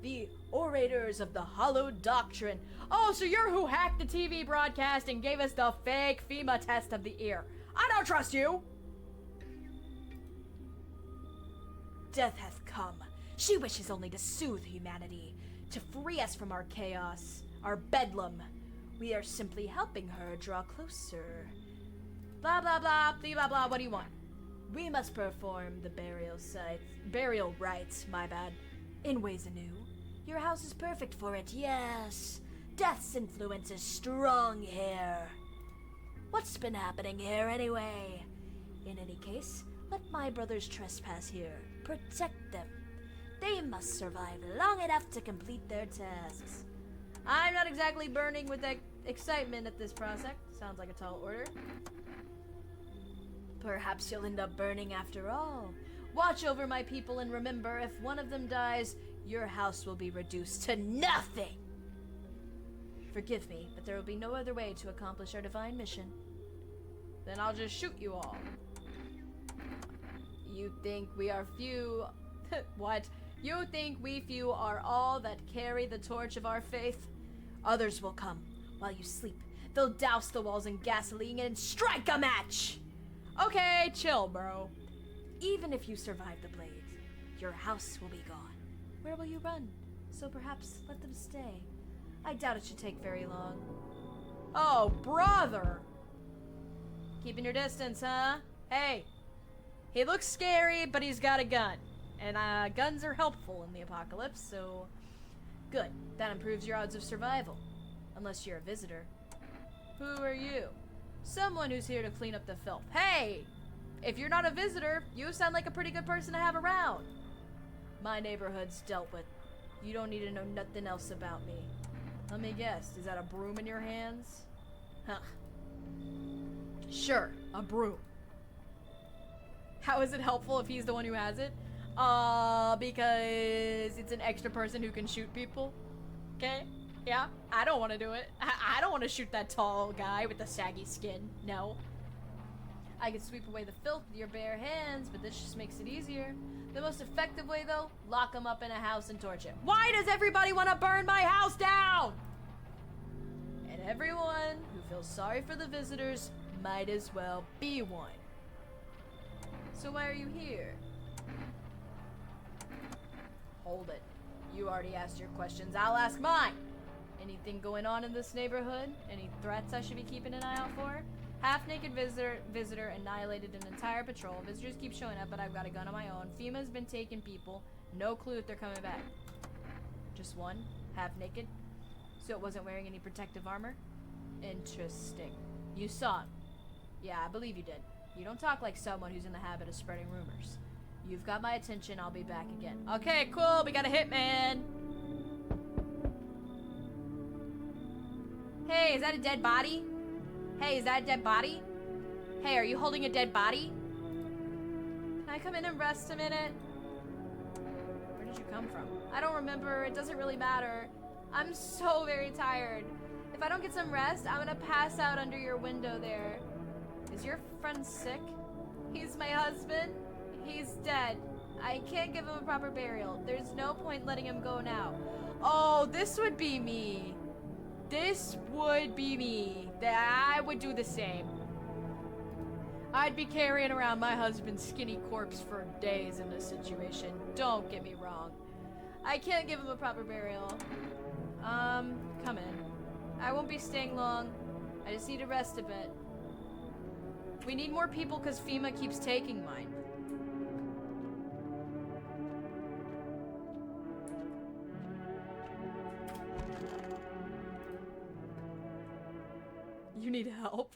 The orators of the hallowed doctrine. Oh, so you're who hacked the TV broadcast and gave us the fake FEMA test of the ear. I don't trust you. Death hath come. She wishes only to soothe humanity, to free us from our chaos, our bedlam. We are simply helping her draw closer. Blah, blah, blah, blah, blah, blah. What do you want? We must perform the burial rites, my bad, in ways anew. Your house is perfect for it, yes. Death's influence is strong here. What's been happening here anyway? In any case, let my brothers trespass here. Protect them. They must survive long enough to complete their tasks. I'm not exactly burning with excitement at this prospect. Sounds like a tall order. Perhaps you'll end up burning after all. Watch over my people and remember, if one of them dies, your house will be reduced to nothing. Forgive me, but there will be no other way to accomplish our divine mission. Then I'll just shoot you all. You think we are few... What? You think we few are all that carry the torch of our faith? Others will come while you sleep. They'll douse the walls in gasoline and strike a match! Okay, chill, bro. Even if you survive the blaze, your house will be gone. Where will you run? So perhaps let them stay. I doubt it should take very long. Oh, brother! Keeping your distance, huh? Hey! He looks scary, but he's got a gun. And guns are helpful in the apocalypse, so... Good. That improves your odds of survival. Unless you're a visitor. Who are you? Someone who's here to clean up the filth. Hey! If you're not a visitor, you sound like a pretty good person to have around. My neighborhood's dealt with. You don't need to know nothing else about me. Let me guess, is that a broom in your hands? Huh. Sure, a broom. How is it helpful if he's the one who has it? Because it's an extra person who can shoot people. Okay? Yeah, I don't want to do it. I don't want to shoot that tall guy with the saggy skin. No. I can sweep away the filth with your bare hands, but this just makes it easier. The most effective way, though, lock him up in a house and torch him. Why does everybody want to burn my house down? And everyone who feels sorry for the visitors might as well be one. So why are you here? Hold it. You already asked your questions. I'll ask mine. Anything going on in this neighborhood? Any threats I should be keeping an eye out for? Half-naked visitor annihilated an entire patrol. Visitors keep showing up, but I've got a gun of my own. FEMA's been taking people. No clue if they're coming back. Just one? Half-naked? So it wasn't wearing any protective armor? Interesting. You saw him. Yeah, I believe you did. You don't talk like someone who's in the habit of spreading rumors. You've got my attention, I'll be back again. Okay, cool, we got a hitman! Hey, is that a dead body? Hey, is that a dead body? Hey, are you holding a dead body? Can I come in and rest a minute? Where did you come from? I don't remember, it doesn't really matter. I'm so very tired. If I don't get some rest, I'm gonna pass out under your window there. Is your friend sick? He's my husband. He's dead. I can't give him a proper burial. There's no point letting him go now. Oh, this would be me. This would be me. I would do the same. I'd be carrying around my husband's skinny corpse for days in this situation. Don't get me wrong. I can't give him a proper burial. Come in. I won't be staying long. I just need to rest a bit. We need more people because FEMA keeps taking mine. You need help?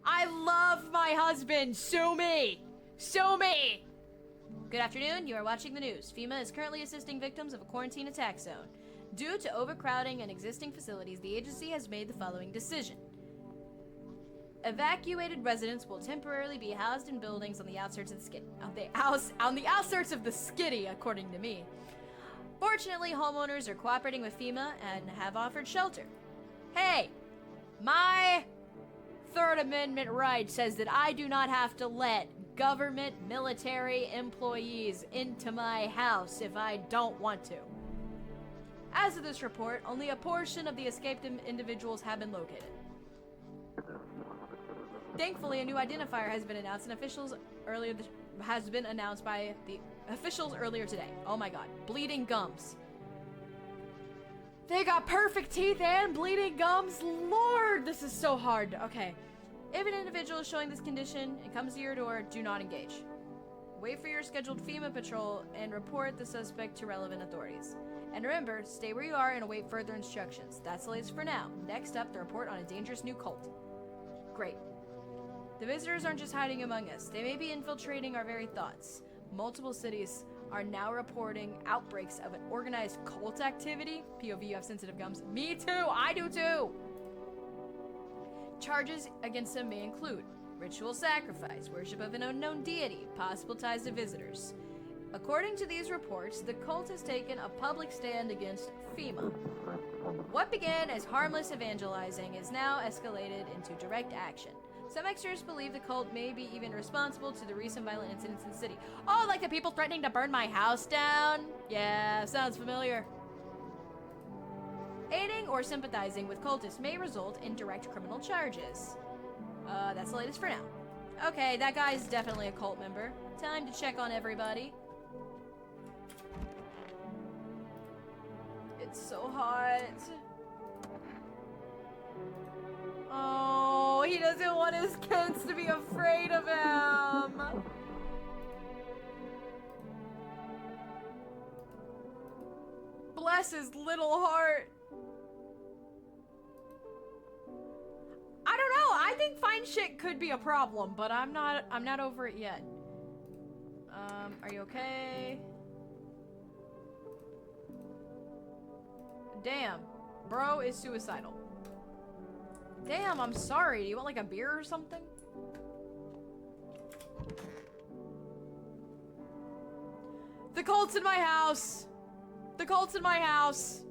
I love my husband! Sue me! Sue me! Good afternoon, you are watching the news. FEMA is currently assisting victims of a quarantine attack zone. Due to overcrowding in existing facilities, the agency has made the following decision. Evacuated residents will temporarily be housed in buildings on the outskirts of the skitty. On the outskirts of the skitty, according to me. Fortunately, homeowners are cooperating with FEMA and have offered shelter. Hey! My Third Amendment right says that I do not have to let government military employees into my house if I don't want to. As of this report, only a portion of the escaped individuals have been located. Thankfully, a new identifier has been announced and has been announced by the officials earlier today. Oh my god, bleeding gums. They got perfect teeth and bleeding gums. Lord, this is so hard. Okay. If an individual is showing this condition and comes to your door, do not engage. Wait for your scheduled FEMA patrol and report the suspect to relevant authorities. And remember, stay where you are and await further instructions. That's the latest for now. Next up, the report on a dangerous new cult. Great. The visitors aren't just hiding among us. They may be infiltrating our very thoughts. Multiple cities are now reporting outbreaks of an organized cult activity. POV, you have sensitive gums. Me too! I do too! Charges against them may include ritual sacrifice, worship of an unknown deity, possible ties to visitors. According to these reports, the cult has taken a public stand against FEMA. What began as harmless evangelizing is now escalated into direct action. Some experts believe the cult may be even responsible to the recent violent incidents in the city. Oh, like the people threatening to burn my house down? Yeah, sounds familiar. Aiding or sympathizing with cultists may result in direct criminal charges. That's the latest for now. Okay, that guy's definitely a cult member. Time to check on everybody. It's so hot. Oh, he doesn't want his kids to be afraid of him. Bless his little heart. I don't know. I think fine shit could be a problem, but I'm not over it yet. Are you okay? Damn. Bro is suicidal. Damn, I'm sorry. Do you want like a beer or something? The cult's in my house. The cult's in my house.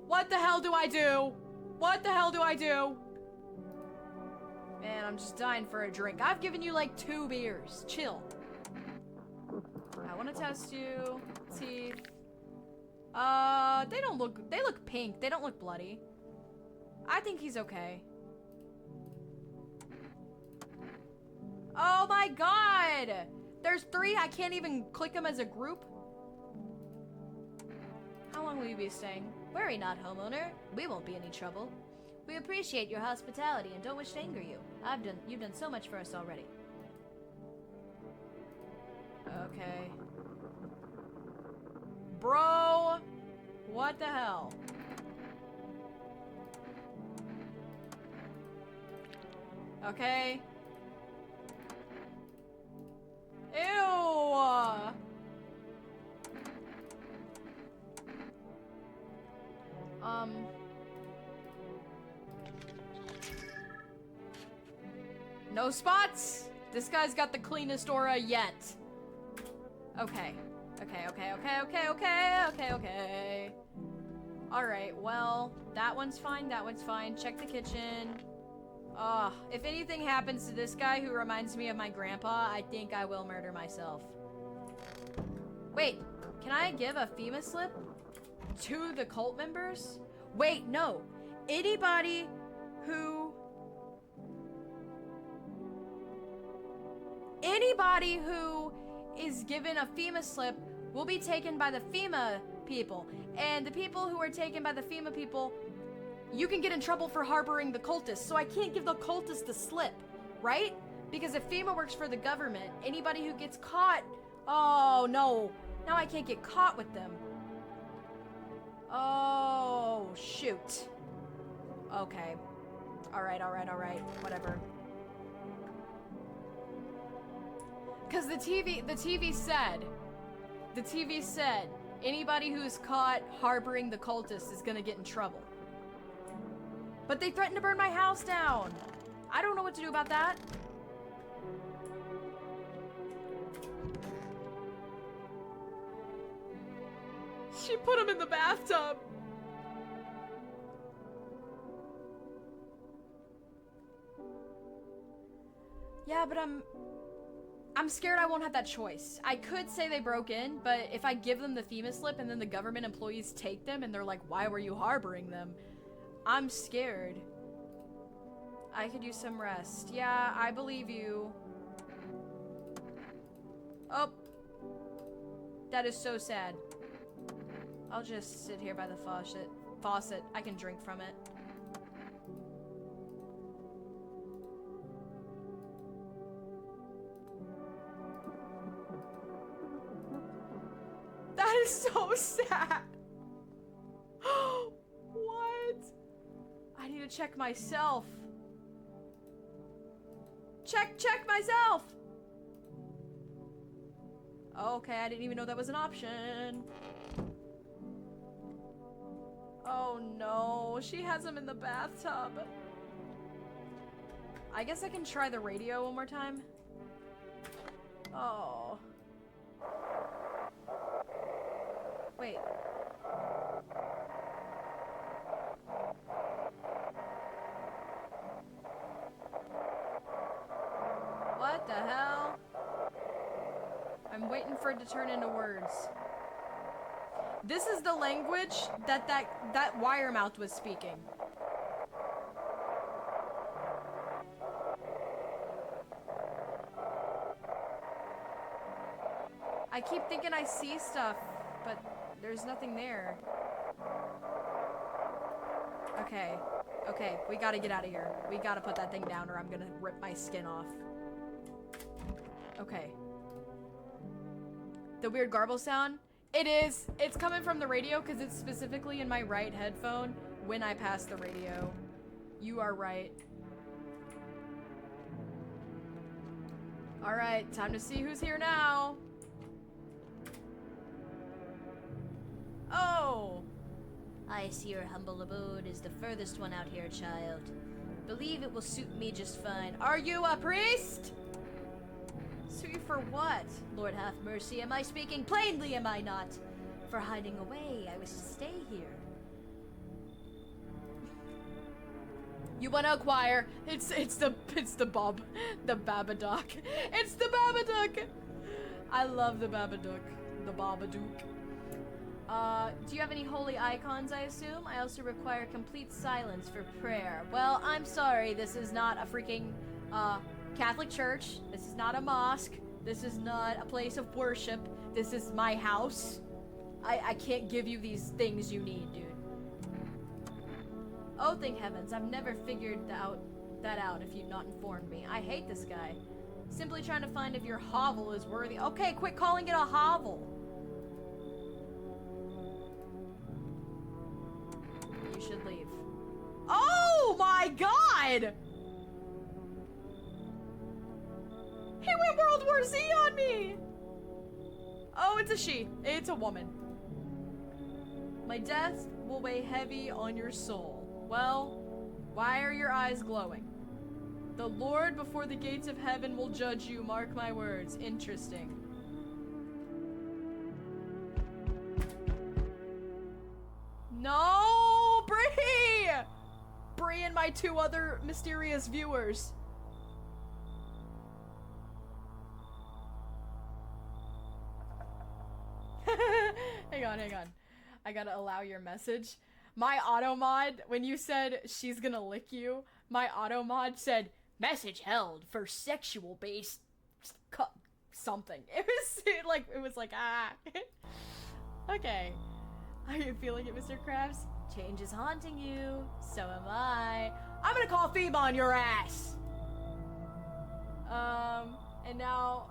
What the hell do I do? What the hell do I do? Man, I'm just dying for a drink. I've given you like 2 beers. Chill. I want to test you. Teeth. They look pink. They don't look bloody. I think he's okay. Oh my god! There's 3, I can't even click them as a group. How long will you be staying? Worry not, homeowner. We won't be any trouble. We appreciate your hospitality and don't wish to anger you. You've done so much for us already. Okay. Bro! What the hell? Okay. Ew! No spots? This guy's got the cleanest aura yet. Okay. Okay. Alright, well, that one's fine, Check the kitchen. If anything happens to this guy who reminds me of my grandpa, I think I will murder myself. Wait, can I give a FEMA slip to the cult members? Wait, no. Anybody who is given a FEMA slip will be taken by the FEMA people. And the people who are taken by the FEMA people, you can get in trouble for harboring the cultists. So I can't give the cultists the slip, right? Because if FEMA works for the government, anybody who gets caught... Oh, no. Now I can't get caught with them. Oh, shoot. Okay. Alright. Whatever. Because the TV said, anybody who's caught harboring the cultists is gonna get in trouble. But they threatened to burn my house down. I don't know what to do about that. She put him in the bathtub. Yeah, but I'm scared I won't have that choice. I could say they broke in, but if I give them the FEMA slip and then the government employees take them and they're like, why were you harboring them? I'm scared. I could use some rest. Yeah, I believe you. Oh. That is so sad. I'll just sit here by the faucet. I can drink from it. That is so sad. What? I need to check myself. Check myself. Okay, I didn't even know that was an option. Oh no, she has him in the bathtub. I guess I can try the radio one more time. Oh. Wait. What the hell? I'm waiting for it to turn into words. This is the language that Wiremouth was speaking. I keep thinking I see stuff, but there's nothing there. Okay, we gotta get out of here. We gotta put that thing down or I'm gonna rip my skin off. Okay. The weird garble sound? It's coming from the radio because it's specifically in my right headphone when I pass the radio. You are right. Alright, time to see who's here now. Oh! I see your humble abode is the furthest one out here, child. Believe it will suit me just fine. Are you a priest? Suit you for what? Lord have mercy, am I speaking plainly, am I not? For hiding away, I was to stay here. You want to acquire? It's the Babadook. It's the Babadook. I love the Babadook. The Babadook. Do you have any holy icons, I assume? I also require complete silence for prayer. Well, I'm sorry, this is not a freaking, Catholic church. This is not a mosque. This is not a place of worship. This is my house. I can't give you these things you need, dude. Oh, thank heavens, I've never figured that out if you'd not informed me. I hate this guy. Simply trying to find if your hovel is worthy. Okay, quit calling it a hovel. You should leave. Oh my god! He went World War Z on me! Oh, it's a she. It's a woman. My death will weigh heavy on your soul. Well, why are your eyes glowing? The Lord before the gates of heaven will judge you, mark my words. Interesting. No! Bree! Bree and my two other mysterious viewers. I gotta allow your message. My auto mod, when you said she's gonna lick you, my auto mod said message held for sexual based something. It was like ah. Okay. Are you feeling it, Mr. Krabs? Change is haunting you. So am I. I'm gonna call Phoebe on your ass. And now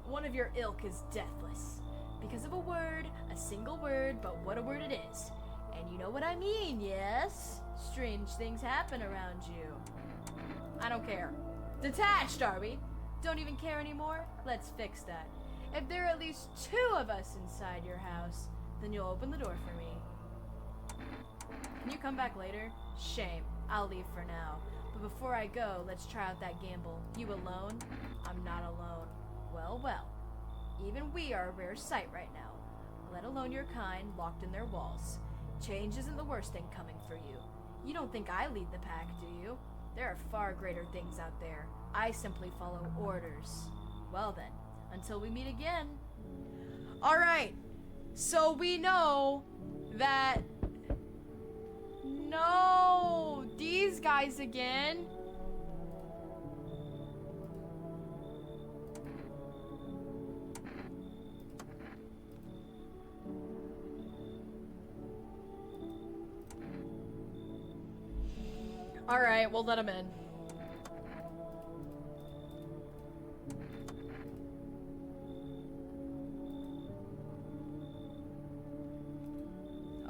one of your ilk is deathless. Because of a word, a single word, but what a word it is. And you know what I mean, yes? Strange things happen around you. I don't care. Detached, are we? Don't even care anymore? Let's fix that. If there are at least 2 of us inside your house, then you'll open the door for me. Can you come back later? Shame. I'll leave for now. But before I go, let's try out that gamble. You alone? I'm not alone. Well, well. Even we are a rare sight right now. Let alone your kind locked in their walls. Change isn't the worst thing coming for you. You don't think I lead the pack, do you? There are far greater things out there. I simply follow orders. Well then, until we meet again. Alright, so we know that... No! These guys again? Alright, we'll let him in.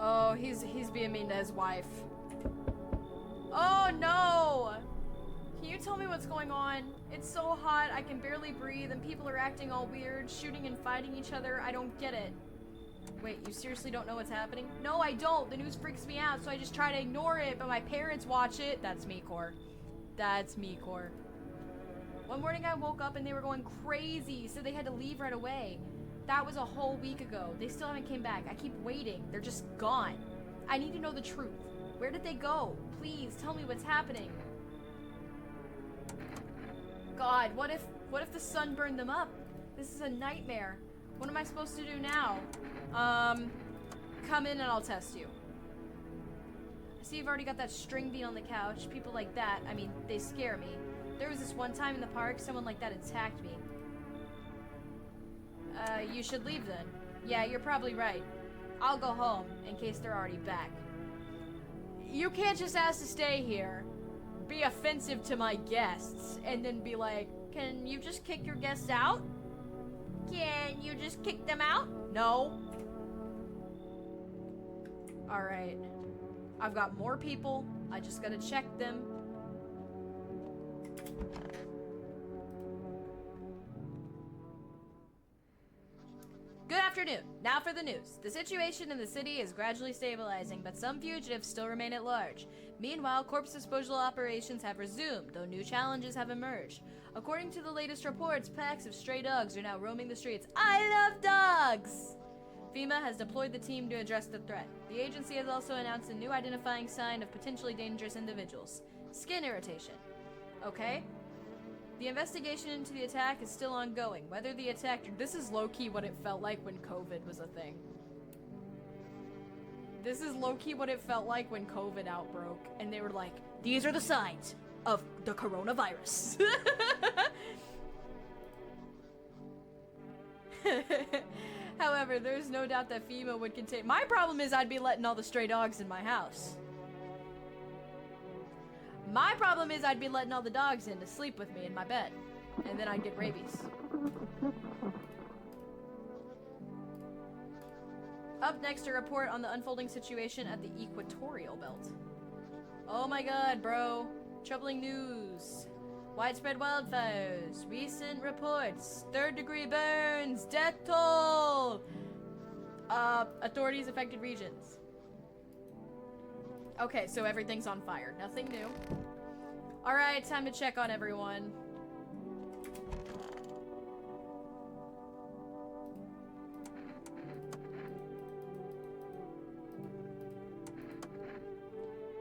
Oh, he's being mean to his wife. Oh no! Can you tell me what's going on? It's so hot, I can barely breathe, and people are acting all weird, shooting and fighting each other. I don't get it. Wait, you seriously don't know what's happening? No, I don't. The news freaks me out, so I just try to ignore it, but my parents watch it. That's me, Core. That's me, Core. One morning I woke up and they were going crazy, so they had to leave right away. That was a whole week ago. They still haven't came back. I keep waiting. They're just gone. I need to know the truth. Where did they go? Please, tell me what's happening. God, what if the sun burned them up? This is a nightmare. What am I supposed to do now? Come in and I'll test you. I see you've already got that string bean on the couch. People like that, I mean, they scare me. There was this one time in the park, someone like that attacked me. You should leave then. Yeah, you're probably right. I'll go home, in case they're already back. You can't just ask to stay here, be offensive to my guests, and then be like, can you just kick your guests out? Can you just kick them out? No. Alright. I've got more people. I just gotta check them. Good afternoon. Now for the news. The situation in the city is gradually stabilizing, but some fugitives still remain at large. Meanwhile, corpse disposal operations have resumed, though new challenges have emerged. According to the latest reports, packs of stray dogs are now roaming the streets. I love dogs! FEMA has deployed the team to address the threat. The agency has also announced a new identifying sign of potentially dangerous individuals. Skin irritation. Okay. The investigation into the attack is still ongoing. Whether the attacker... This is low-key what it felt like when COVID was a thing. This is low-key what it felt like when COVID outbroke. And they were like, these are the signs of the coronavirus. However, there's no doubt that FEMA would contain... My problem is I'd be letting all the stray dogs in my house. My problem is I'd be letting all the dogs in to sleep with me in my bed. And then I'd get rabies. Up next, a report on the unfolding situation at the equatorial belt. Oh my god, bro. Troubling news. Widespread wildfires. Recent reports. 3rd-degree burns. Death toll. Authorities affected regions. Okay, so everything's on fire. Nothing new. Alright, time to check on everyone.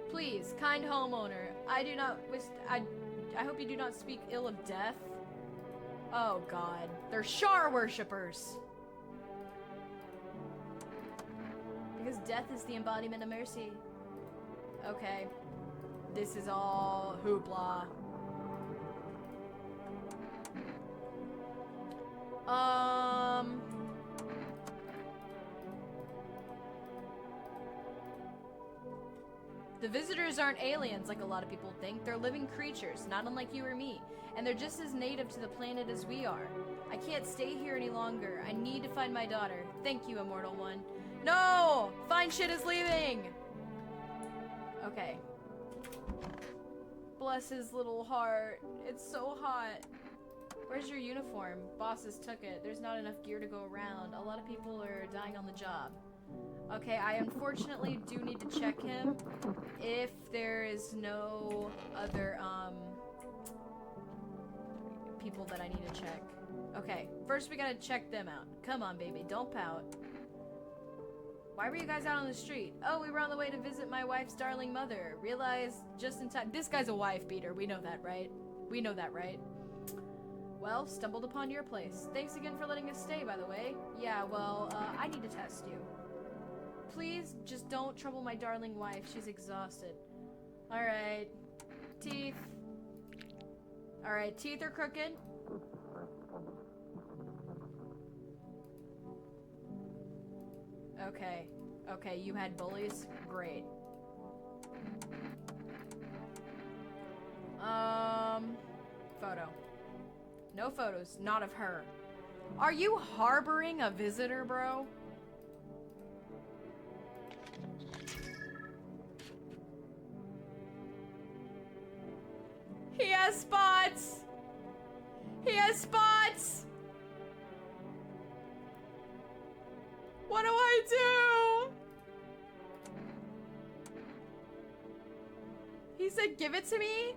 Please, kind homeowner, I do not wish... I hope you do not speak ill of death. Oh god, they're Shar worshippers. Because Death is the embodiment of mercy. Okay. This is all hoopla. The visitors aren't aliens like a lot of people think. They're living creatures, not unlike you or me. And they're just as native to the planet as we are. I can't stay here any longer. I need to find my daughter. Thank you, Immortal One. No! Fine shit is leaving! Okay. Bless his little heart. It's so hot. Where's your uniform? Bosses took it. There's not enough gear to go around. A lot of people are dying on the job. Okay, I unfortunately do need to check him if there is no other, people that I need to check. Okay, first we gotta check them out. Come on, baby, don't pout. Why were you guys out on the street? Oh, we were on the way to visit my wife's darling mother. Realized just in time. This guy's a wife beater. We know that, right? We know that, right? Well, stumbled upon your place. Thanks again for letting us stay, by the way. Yeah, well, I need to test you. Please, just don't trouble my darling wife. She's exhausted. Alright. Teeth. Alright, teeth are crooked. Okay. Okay, you had bullies? Great. Photo. No photos. Not of her. Are you harboring a visitor, bro? He has spots! He has spots! What do I do? He said, give it to me?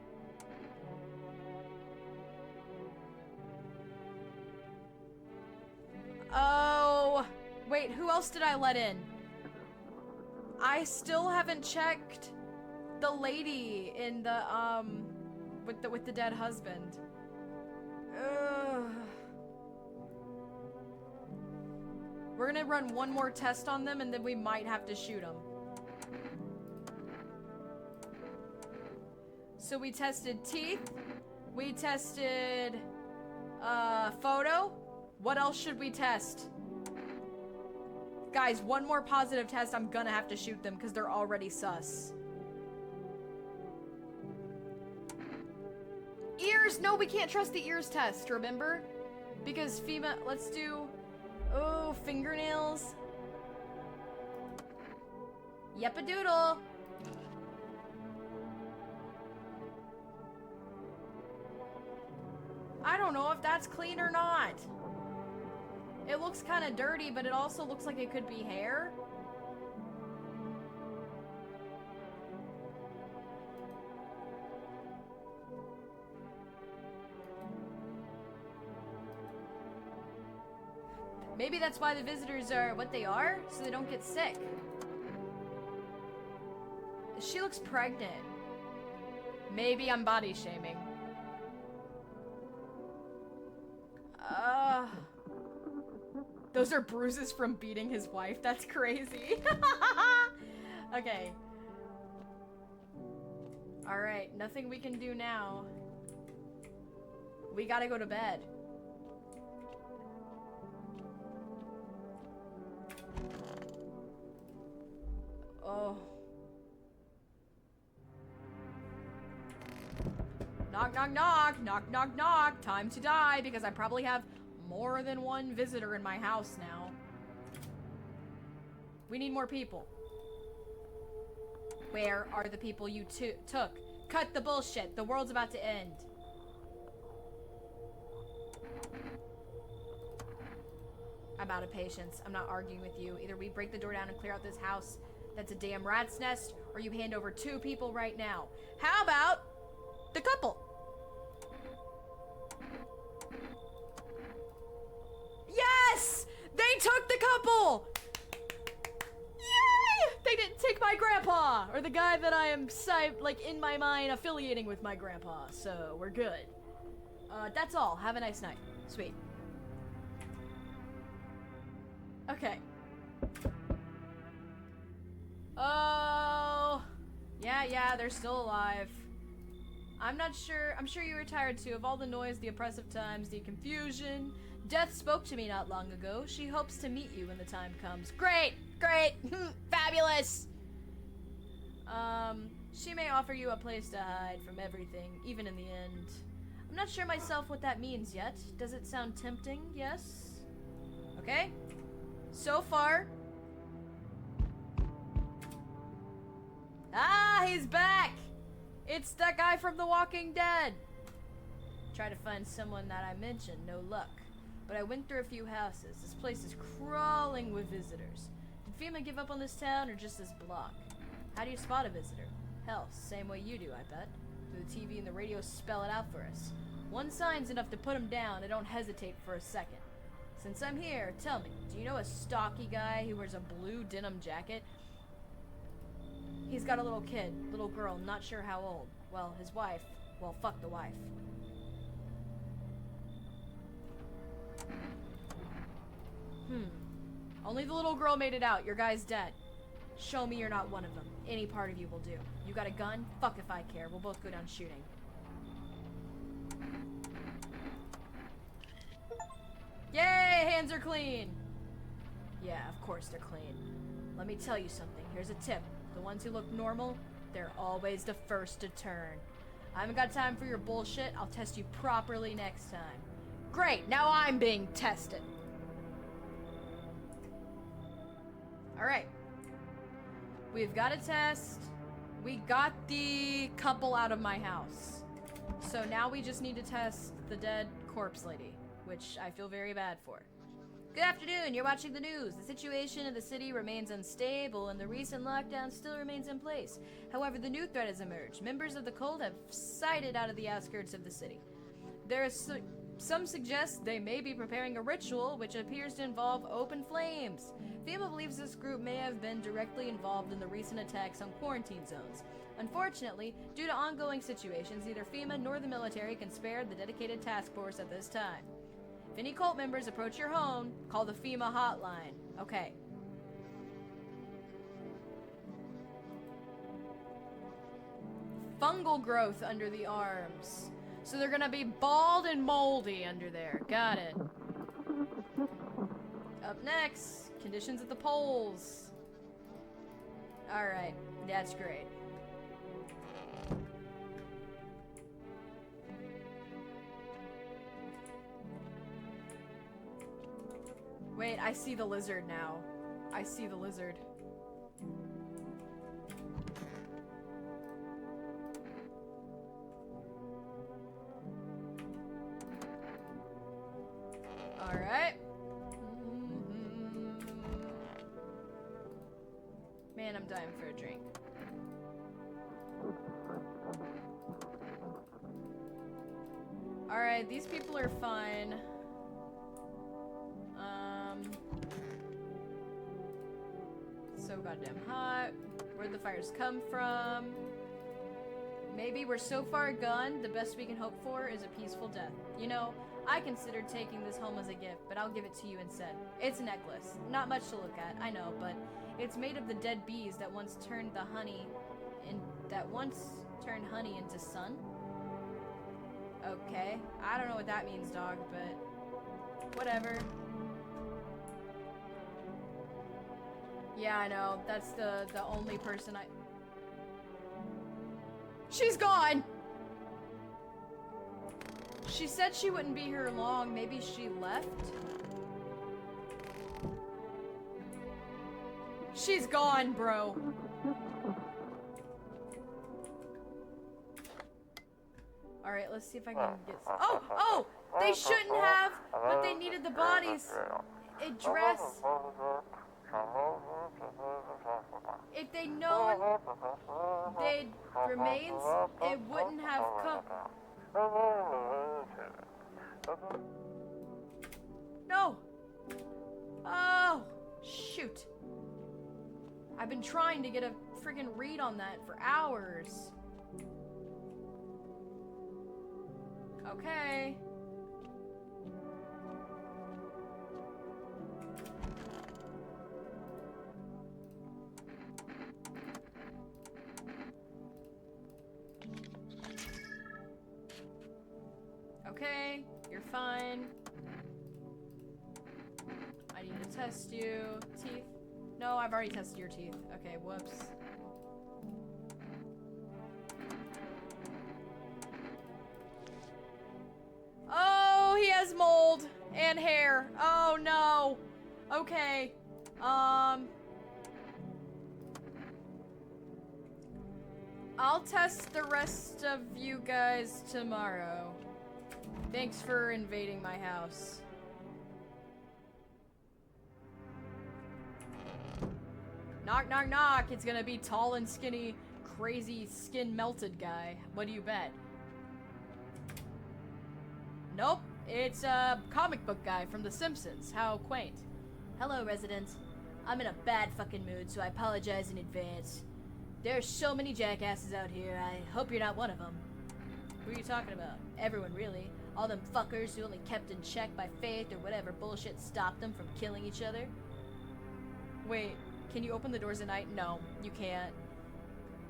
Oh, wait, who else did I let in? I still haven't checked the lady in the, with the dead husband. Ugh. We're gonna run one more test on them and then we might have to shoot them. So we tested teeth. We tested, photo. What else should we test? Guys, one more positive test, I'm gonna have to shoot them because they're already sus. Ears! No, we can't trust the ears test, remember? Because female, let's do, oh, fingernails. Yep-a-doodle. I don't know if that's clean or not. It looks kind of dirty, but it also looks like it could be hair. Maybe that's why the visitors are what they are, so they don't get sick. She looks pregnant. Maybe I'm body shaming. Those are bruises from beating his wife. That's crazy. Okay. Alright, nothing we can do now. We gotta go to bed. Oh. Knock, knock, knock. Knock, knock, knock. Time to die because I probably have more than one visitor in my house now. We need more people. Where are the people you took? Cut the bullshit. The world's about to end. I'm out of patience. I'm not arguing with you. Either we break the door down and clear out this house that's a damn rat's nest, or you hand over 2 people right now. How about the couple? Yes! They took the couple! Yay! They didn't take my grandpa! Or the guy that I am, like, in my mind affiliating with my grandpa. So, we're good. That's all. Have a nice night. Sweet. Okay. Yeah, they're still alive. I'm not sure. I'm sure you were tired too of all the noise, the oppressive times, the confusion. Death spoke to me not long ago. She hopes to meet you when the time comes. Great! Great! Fabulous! She may offer you a place to hide from everything, even in the end. I'm not sure myself what that means yet. Does it sound tempting? Yes? Okay. So far. Ah, he's back! It's that guy from The Walking Dead! Try to find someone that I mentioned, no luck. But I went through a few houses. This place is crawling with visitors. Did FEMA give up on this town or just this block? How do you spot a visitor? Hell, same way you do, I bet. The TV and the radio spell it out for us. One sign's enough to put him down. I don't hesitate for a second. Since I'm here, tell me, do you know a stocky guy who wears a blue denim jacket? He's got a little kid, little girl, not sure how old. Well, his wife. Well, fuck the wife. Only the little girl made it out. Your guy's dead. Show me you're not one of them. Any part of you will do. You got a gun? Fuck if I care. We'll both go down shooting. Yay! Hands are clean! Yeah, of course they're clean. Let me tell you something. Here's a tip. The ones who look normal, they're always the first to turn. I haven't got time for your bullshit. I'll test you properly next time. Great! Now I'm being tested! Alright. We've got a test. We got the couple out of my house. So now we just need to test the dead corpse lady, which I feel very bad for. Good afternoon, you're watching the news. The situation in the city remains unstable and the recent lockdown still remains in place. However, the new threat has emerged. Members of the cult have sighted out of the outskirts of the city. Some suggest they may be preparing a ritual which appears to involve open flames. FEMA believes this group may have been directly involved in the recent attacks on quarantine zones. Unfortunately, due to ongoing situations, neither FEMA nor the military can spare the dedicated task force at this time. If any cult members approach your home, call the FEMA hotline. Okay. Fungal growth under the arms. So they're gonna be bald and moldy under there. Got it. Up next, conditions at the polls. Alright, that's great. Wait, I see the lizard now. I see the lizard. Alright. Man, I'm dying for a drink. Alright, these people are fine. So goddamn hot. Where'd the fires come from? Maybe we're so far gone, the best we can hope for is a peaceful death. You know, I considered taking this home as a gift, but I'll give it to you instead. It's a necklace. Not much to look at, I know, but it's made of the dead bees that once turned honey into sun. Okay. I don't know what that means, dog, but whatever. Yeah, I know. That's the only person I... She's gone! She said she wouldn't be here long. Maybe she left? She's gone, bro. Alright, let's see if I can get... Oh! They shouldn't have, but they needed the bodies. Address... If they'd known they'd remains, it wouldn't have come. No! Oh! Shoot. I've been trying to get a friggin' read on that for hours. Okay. Okay, you're fine. I need to test you. Teeth? No, I've already tested your teeth. Okay, whoops. Oh, he has mold and hair. Oh no. Okay. I'll test the rest of you guys tomorrow. Thanks for invading my house. Knock, knock, knock. It's gonna be tall and skinny, crazy skin melted guy. What do you bet? Nope. It's a comic book guy from The Simpsons. How quaint. Hello, residents. I'm in a bad fucking mood, so I apologize in advance. There's so many jackasses out here. I hope you're not one of them. Who are you talking about? Everyone, really. All them fuckers who only kept in check by faith or whatever bullshit stopped them from killing each other. Wait, can you open the doors at night? No, you can't.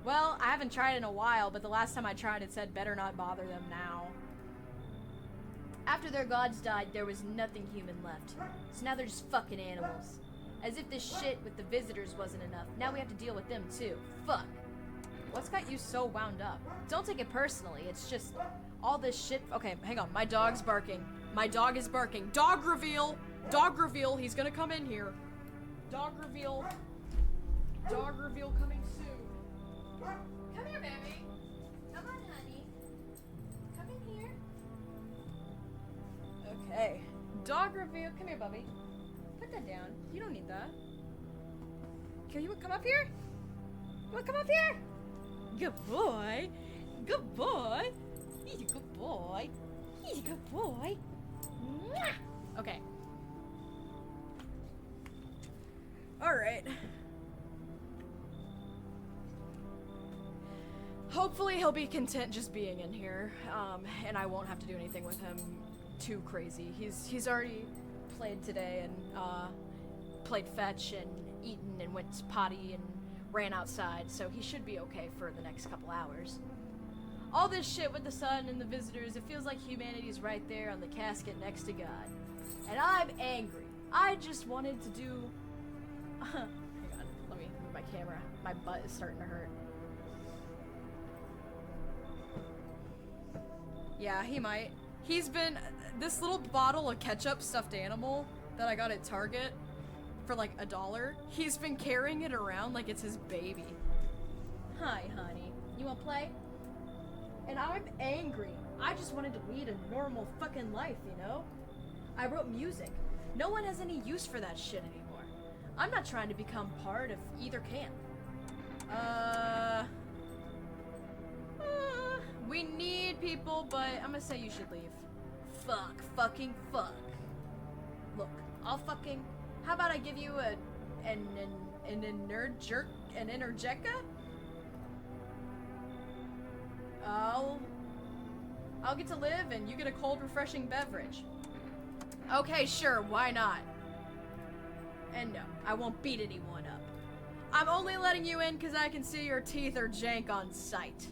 Well, I haven't tried in a while, but the last time I tried it said better not bother them now. After their gods died, there was nothing human left. So now they're just fucking animals. As if this shit with the visitors wasn't enough. Now we have to deal with them too. Fuck. What's got you so wound up? Don't take it personally. It's just all this shit. Okay, hang on. My dog's barking. My dog is barking. Dog reveal! Dog reveal. He's gonna come in here. Dog reveal. Dog reveal coming soon. Come here, baby. Come on, honey. Come in here. Okay. Dog reveal. Come here, Bubby. Put that down. You don't need that. Can you come up here? You wanna come up here? Good boy. Good boy. He's a good boy. He's a good boy. Mwah! Okay. Alright. Hopefully he'll be content just being in here, and I won't have to do anything with him too crazy. He's already played today and played fetch and eaten and went potty and ran outside, so he should be okay for the next couple hours. All this shit with the sun and the visitors, it feels like humanity's right there on the casket next to God. And I'm angry. I just wanted to do... Hang on, let me move my camera. My butt is starting to hurt. Yeah, he might. He's been... This little bottle of ketchup stuffed animal that I got at Target for like $1, he's been carrying it around like it's his baby. Hi, honey. You wanna play? And I'm angry. I just wanted to lead a normal fucking life, you know? I wrote music. No one has any use for that shit anymore. I'm not trying to become part of either camp. We need people, but I'm gonna say you should leave. Fuck. Fucking fuck. Look, I'll fucking... How about I give you an interjecta? I'll get to live and you get a cold, refreshing beverage. Okay, sure, why not? And no, I won't beat anyone up. I'm only letting you in because I can see your teeth are jank on sight.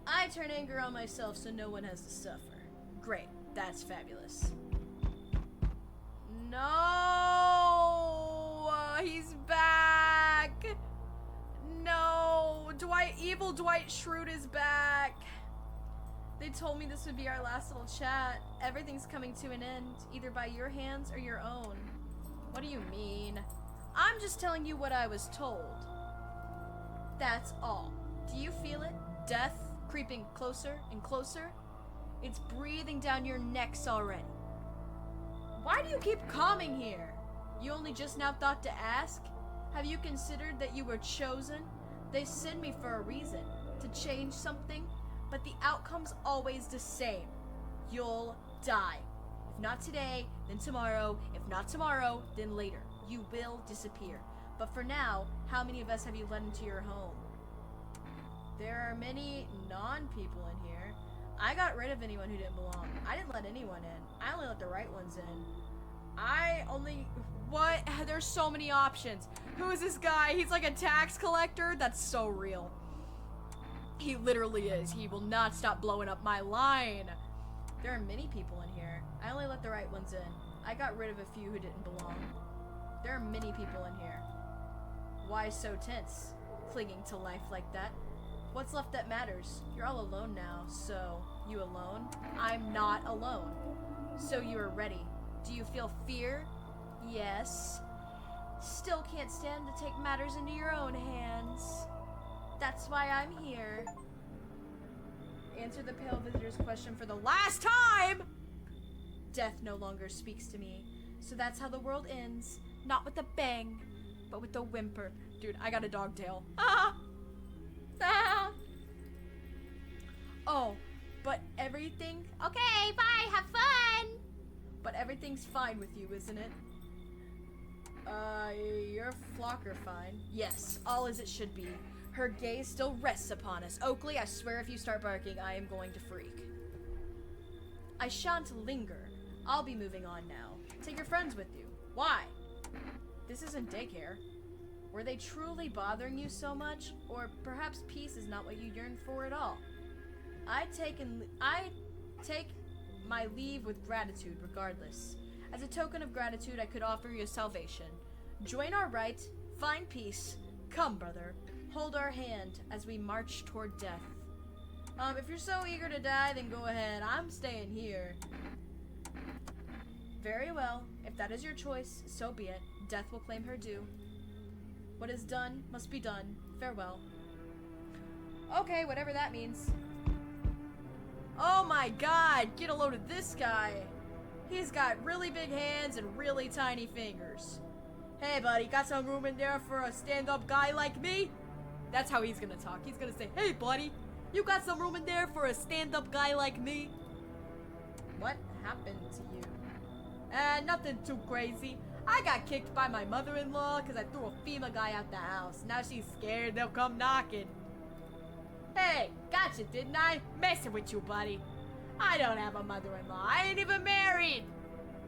I turn anger on myself so no one has to suffer. Great, that's fabulous. No, he's back. No, evil Dwight Schrute is back. They told me this would be our last little chat. Everything's coming to an end, either by your hands or your own. What do you mean? I'm just telling you what I was told. That's all. Do you feel it? Death creeping closer and closer? It's breathing down your necks already. Why do you keep coming here? You only just now thought to ask? Have you considered that you were chosen? They send me for a reason, to change something, but the outcome's always the same. You'll die. If not today, then tomorrow. If not tomorrow, then later. You will disappear. But for now, how many of us have you let into your home? There are many non-people in here. I got rid of anyone who didn't belong. I didn't let anyone in. I only let the right ones in. What? There's so many options. Who is this guy? He's like a tax collector? That's so real. He literally is. He will not stop blowing up my line. There are many people in here. I only let the right ones in. I got rid of a few who didn't belong. There are many people in here. Why so tense? Clinging to life like that? What's left that matters? You're all alone now, so... You alone? I'm not alone. So you are ready. Do you feel fear? Yes. Still can't stand to take matters into your own hands. That's why I'm here. Answer the pale visitor's question for the last time! Death no longer speaks to me. So that's how the world ends. Not with a bang, but with a whimper. Dude, I got a dog tail. Ah! Ah! Oh, but everything... Okay, bye, have fun! But everything's fine with you, isn't it? Your flock are fine. Yes, all as it should be. Her gaze still rests upon us. Oakley, I swear if you start barking, I am going to freak. I shan't linger. I'll be moving on now. Take your friends with you. Why? This isn't daycare. Were they truly bothering you so much? Or perhaps peace is not what you yearn for at all? I take my leave with gratitude regardless. As a token of gratitude, I could offer you salvation. Join our right, find peace. Come, brother. Hold our hand as we march toward death. If you're so eager to die, then go ahead. I'm staying here. Very well. If that is your choice, so be it. Death will claim her due. What is done must be done. Farewell. Okay, whatever that means. Oh my god, get a load of this guy. He's got really big hands and really tiny fingers. Hey buddy, got some room in there for a stand-up guy like me? That's how he's gonna talk. He's gonna say, hey buddy, you got some room in there for a stand-up guy like me? What happened to you? Nothing too crazy. I got kicked by my mother-in-law because I threw a FEMA guy out the house. Now she's scared they'll come knocking. Hey, gotcha, didn't I? Messing with you, buddy. I don't have a mother-in-law. I ain't even married.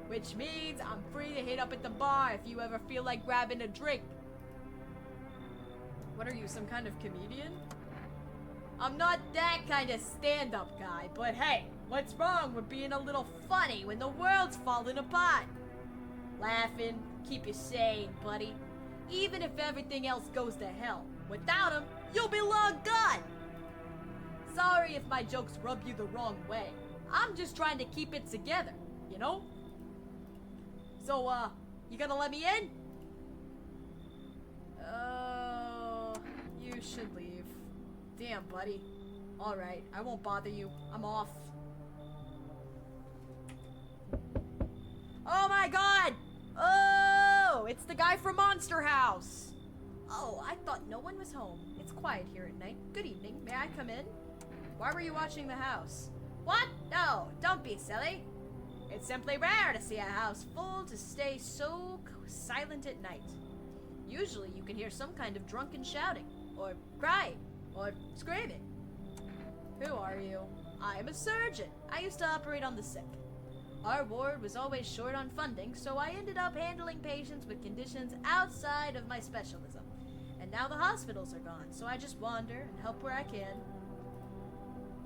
Which means I'm free to hit up at the bar if you ever feel like grabbing a drink. What are you, some kind of comedian? I'm not that kind of stand-up guy, but hey, what's wrong with being a little funny when the world's falling apart? Laughing, keep you sane, buddy. Even if everything else goes to hell, without him, you'll be long gone. Sorry if my jokes rub you the wrong way. I'm just trying to keep it together, you know? So, you gonna let me in? Oh, you should leave. Damn, buddy. Alright, I won't bother you. I'm off. Oh my god! Oh, it's the guy from Monster House! Oh, I thought no one was home. It's quiet here at night. Good evening. May I come in? Why were you watching the house? What? No, don't be silly. It's simply rare to see a house full to stay so silent at night. Usually you can hear some kind of drunken shouting, or crying, or screaming. Who are you? I am a surgeon. I used to operate on the sick. Our ward was always short on funding, so I ended up handling patients with conditions outside of my specialism. And now the hospitals are gone, so I just wander and help where I can.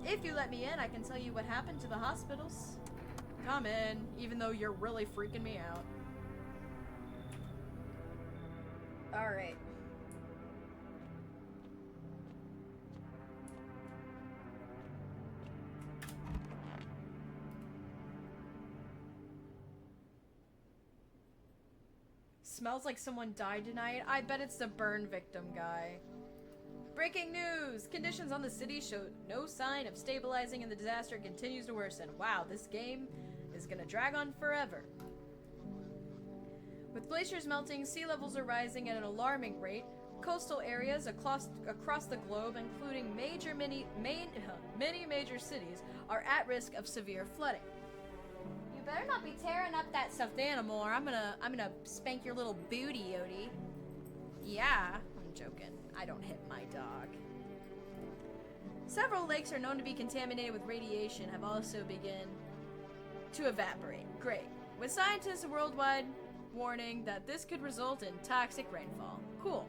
If you let me in, I can tell you what happened to the hospitals. Come in, even though you're really freaking me out. Alright. Smells like someone died tonight. I bet it's the burn victim guy. Breaking news! Conditions on the city show no sign of stabilizing and the disaster continues to worsen. Wow, this game is gonna drag on forever. With glaciers melting, sea levels are rising at an alarming rate. Coastal areas across the globe, including many major cities, are at risk of severe flooding. You better not be tearing up that stuffed animal, or I'm gonna spank your little booty, Yodi. Yeah, I'm joking. I don't hit my dog. Several lakes are known to be contaminated with radiation, have also begun to evaporate. Great. With scientists worldwide warning that this could result in toxic rainfall. Cool.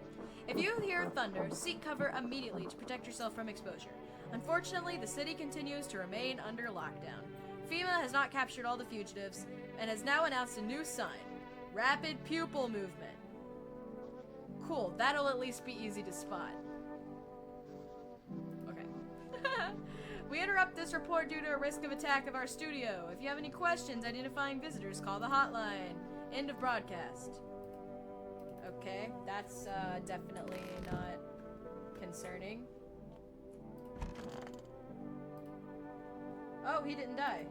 If you hear thunder, seek cover immediately to protect yourself from exposure. Unfortunately, the city continues to remain under lockdown. FEMA has not captured all the fugitives and has now announced a new sign. Rapid pupil movement. Cool, that'll at least be easy to spot. Okay. We interrupt this report due to a risk of attack of our studio. If you have any questions identifying visitors, call the hotline. End of broadcast. Okay, that's definitely not concerning. Oh, he didn't die.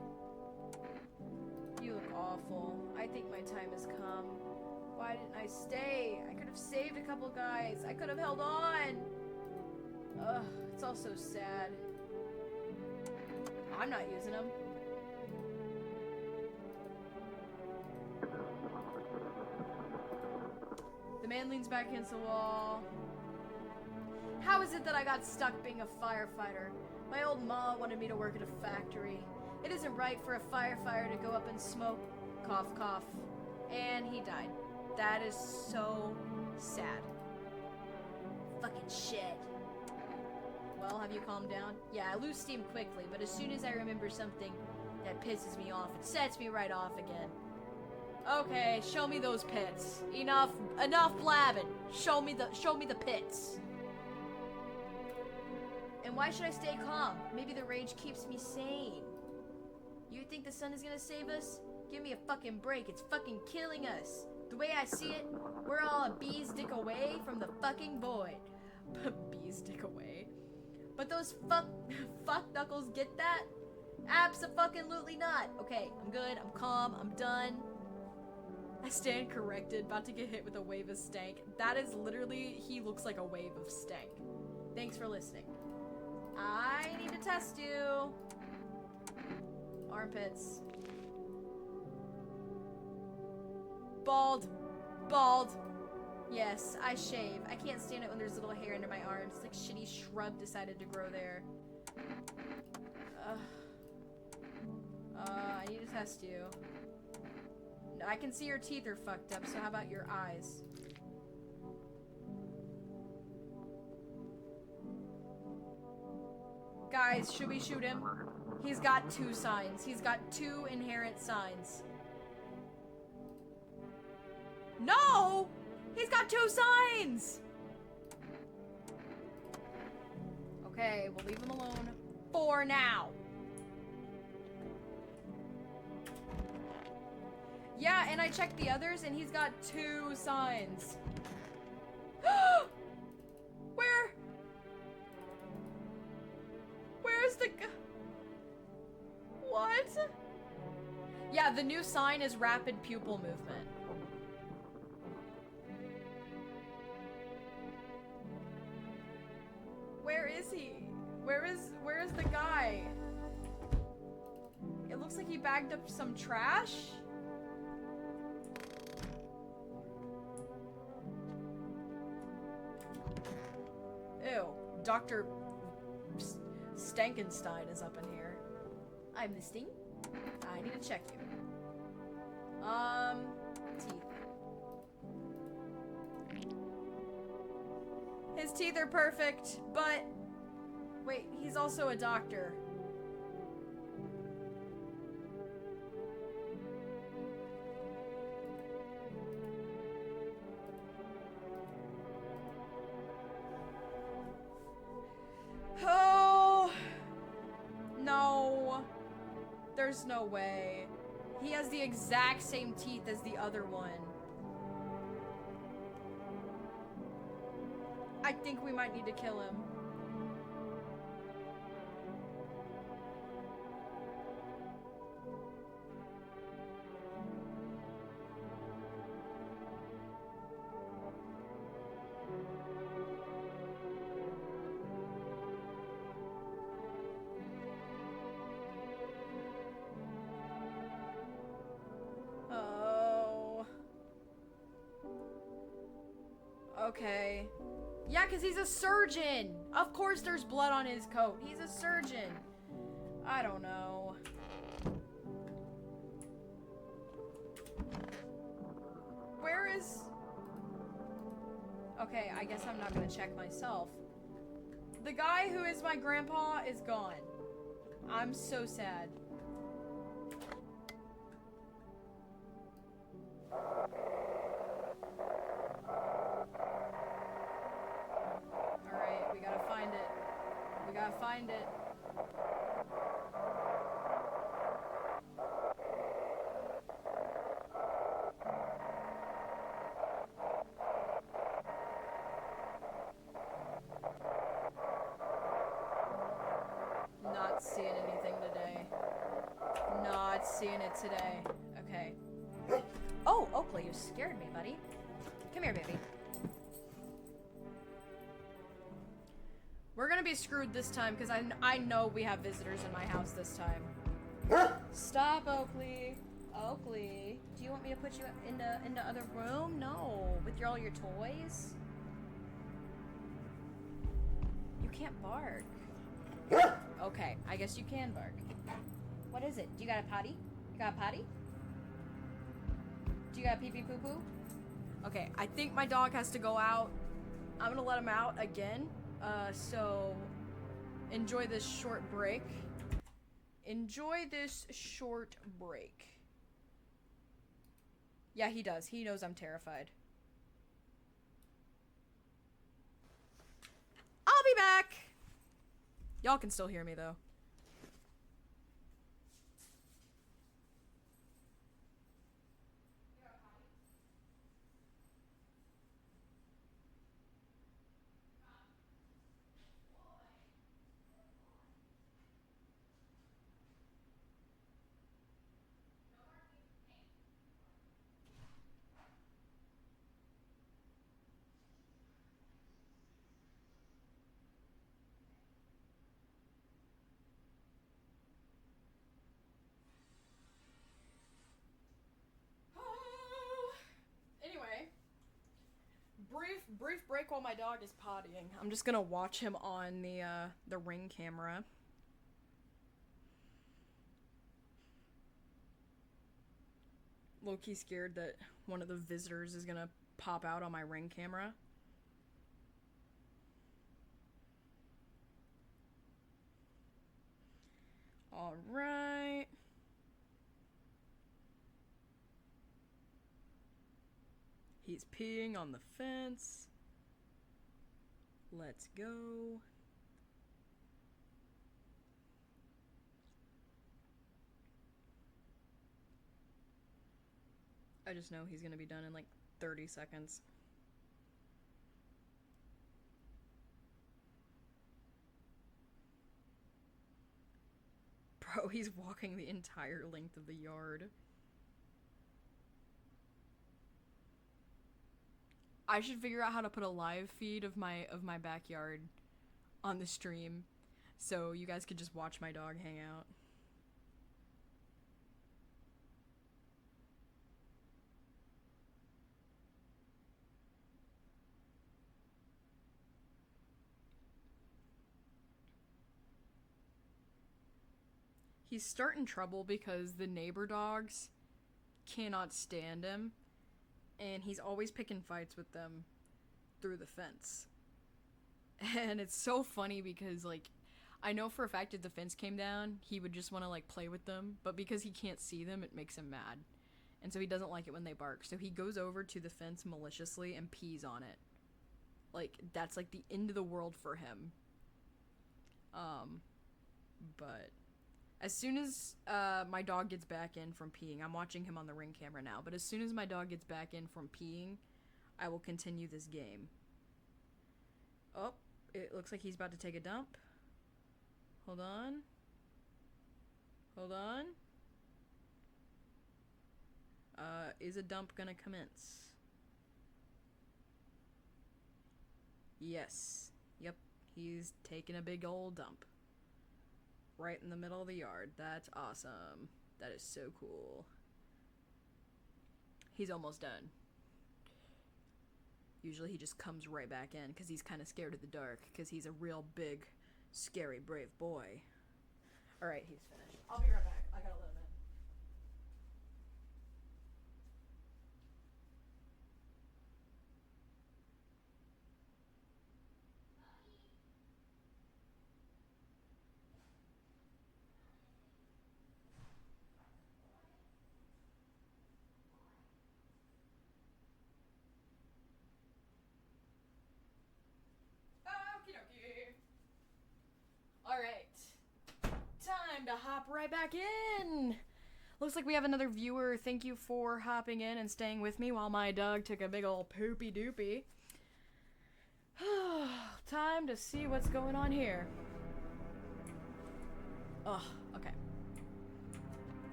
You look awful. I think my time has come. Why didn't I stay? I could have saved a couple guys. I could have held on. Ugh, it's all so sad. I'm not using them. The man leans back against the wall. How is it that I got stuck being a firefighter? My old ma wanted me to work at a factory. It isn't right for a firefighter to go up and smoke. Cough, cough. And he died. That is so sad. Fucking shit. Well, have you calmed down? Yeah, I lose steam quickly, but as soon as I remember something that pisses me off, it sets me right off again. Okay, show me those pits. Enough blabbing. Show me the pits. And why should I stay calm? Maybe the rage keeps me sane. You think the sun is gonna save us? Give me a fucking break. It's fucking killing us. The way I see it, we're all a bee's dick away from the fucking void. Bee's dick away? But those fuck knuckles get that? Abso-fucking-lutely not. Okay, I'm good. I'm calm. I'm done. I stand corrected, about to get hit with a wave of stank. That is literally, he looks like a wave of stank. Thanks for listening. I need to test you. Armpits. Bald. Bald. Yes, I shave. I can't stand it when there's little hair under my arms. It's like shitty shrub decided to grow there. I need to test you. I can see your teeth are fucked up, so how about your eyes? Guys, should we shoot him? He's got 2 signs. He's got 2 inherent signs. No! He's got 2 signs! Okay, we'll leave him alone for now. Yeah, and I checked the others, and he's got 2 signs. Where? Where's the... What? Yeah, the new sign is rapid pupil movement. Where is he? Where is the guy? It looks like he bagged up some trash. Ew, Dr. Stankenstein is up in here. I'm listening. I need to check you. Teeth. His teeth are perfect, but... Wait, he's also a doctor. Oh! No. There's no way. He has the exact same teeth as the other one. I think we might need to kill him. Oh. Okay. Yeah, because he's a surgeon. Of course there's blood on his coat. He's a surgeon. I don't know. Where is... Okay, I guess I'm not gonna check myself. The guy who is my grandpa is gone. I'm so sad. Alright, we gotta find it. We gotta find it. Not seeing anything today. Not seeing it today. Okay. Oh, Oakley, you scared me, buddy. Come here, baby. We're gonna be screwed this time because I know we have visitors in my house this time. Stop, Oakley. Oakley, do you want me to put you in the other room? No, with all your toys. You can't bark. Okay, I guess you can bark. What is it? Do you got a potty? You got a potty? Do you got a pee pee poo poo? Okay, I think my dog has to go out. I'm gonna let him out again. So enjoy this short break. Enjoy this short break. Yeah, he does. He knows I'm terrified. I'll be back. Y'all can still hear me though. Anyway, brief break while my dog is pottying. I'm just gonna watch him on the Ring camera. Low-key scared that one of the visitors is gonna pop out on my Ring camera. All right. He's peeing on the fence. Let's go. I just know he's gonna be done in like 30 seconds. Bro, he's walking the entire length of the yard. I should figure out how to put a live feed of my backyard on the stream so you guys could just watch my dog hang out. He's starting trouble because the neighbor dogs cannot stand him, and he's always picking fights with them through the fence. And it's so funny because, like, I know for a fact if the fence came down, he would just want to, like, play with them, but because he can't see them, it makes him mad. And so he doesn't like it when they bark. So he goes over to the fence maliciously and pees on it. Like, that's, like, the end of the world for him. But as soon as my dog gets back in from peeing, I'm watching him on the Ring camera now, but as soon as my dog gets back in from peeing, I will continue this game. Oh, it looks like he's about to take a dump. Hold on. Hold on. Is a dump gonna commence? Yes. Yep, he's taking a big old dump. Right in the middle of the yard. That's awesome. That is so cool. He's almost done. Usually he just comes right back in because he's kind of scared of the dark because he's a real big, scary, brave boy. Alright, he's finished. I'll be right back. I gotta let him in. to hop right back in. Looks like we have another viewer. Thank you for hopping in and staying with me while my dog took a big ol' poopy doopy. Time to see what's going on here. Ugh, okay.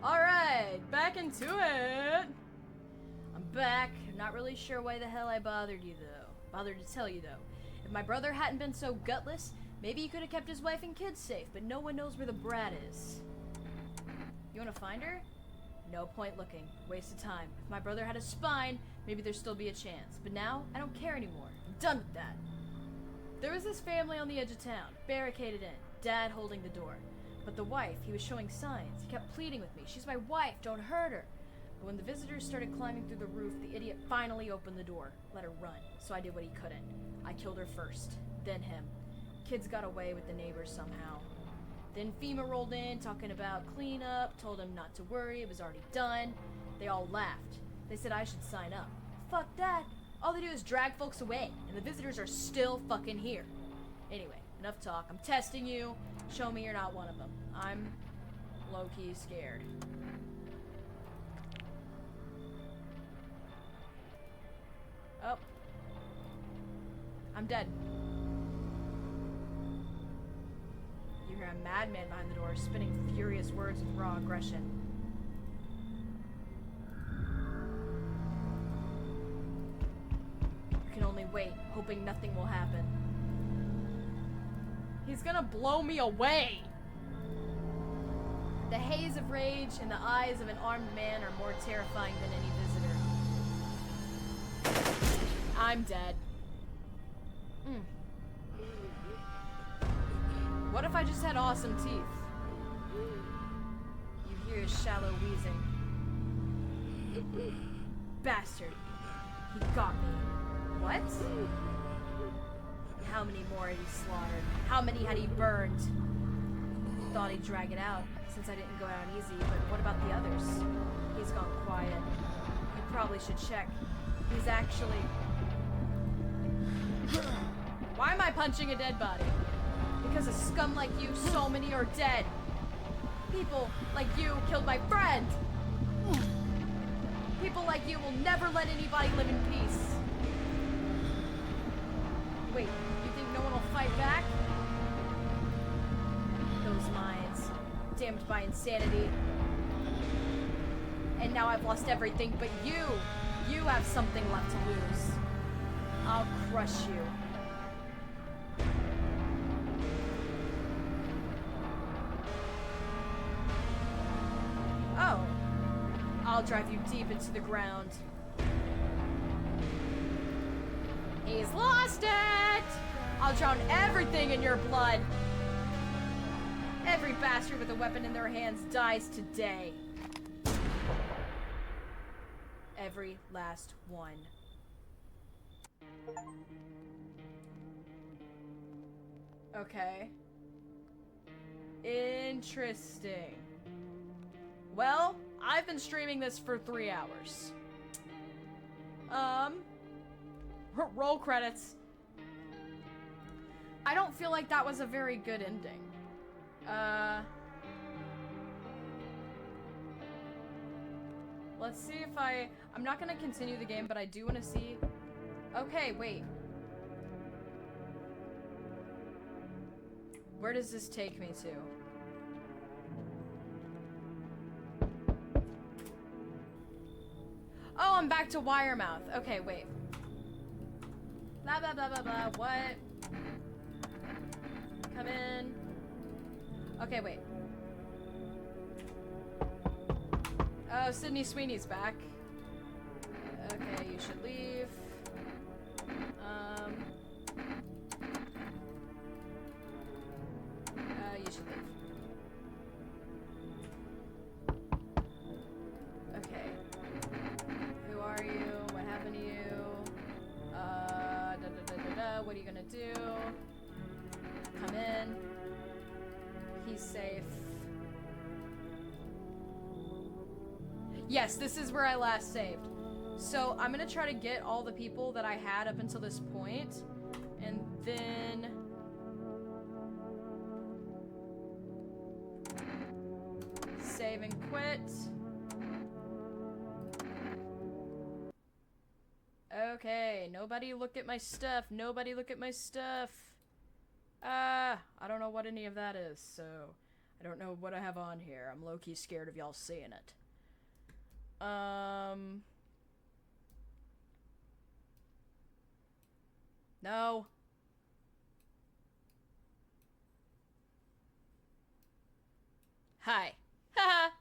Alright, back into it! I'm back. I'm not really sure why the hell I bothered to tell you, though. If my brother hadn't been so gutless, maybe he could have kept his wife and kids safe, but no one knows where the brat is. You wanna find her? No point looking. Waste of time. If my brother had a spine, maybe there'd still be a chance. But now, I don't care anymore. I'm done with that. There was this family on the edge of town, barricaded in, Dad holding the door. But the wife, he was showing signs. He kept pleading with me. She's my wife, don't hurt her. But when the visitors started climbing through the roof, the idiot finally opened the door, let her run. So I did what he couldn't. I killed her first, then him. Kids got away with the neighbors somehow. Then FEMA rolled in, talking about cleanup, told him not to worry, it was already done. They all laughed. They said I should sign up. Fuck that. All they do is drag folks away, and the visitors are still fucking here. Anyway, enough talk. I'm testing you. Show me you're not one of them. I'm low-key scared. Oh. I'm dead. You hear a madman behind the door, spitting furious words with raw aggression. You can only wait, hoping nothing will happen. He's gonna blow me away! The haze of rage in the eyes of an armed man are more terrifying than any visitor. I'm dead. What if I just had awesome teeth? You hear his shallow wheezing. Bastard. He got me. What? How many more had he slaughtered? How many had he burned? Thought he'd drag it out, since I didn't go out easy, but what about the others? He's gone quiet. You probably should check. He's actually... Why am I punching a dead body? Because of scum like you, so many are dead. People like you killed my friend. People like you will never let anybody live in peace. Wait, you think no one will fight back? Those minds, damned by insanity. And now I've lost everything, but you have something left to lose. I'll crush you. Oh. I'll drive you deep into the ground. He's lost it! I'll drown everything in your blood. Every bastard with a weapon in their hands dies today. Every last one. Okay. Interesting. Well, I've been streaming this for 3 hours. Roll credits. I don't feel like that was a very good ending. Let's see if I'm not gonna continue the game, but I do want to see. Okay, wait. Where does this take me to? Oh, I'm back to Wiremouth. Okay, wait. Blah, blah, blah, blah, blah. What? Come in. Okay, wait. Oh, Sydney Sweeney's back. Okay, you should leave. You should leave. Okay. Who are you? What happened to you? What are you gonna do? Come in. He's safe. Yes, this is where I last saved. So I'm gonna try to get all the people that I had up until this point, and then save and quit. Okay, nobody look at my stuff. Nobody look at my stuff. I don't know what any of that is, so I don't know what I have on here. I'm low-key scared of y'all seeing it. No. Hi. Haha.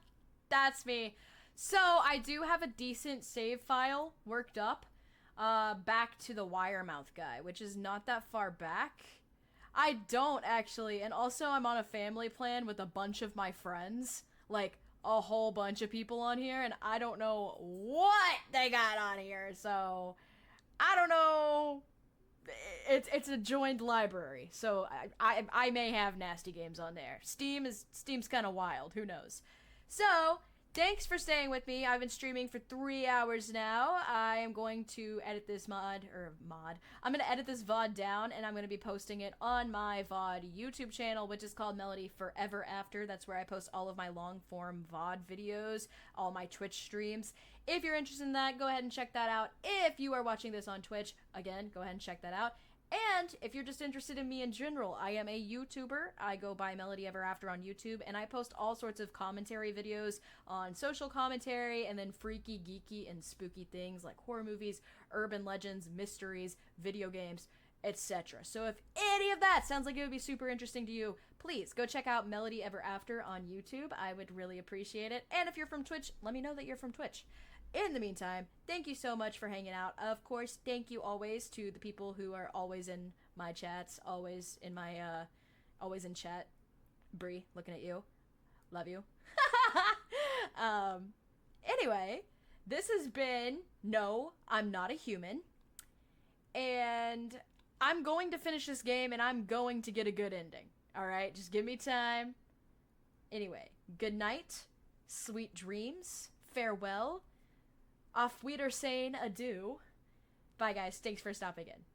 That's me. So, I do have a decent save file worked up. Back to the Wiremouth guy, which is not that far back. I don't, actually. And also, I'm on a family plan with a bunch of my friends. Like, a whole bunch of people on here. And I don't know what they got on here. So, I don't know. It's a joined library. So, I may have nasty games on there. Steam's kind of wild. Who knows? So, thanks for staying with me. I've been streaming for 3 hours now. I am going to edit this I'm going to edit this VOD down, and I'm going to be posting it on my VOD YouTube channel, which is called Melody Forever After. That's where I post all of my long-form VOD videos, all my Twitch streams. If you're interested in that, go ahead and check that out. If you are watching this on Twitch, again, go ahead and check that out. And if you're just interested in me in general, I am a YouTuber. I go by Melody Ever After on YouTube, and I post all sorts of commentary videos on social commentary, and then freaky, geeky, and spooky things like horror movies, urban legends, mysteries, video games, etc. So if any of that sounds like it would be super interesting to you, please go check out Melody Ever After on YouTube. I would really appreciate it. And if you're from Twitch, let me know that you're from Twitch. In the meantime, thank you so much for hanging out. Of course, thank you always to the people who are always in my chats, always in chat. Bree, looking at you. Love you. Anyway, this has been No, I'm Not a Human. And I'm going to finish this game, and I'm going to get a good ending. Alright, just give me time. Anyway, good night, sweet dreams, farewell. Auf Wiedersehen, adieu. Bye, guys. Thanks for stopping in.